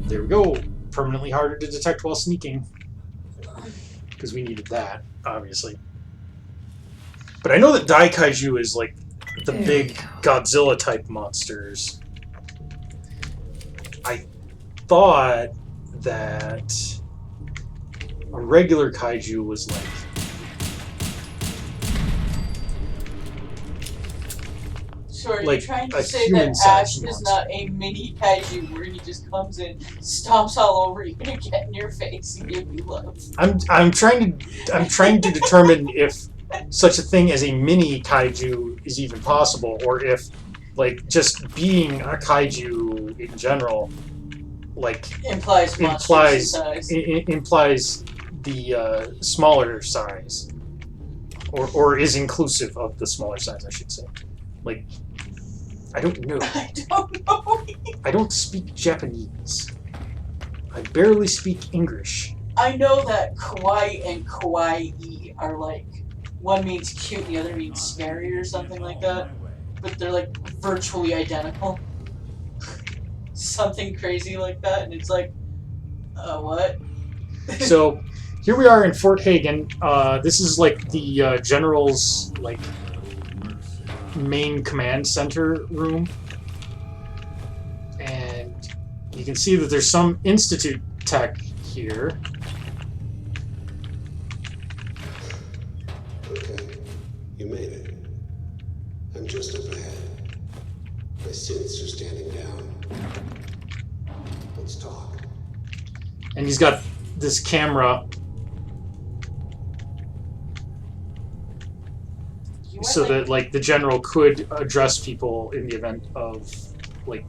There we go. Permanently harder to detect while sneaking. Because we needed that, obviously. But I know that Dai Kaiju is, like, the big Godzilla-type monsters. I thought that a regular kaiju was, like... So are you like trying to a say that human-sized Ash is monster. not a mini kaiju where he just comes in, stomps all over you, and get in your face and give you love? I'm trying to determine if such a thing as a mini kaiju is even possible, or if, like, just being a kaiju in general, like, implies the smaller size, or is inclusive of the smaller size, I should say. Like, I don't know. I don't know. I don't speak Japanese. I barely speak English. I know that kawaii and kawaii are like, one means cute and the other means scary or something like that, but they're like virtually identical. Something crazy like that, and it's like, what? So, here we are in Fort Hagen. This is like the general's, like, main command center room. And you can see that there's some Institute tech here. Okay, you made it. I'm just up ahead. My synths are standing down. Let's talk. And he's got this camera so that, like, the general could address people in the event of, like,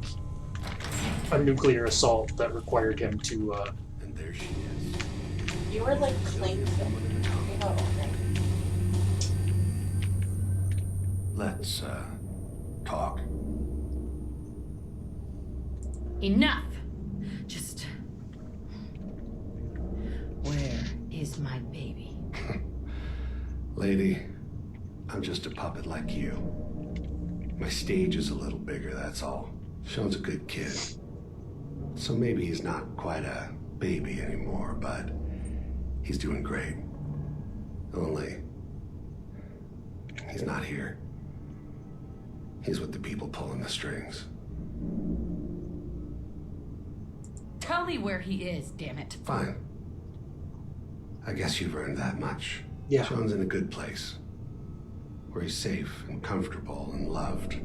a nuclear assault that required him to, And there she is. You were like Plankton. Oh, okay. Let's, talk. Enough! Just... Where is my baby? Lady, I'm just a puppet like you. My stage is a little bigger, that's all. Sean's a good kid. So maybe he's not quite a baby anymore, but he's doing great. Only, he's not here. He's with the people pulling the strings. Tell me where he is, damn it. Fine. I guess you've earned that much. Yeah. Sean's in a good place. Where he's safe and comfortable and loved.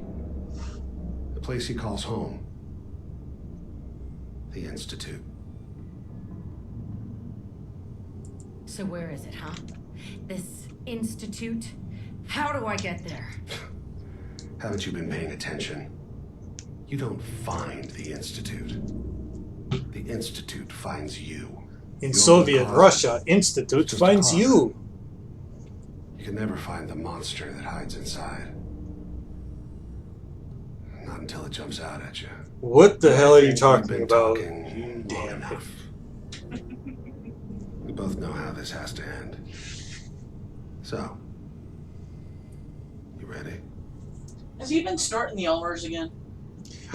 A place he calls home. the Institute. So where is it, huh? This institute? How do I get there? Haven't you been paying attention? You don't find the Institute. The Institute finds you. In You're Soviet the cause. Russia, Institute Just a finds cause. you. You can never find the monster that hides inside. Not until it jumps out at you. What the hell are you We've talking been about? talking long enough. We both know how this has to end. So, you ready? Has he been snorting the Elmers again?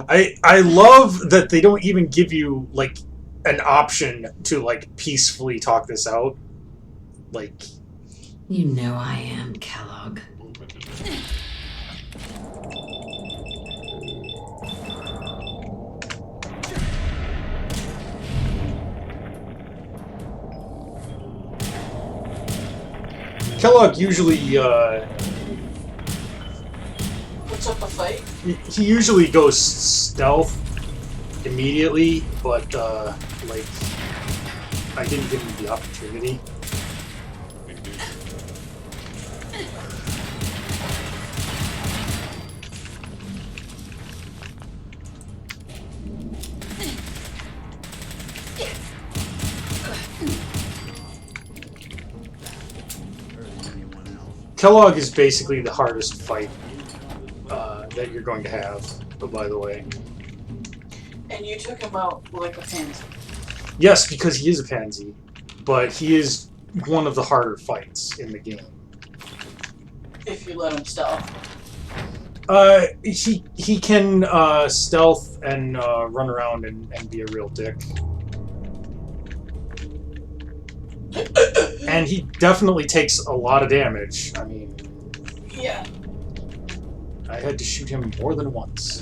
I love that they don't even give you like an option to like peacefully talk this out. Like, You know I am, Kellogg. Kellogg usually Puts up a fight. he usually goes stealth immediately, but like I didn't give him the opportunity. Kellogg is basically the hardest fight that you're going to have, by the way. And you took him out like a pansy. Yes, because he is a pansy, but he is one of the harder fights in the game. If you let him stealth. He can stealth and run around and be a real dick. And he definitely takes a lot of damage. I mean... Yeah. I had to shoot him more than once.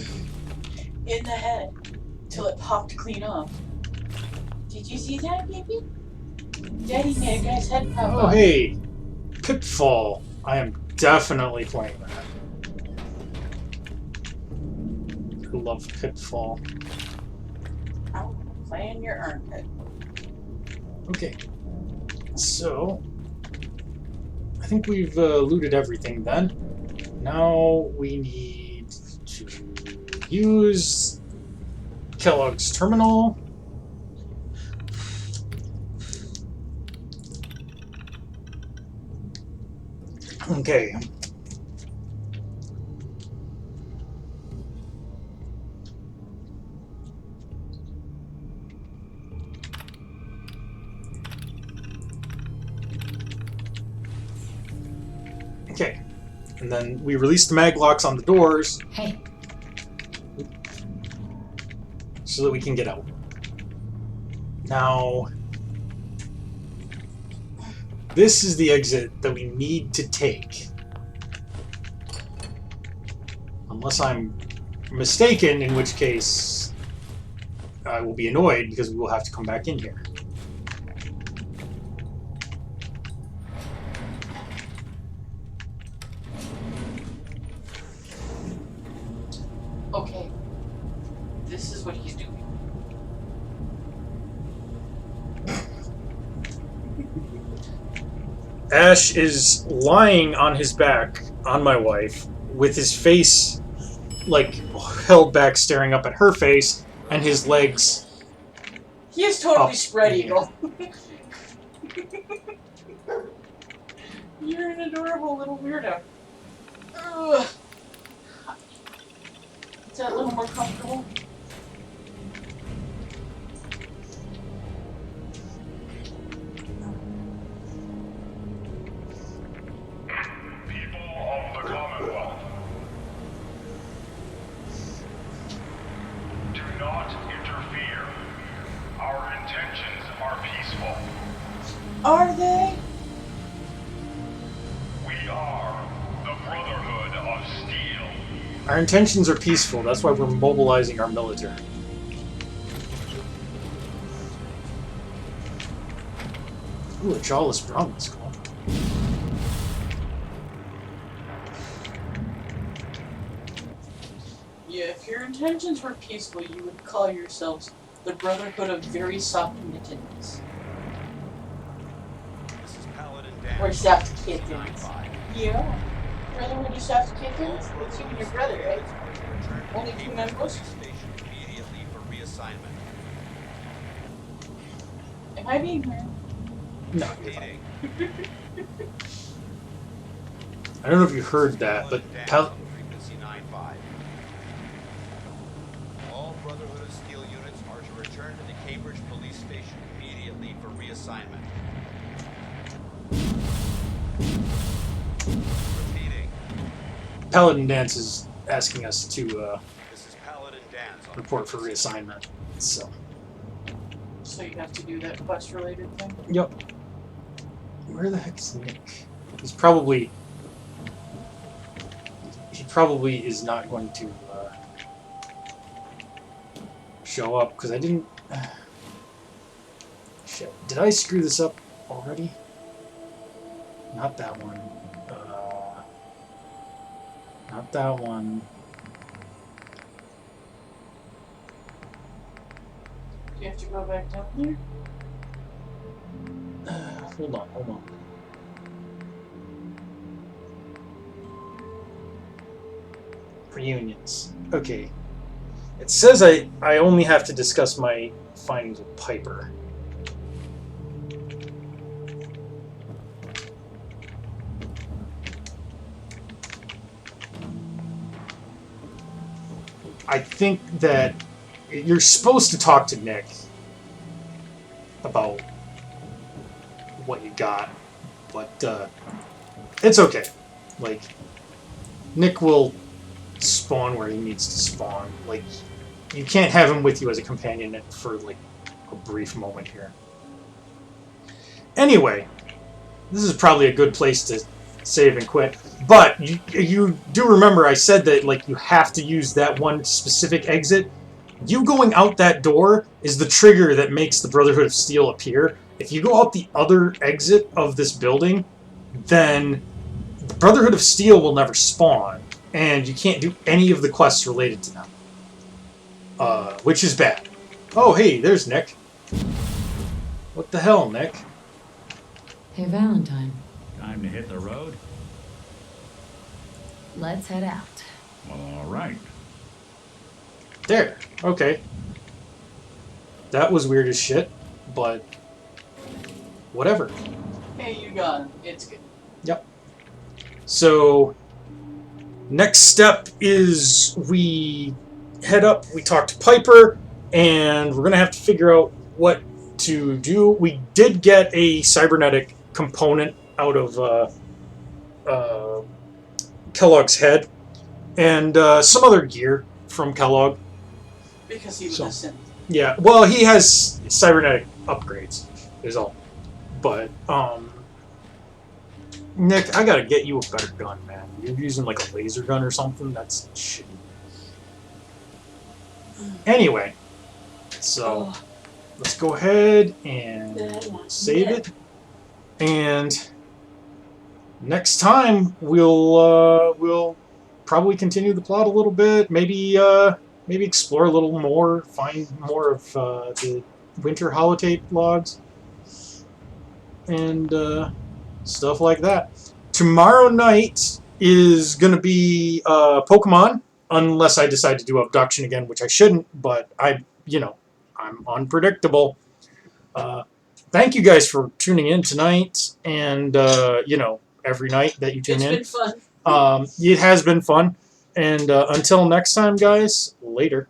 In the head. Till it popped clean off. Did you see that, baby? Daddy made a guy's head pop Oh, off. hey! Pitfall. I am definitely playing that. I love Pitfall. I'm playing your armpit. Okay. So, I think we've looted everything then. Now we need to use Kellogg's terminal. Okay. Okay. And then we release the mag locks on the doors. Hey. So that we can get out. Now, this is the exit that we need to take. Unless I'm mistaken, in which case I will be annoyed because we will have to come back in here. Okay. This is what he's doing. Ash is lying on his back on my wife with his face like held back staring up at her face and his legs. He is totally spread eagle. You're an adorable little weirdo. Ugh. Is that a little more comfortable? People of the Commonwealth, do not interfere. Our intentions are peaceful. Are they? We are the Brotherhood of Steel. Our intentions are peaceful, that's why we're mobilizing our military. Ooh, a jawless brown skull. Yeah, if your intentions were peaceful, you would call yourselves The Brotherhood of Very Soft Mittens. This is Paladin Dan. Or Soft Kittens. Yeah. Brotherhood of Soft Kittens? It's you and your brother, right? Only 2 members? Immediately for reassignment. Am I being heard? No, you're fine. I don't know if you heard that, but Frequency 95. All Brotherhood of Steel units are to return to the Cambridge Police Station immediately for reassignment. Repeating. Paladin Dance is asking us to This is Paladin Dance on report for reassignment. So. So you have to do that quest-related thing? Yep. Where the heck's Nick? He's probably... He probably is not going to show up, because I didn't... Shit. Did I screw this up already? Not that one. Not that one. Do you have to go back down there? Hold on, hold on. Reunions. Okay. It says I only have to discuss my findings with Piper. I think that you're supposed to talk to Nick about what you got, but it's okay. Like, Nick will spawn where he needs to spawn. Like, you can't have him with you as a companion for, like, a brief moment here. Anyway, this is probably a good place to save and quit. But you do remember I said that, like, you have to use that one specific exit. You going out that door is the trigger that makes the Brotherhood of Steel appear. If you go out the other exit of this building, then the Brotherhood of Steel will never spawn, and you can't do any of the quests related to them. Which is bad. Oh, hey, there's Nick. What the hell, Nick? Hey, Valentine. Time to hit the road? Let's head out. All right. There. Okay. That was weird as shit, but whatever. Hey, you got him. It's good. Yep. So, next step is we head up, we talk to Piper, and we're going to have to figure out what to do. We did get a cybernetic component out of Kellogg's head, and some other gear from Kellog. Because he was a synth. Yeah, well, he has cybernetic upgrades, is all. But, Nick, I gotta get you a better gun, man. You're using, like, a laser gun or something? That's shitty. Anyway, so, let's go ahead and save it. And next time, we'll probably continue the plot a little bit. Maybe explore a little more, find more of the winter holotape logs, and stuff like that. Tomorrow night is going to be Pokemon, unless I decide to do Abduction again, which I shouldn't, but I'm unpredictable. Thank you guys for tuning in tonight, and, every night that you tune in. It's been fun. It has been fun. And until next time, guys, later.